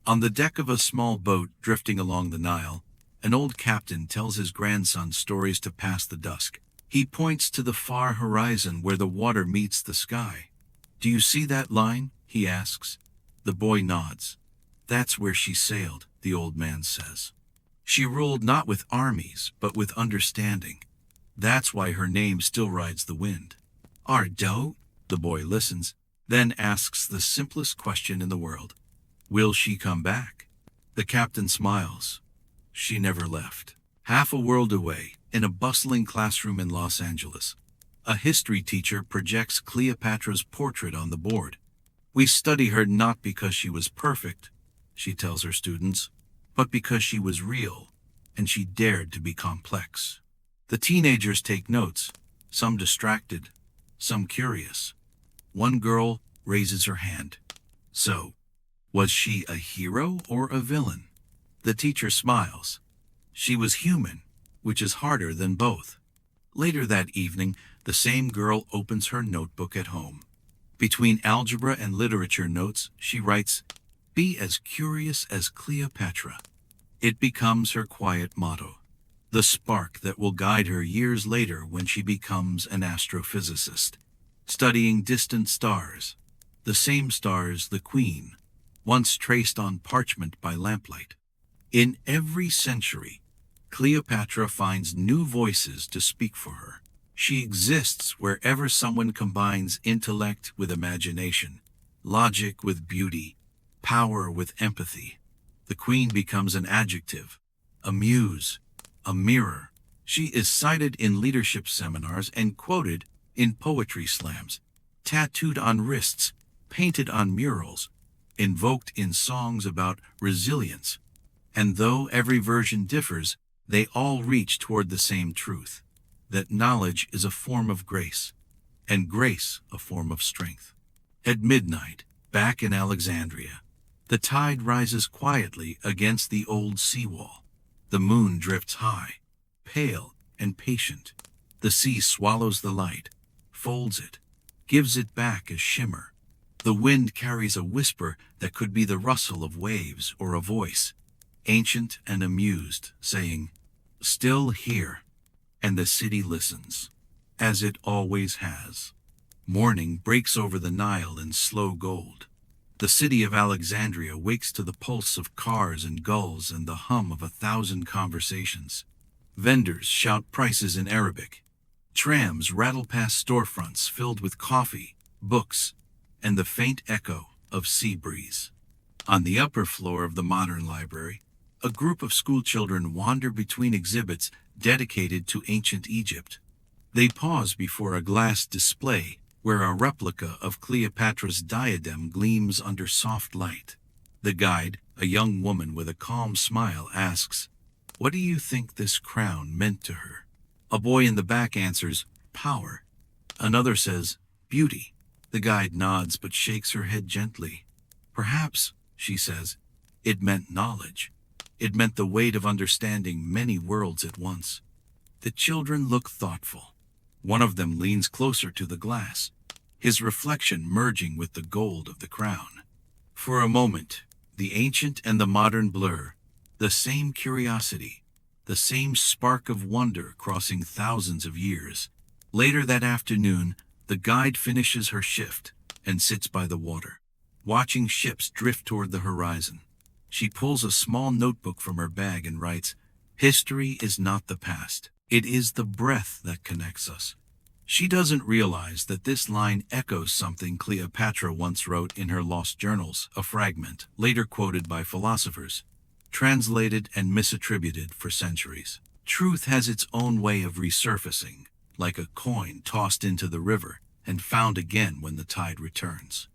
On the deck of a small boat drifting along the Nile, an old captain tells his grandson stories to pass the dusk. He points to the far horizon where the water meets the sky. "Do you see that line?" he asks. The boy nods. "That's where she sailed," the old man says. "She ruled not with armies, but with understanding. That's why her name still rides the wind." "Ardo?" The boy listens, then asks the simplest question in the world. "Will she come back?" The captain smiles. She never left. Half a world away, in a bustling classroom in Los Angeles, a history teacher projects Cleopatra's portrait on the board. "We study her not because she was perfect," she tells her students, "but because she was real, and she dared to be complex." The teenagers take notes, some distracted, some curious. One girl raises her hand. "So, was she a hero or a villain?" The teacher smiles. "She was human, which is harder than both." Later that evening, the same girl opens her notebook at home. Between algebra and literature notes, she writes, "Be as curious as Cleopatra." It becomes her quiet motto, the spark that will guide her years later when she becomes an astrophysicist, studying distant stars, the same stars the Queen once traced on parchment by lamplight. In every century, Cleopatra finds new voices to speak for her. She exists wherever someone combines intellect with imagination, logic with beauty, power with empathy. The Queen becomes an adjective, a muse, a mirror. She is cited in leadership seminars and quoted in poetry slams, tattooed on wrists, painted on murals, invoked in songs about resilience. And though every version differs, they all reach toward the same truth, that knowledge is a form of grace, and grace a form of strength. At midnight, back in Alexandria, the tide rises quietly against the old seawall. The moon drifts high, pale and patient. The sea swallows the light, folds it, gives it back a shimmer. The wind carries a whisper that could be the rustle of waves or a voice, ancient and amused, saying, "Still here." And the city listens, as it always has. Morning breaks over the Nile in slow gold. The city of Alexandria wakes to the pulse of cars and gulls and the hum of 1,000 conversations. Vendors shout prices in Arabic. Trams rattle past storefronts filled with coffee, books, and the faint echo of sea breeze. On the upper floor of the modern library, a group of schoolchildren wander between exhibits dedicated to ancient Egypt. They pause before a glass display where a replica of Cleopatra's diadem gleams under soft light. The guide, a young woman with a calm smile, asks, "What do you think this crown meant to her?" A boy in the back answers, "Power." Another says, "Beauty." The guide nods but shakes her head gently. "Perhaps," she says, "it meant knowledge. It meant the weight of understanding many worlds at once." The children look thoughtful. One of them leans closer to the glass, his reflection merging with the gold of the crown. For a moment, the ancient and the modern blur, the same curiosity, the same spark of wonder crossing thousands of years. Later that afternoon, the guide finishes her shift and sits by the water, watching ships drift toward the horizon. She pulls a small notebook from her bag and writes, "History is not the past. It is the breath that connects us." She doesn't realize that this line echoes something Cleopatra once wrote in her lost journals, a fragment later quoted by philosophers, translated and misattributed for centuries. Truth has its own way of resurfacing, like a coin tossed into the river and found again when the tide returns.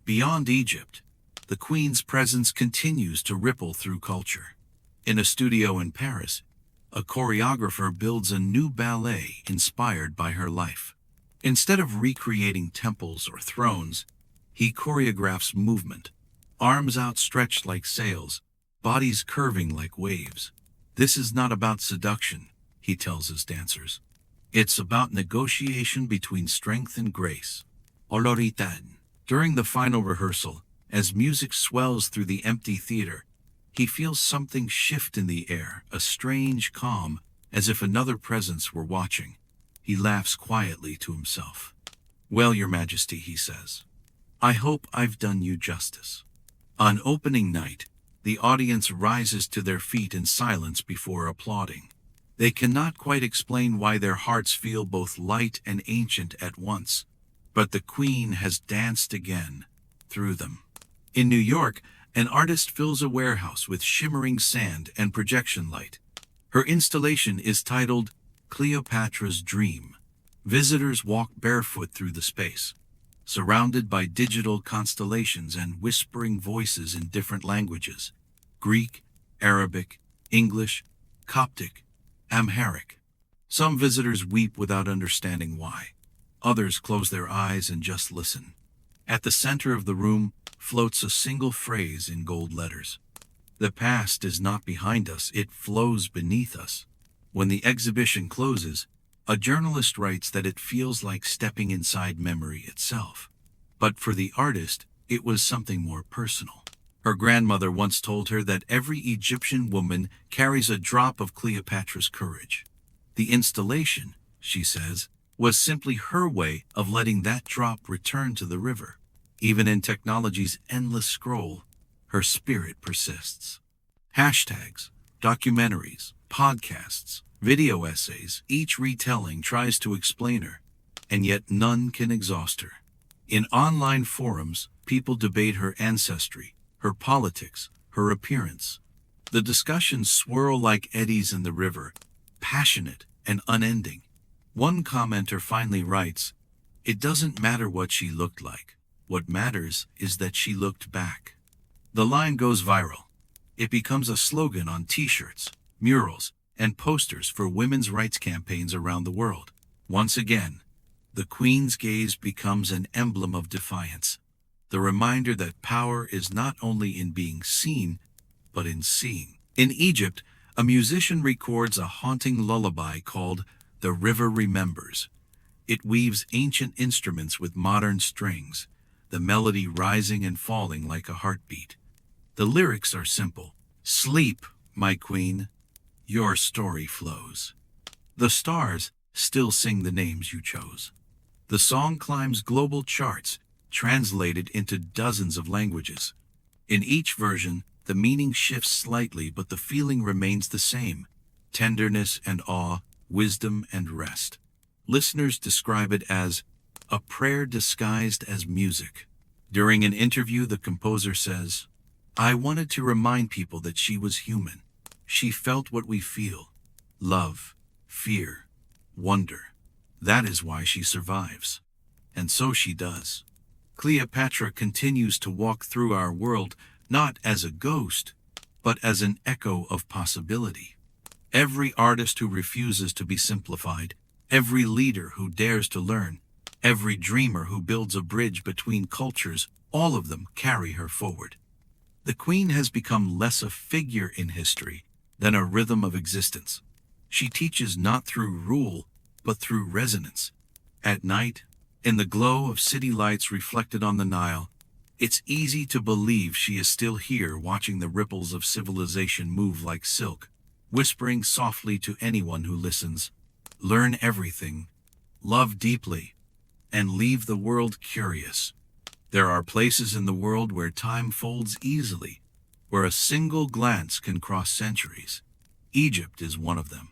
Beyond Egypt, the Queen's presence continues to ripple through culture. In a studio in Paris, A choreographer builds a new ballet inspired by her life. Instead of recreating temples or thrones, he choreographs movement, arms outstretched like sails, bodies curving like waves. This is not about seduction, he tells his dancers. It's about negotiation between strength and grace. Oloritan. During the final rehearsal, as music swells through the empty theater, he feels something shift in the air, a strange calm, as if another presence were watching. He laughs quietly to himself. "Well, Your Majesty," he says, "I hope I've done you justice." On opening night, the audience rises to their feet in silence before applauding. They cannot quite explain why their hearts feel both light and ancient at once, but the Queen has danced again, through them. In New York, an artist fills a warehouse with shimmering sand and projection light. Her installation is titled Cleopatra's Dream. Visitors walk barefoot through the space, surrounded by digital constellations and whispering voices in different languages: Greek, Arabic, English, Coptic, Amharic. Some visitors weep without understanding why. Others close their eyes and just listen. At the center of the room floats a single phrase in gold letters. "The past is not behind us, it flows beneath us." When the exhibition closes, a journalist writes that it feels like stepping inside memory itself. But for the artist, it was something more personal. Her grandmother once told her that every Egyptian woman carries a drop of Cleopatra's courage. The installation, she says, was simply her way of letting that drop return to the river. Even in technology's endless scroll, her spirit persists. Hashtags, documentaries, podcasts, video essays, each retelling tries to explain her, and yet none can exhaust her. In online forums, people debate her ancestry, her politics, her appearance. The discussions swirl like eddies in the river, passionate and unending. One commenter finally writes, "It doesn't matter what she looked like. What matters is that she looked back." The line goes viral. It becomes a slogan on t-shirts, murals, and posters for women's rights campaigns around the world. Once again, the Queen's gaze becomes an emblem of defiance, the reminder that power is not only in being seen, but in seeing. In Egypt, a musician records a haunting lullaby called "The River Remembers." It weaves ancient instruments with modern strings, the melody rising and falling like a heartbeat. The lyrics are simple: "Sleep, my queen, your story flows. The stars still sing the names you chose." The song climbs global charts, translated into dozens of languages. In each version, the meaning shifts slightly, but the feeling remains the same: tenderness and awe, wisdom and rest. Listeners describe it as a prayer disguised as music. During an interview, the composer says, "I wanted to remind people that she was human. She felt what we feel: love, fear, wonder. That is why she survives." And so she does. Cleopatra continues to walk through our world not as a ghost, but as an echo of possibility. Every artist who refuses to be simplified, every leader who dares to learn, every dreamer who builds a bridge between cultures, all of them carry her forward. The Queen has become less a figure in history than a rhythm of existence. She teaches not through rule, but through resonance. At night, in the glow of city lights reflected on the Nile, it's easy to believe she is still here, watching the ripples of civilization move like silk, whispering softly to anyone who listens: "Learn everything, love deeply, and leave the world curious." There are places in the world where time folds easily, where a single glance can cross centuries. Egypt is one of them.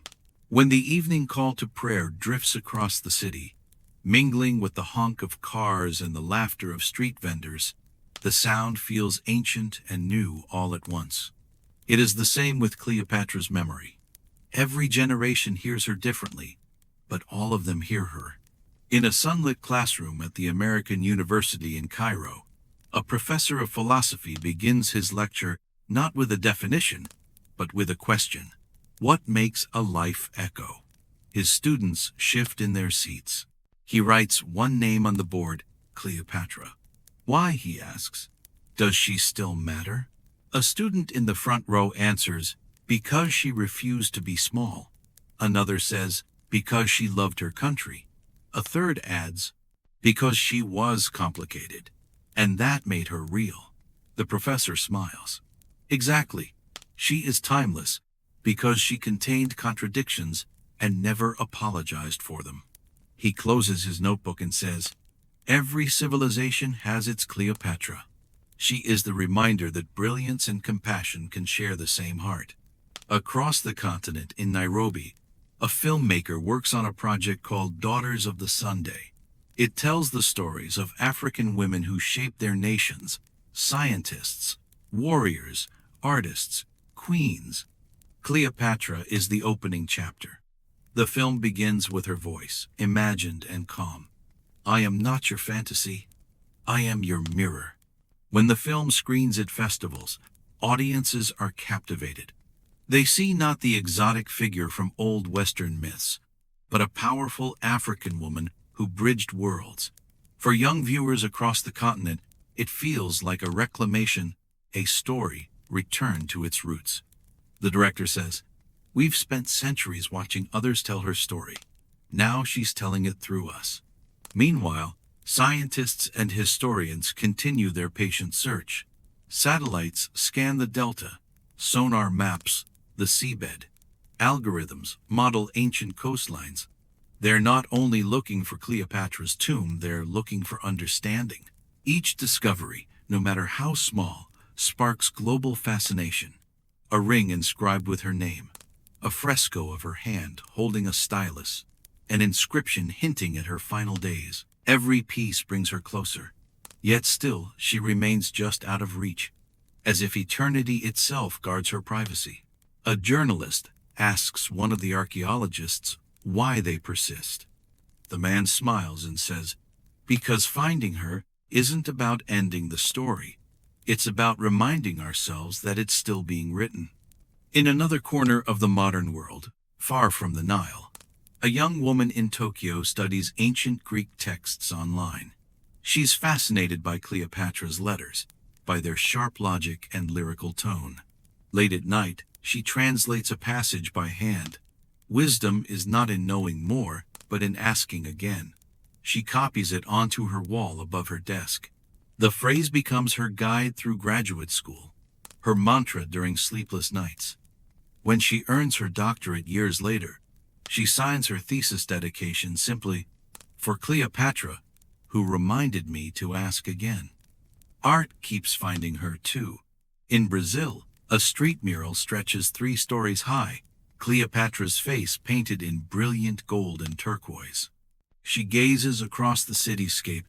When the evening call to prayer drifts across the city, mingling with the honk of cars and the laughter of street vendors, the sound feels ancient and new all at once. It is the same with Cleopatra's memory. Every generation hears her differently, but all of them hear her. In a sunlit classroom at the American University in Cairo, a professor of philosophy begins his lecture not with a definition, but with a question. What makes a life echo? His students shift in their seats. He writes one name on the board, Cleopatra. Why, he asks. Does she still matter? A student in the front row answers, because she refused to be small. Another says, because she loved her country. A third adds, because she was complicated, and that made her real. The professor smiles. Exactly. She is timeless, because she contained contradictions and never apologized for them. He closes his notebook and says, every civilization has its Cleopatra. She is the reminder that brilliance and compassion can share the same heart. Across the continent in Nairobi, a filmmaker works on a project called Daughters of the Sunday. It tells the stories of African women who shaped their nations, scientists, warriors, artists, queens. Cleopatra is the opening chapter. The film begins with her voice, imagined and calm. I am not your fantasy. I am your mirror. When the film screens at festivals, audiences are captivated. They see not the exotic figure from old Western myths, but a powerful African woman who bridged worlds. For young viewers across the continent, it feels like a reclamation, a story returned to its roots. The director says, we've spent centuries watching others tell her story. Now she's telling it through us. Meanwhile, scientists and historians continue their patient search. Satellites scan the delta, sonar maps the seabed, algorithms model ancient coastlines. They're not only looking for Cleopatra's tomb, they're looking for understanding. Each discovery, no matter how small, sparks global fascination. A ring inscribed with her name, a fresco of her hand holding a stylus, an inscription hinting at her final days. Every piece brings her closer. Yet still, she remains just out of reach, as if eternity itself guards her privacy. A journalist asks one of the archaeologists why they persist. The man smiles and says, because finding her isn't about ending the story. It's about reminding ourselves that it's still being written. In another corner of the modern world, far from the Nile, a young woman in Tokyo studies ancient Greek texts online. She's fascinated by Cleopatra's letters, by their sharp logic and lyrical tone. Late at night, she translates a passage by hand. Wisdom is not in knowing more, but in asking again. She copies it onto her wall above her desk. The phrase becomes her guide through graduate school, her mantra during sleepless nights. When she earns her doctorate years later, she signs her thesis dedication simply, for Cleopatra, who reminded me to ask again. Art keeps finding her too. In Brazil, a street mural stretches 3 stories high, Cleopatra's face painted in brilliant gold and turquoise. She gazes across the cityscape,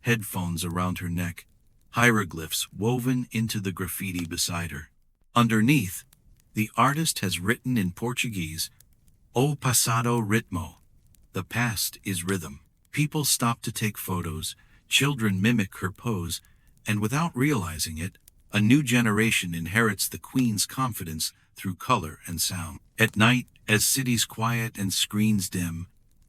headphones around her neck, hieroglyphs woven into the graffiti beside her. Underneath, the artist has written in Portuguese, O passado ritmo. The past is rhythm. People stop to take photos, children mimic her pose, and without realizing it, a new generation inherits the queen's confidence through color and sound. At night, as cities quiet and screens dim,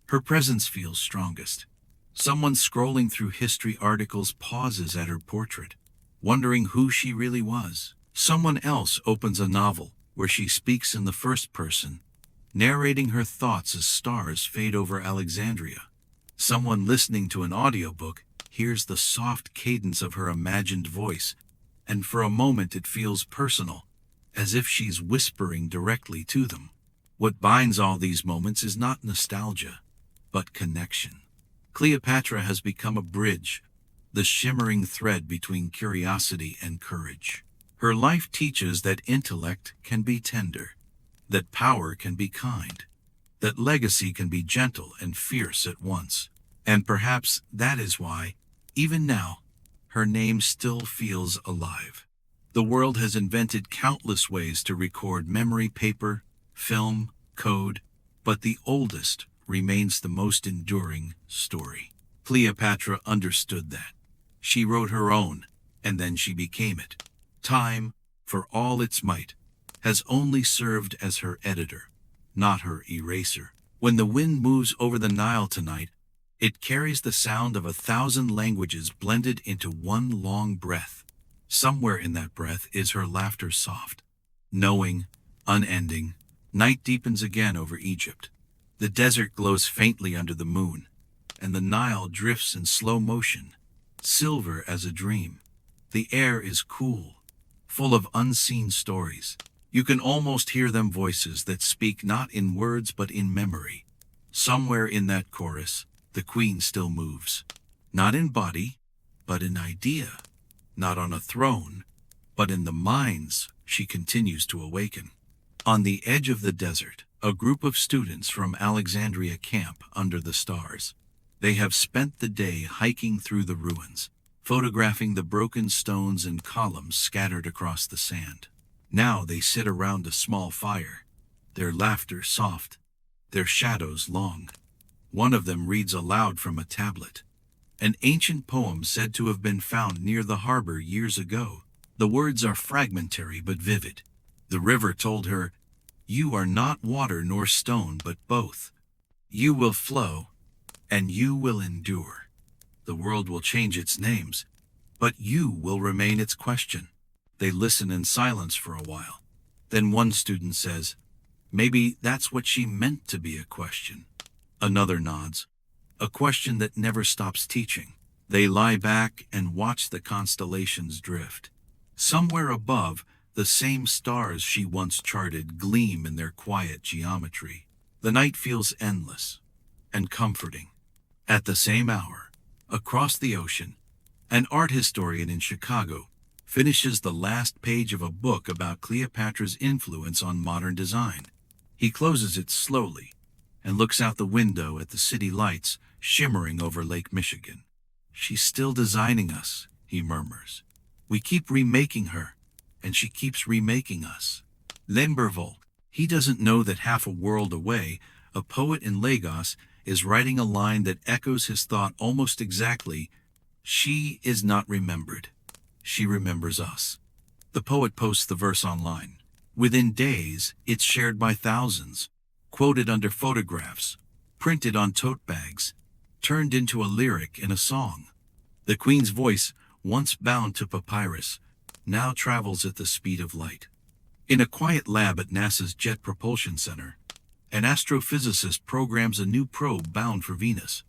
her presence feels strongest. Someone scrolling through history articles pauses at her portrait, wondering who she really was. Someone else opens a novel where she speaks in the first person, narrating her thoughts as stars fade over Alexandria. Someone listening to an audiobook hears the soft cadence of her imagined voice, and for a moment it feels personal, as if she's whispering directly to them. What binds all these moments is not nostalgia, but connection. Cleopatra has become a bridge, the shimmering thread between curiosity and courage. Her life teaches that intellect can be tender, that power can be kind, that legacy can be gentle and fierce at once. And perhaps that is why, even now, her name still feels alive. The world has invented countless ways to record memory: paper, film, code, but the oldest remains the most enduring story. Cleopatra understood that. She wrote her own, and then she became it. Time, for all its might, has only served as her editor, not her eraser. When the wind moves over the Nile tonight, it carries the sound of 1,000 languages blended into one long breath. Somewhere in that breath is her laughter, soft, knowing, unending. Night deepens again over Egypt. The desert glows faintly under the moon, and the Nile drifts in slow motion, silver as a dream. The air is cool, full of unseen stories. You can almost hear them, voices that speak not in words but in memory. Somewhere in that chorus, the queen still moves. Not in body, but in idea. Not on a throne, but in the minds she continues to awaken. On the edge of the desert, a group of students from Alexandria camp under the stars. They have spent the day hiking through the ruins, photographing the broken stones and columns scattered across the sand. Now they sit around a small fire, their laughter soft, their shadows long. One of them reads aloud from a tablet, an ancient poem said to have been found near the harbor years ago. The words are fragmentary but vivid. The river told her, "You are not water nor stone, but both. You will flow, and you will endure. The world will change its names, but you will remain its question." They listen in silence for a while. Then one student says, "Maybe that's what she meant to be, a question." Another nods. A question that never stops teaching. They lie back and watch the constellations drift. Somewhere above, the same stars she once charted gleam in their quiet geometry. The night feels endless and comforting. At the same hour, across the ocean, an art historian in Chicago finishes the last page of a book about Cleopatra's influence on modern design. He closes it slowly and looks out the window at the city lights shimmering over Lake Michigan. "She's still designing us," he murmurs. "We keep remaking her, and she keeps remaking us." Lembervold. He doesn't know that half a world away, a poet in Lagos is writing a line that echoes his thought almost exactly. "She is not remembered. She remembers us." The poet posts the verse online. Within days, it's shared by thousands, quoted under photographs, printed on tote bags, turned into a lyric in a song. The queen's voice, once bound to papyrus, now travels at the speed of light. In a quiet lab at NASA's Jet Propulsion Center, an astrophysicist programs a new probe bound for Venus.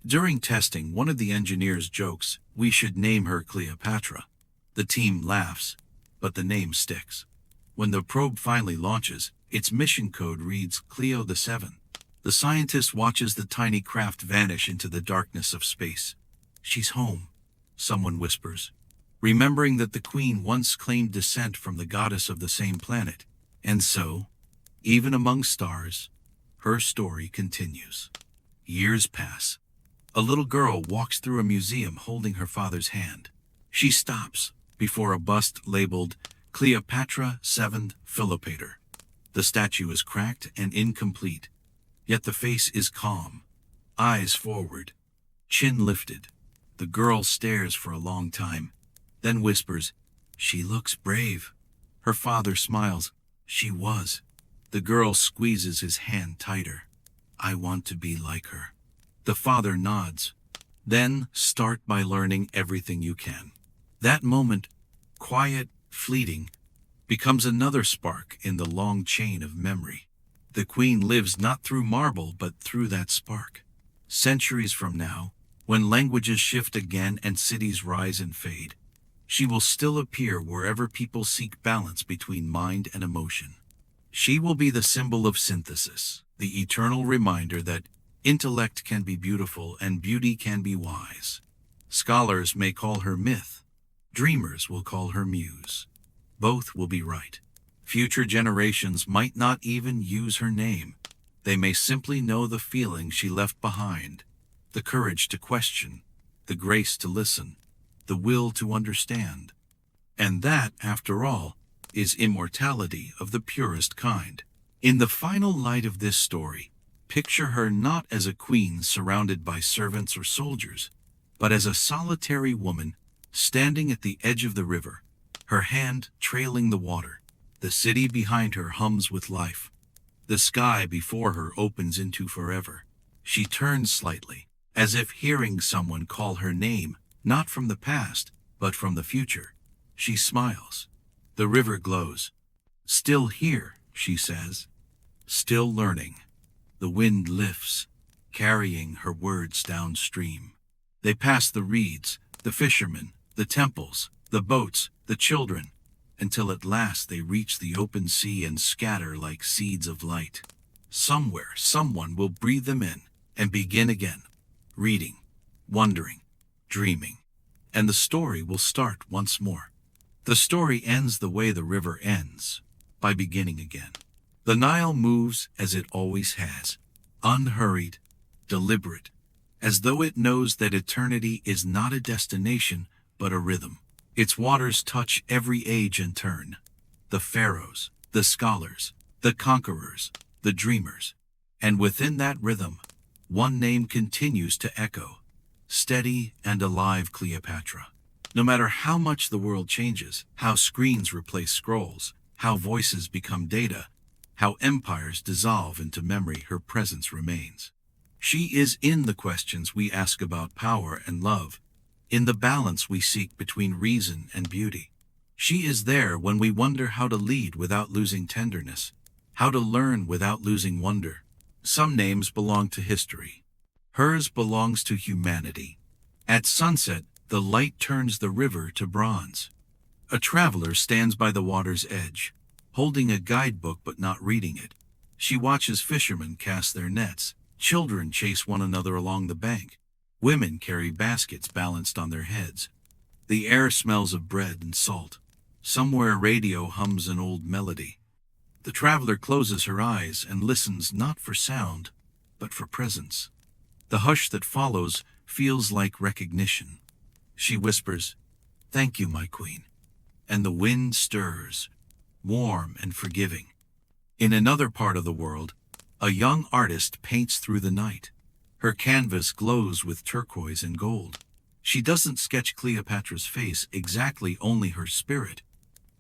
During testing, one of the engineers jokes, "We should name her Cleopatra." The team laughs, but the name sticks. When the probe finally launches, its mission code reads Cleo the 7. The scientist watches the tiny craft vanish into the darkness of space. "She's home," someone whispers, remembering that the queen once claimed descent from the goddess of the same planet. And so, even among stars, her story continues. Years pass. A little girl walks through a museum holding her father's hand. She stops before a bust labeled Cleopatra 7th Philopator. The statue is cracked and incomplete, yet the face is calm, eyes forward, chin lifted. The girl stares for a long time, then whispers, "She looks brave." Her father smiles. "She was." The girl squeezes his hand tighter. "I want to be like her." The father nods. Then start by learning everything you can. That moment, quiet, fleeting, becomes another spark in the long chain of memory. The queen lives not through marble but through that spark. Centuries from now, when languages shift again and cities rise and fade, she will still appear wherever people seek balance between mind and emotion. She will be the symbol of synthesis, the eternal reminder that intellect can be beautiful and beauty can be wise. Scholars may call her myth. Dreamers will call her muse. Both will be right. Future generations might not even use her name. They may simply know the feeling she left behind, the courage to question, the grace to listen, the will to understand. And that, after all, is immortality of the purest kind. In the final light of this story, picture her not as a queen surrounded by servants or soldiers, but as a solitary woman standing at the edge of the river, her hand trailing the water, The city behind her hums with life. The sky before her opens into forever. She turns slightly, as if hearing someone call her name, not from the past, but from the future. She smiles. The river glows. Still here, she says. Still learning. The wind lifts, carrying her words downstream. They pass the reeds, the fishermen, the temples, the boats, the children, until at last they reach the open sea and scatter like seeds of light. Somewhere, someone will breathe them in and begin again, reading, wondering, dreaming, and the story will start once more. The story ends the way the river ends, by beginning again. The Nile moves as it always has, unhurried, deliberate, as though it knows that eternity is not a destination, but a rhythm. Its waters touch every age and turn. The pharaohs, the scholars, the conquerors, the dreamers. And within that rhythm, one name continues to echo, steady and alive: Cleopatra. No matter how much the world changes, how screens replace scrolls, how voices become data, how empires dissolve into memory, her presence remains. She is in the questions we ask about power and love, in the balance we seek between reason and beauty. She is there when we wonder how to lead without losing tenderness, how to learn without losing wonder. Some names belong to history. Hers belongs to humanity. At sunset, the light turns the river to bronze. A traveler stands by the water's edge, holding a guidebook but not reading it. She watches fishermen cast their nets. Children chase one another along the bank. Women carry baskets balanced on their heads. The air smells of bread and salt. Somewhere a radio hums an old melody. The traveler closes her eyes and listens not for sound, but for presence. The hush that follows feels like recognition. She whispers, "Thank you, my queen." And the wind stirs, warm and forgiving. In another part of the world, a young artist paints through the night. Her canvas glows with turquoise and gold. She doesn't sketch Cleopatra's face exactly, only her spirit.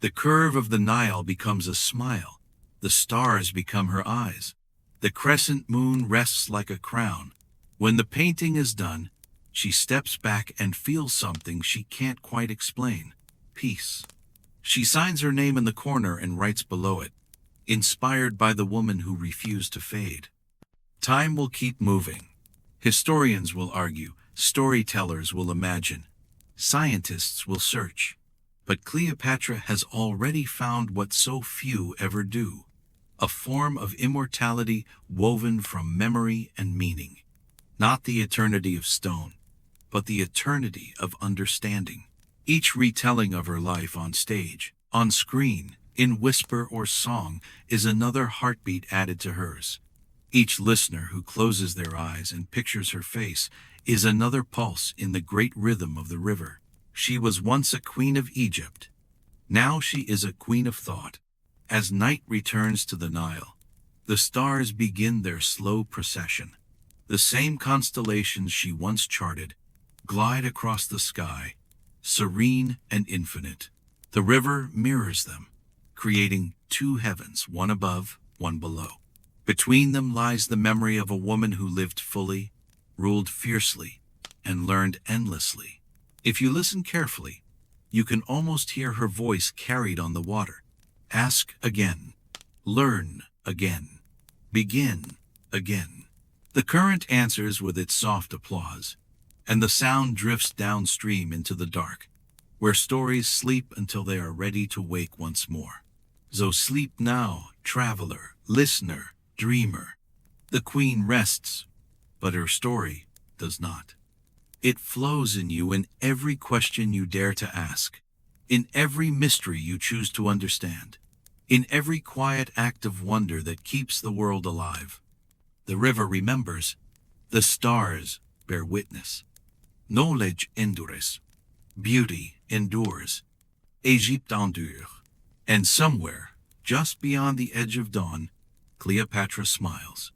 The curve of the Nile becomes a smile. The stars become her eyes. The crescent moon rests like a crown. When the painting is done, she steps back and feels something she can't quite explain: peace. She signs her name in the corner and writes below it, "Inspired by the woman who refused to fade." Time will keep moving. Historians will argue, storytellers will imagine, scientists will search. But Cleopatra has already found what so few ever do: a form of immortality woven from memory and meaning. Not the eternity of stone, but the eternity of understanding. Each retelling of her life on stage, on screen, in whisper or song, is another heartbeat added to hers. Each listener who closes their eyes and pictures her face is another pulse in the great rhythm of the river. She was once a queen of Egypt. Now she is a queen of thought. As night returns to the Nile, the stars begin their slow procession. The same constellations she once charted glide across the sky, serene and infinite. The river mirrors them, creating two heavens, one above, one below. Between them lies the memory of a woman who lived fully, ruled fiercely, and learned endlessly. If you listen carefully, you can almost hear her voice carried on the water. Ask again, learn again, begin again. The current answers with its soft applause, and the sound drifts downstream into the dark, where stories sleep until they are ready to wake once more. So sleep now, traveler, listener, dreamer. The queen rests, but her story does not. It flows in you in every question you dare to ask, in every mystery you choose to understand, in every quiet act of wonder that keeps the world alive. The river remembers, the stars bear witness. Knowledge endures, beauty endures, Egypte endure. And somewhere, just beyond the edge of dawn, Cleopatra smiles.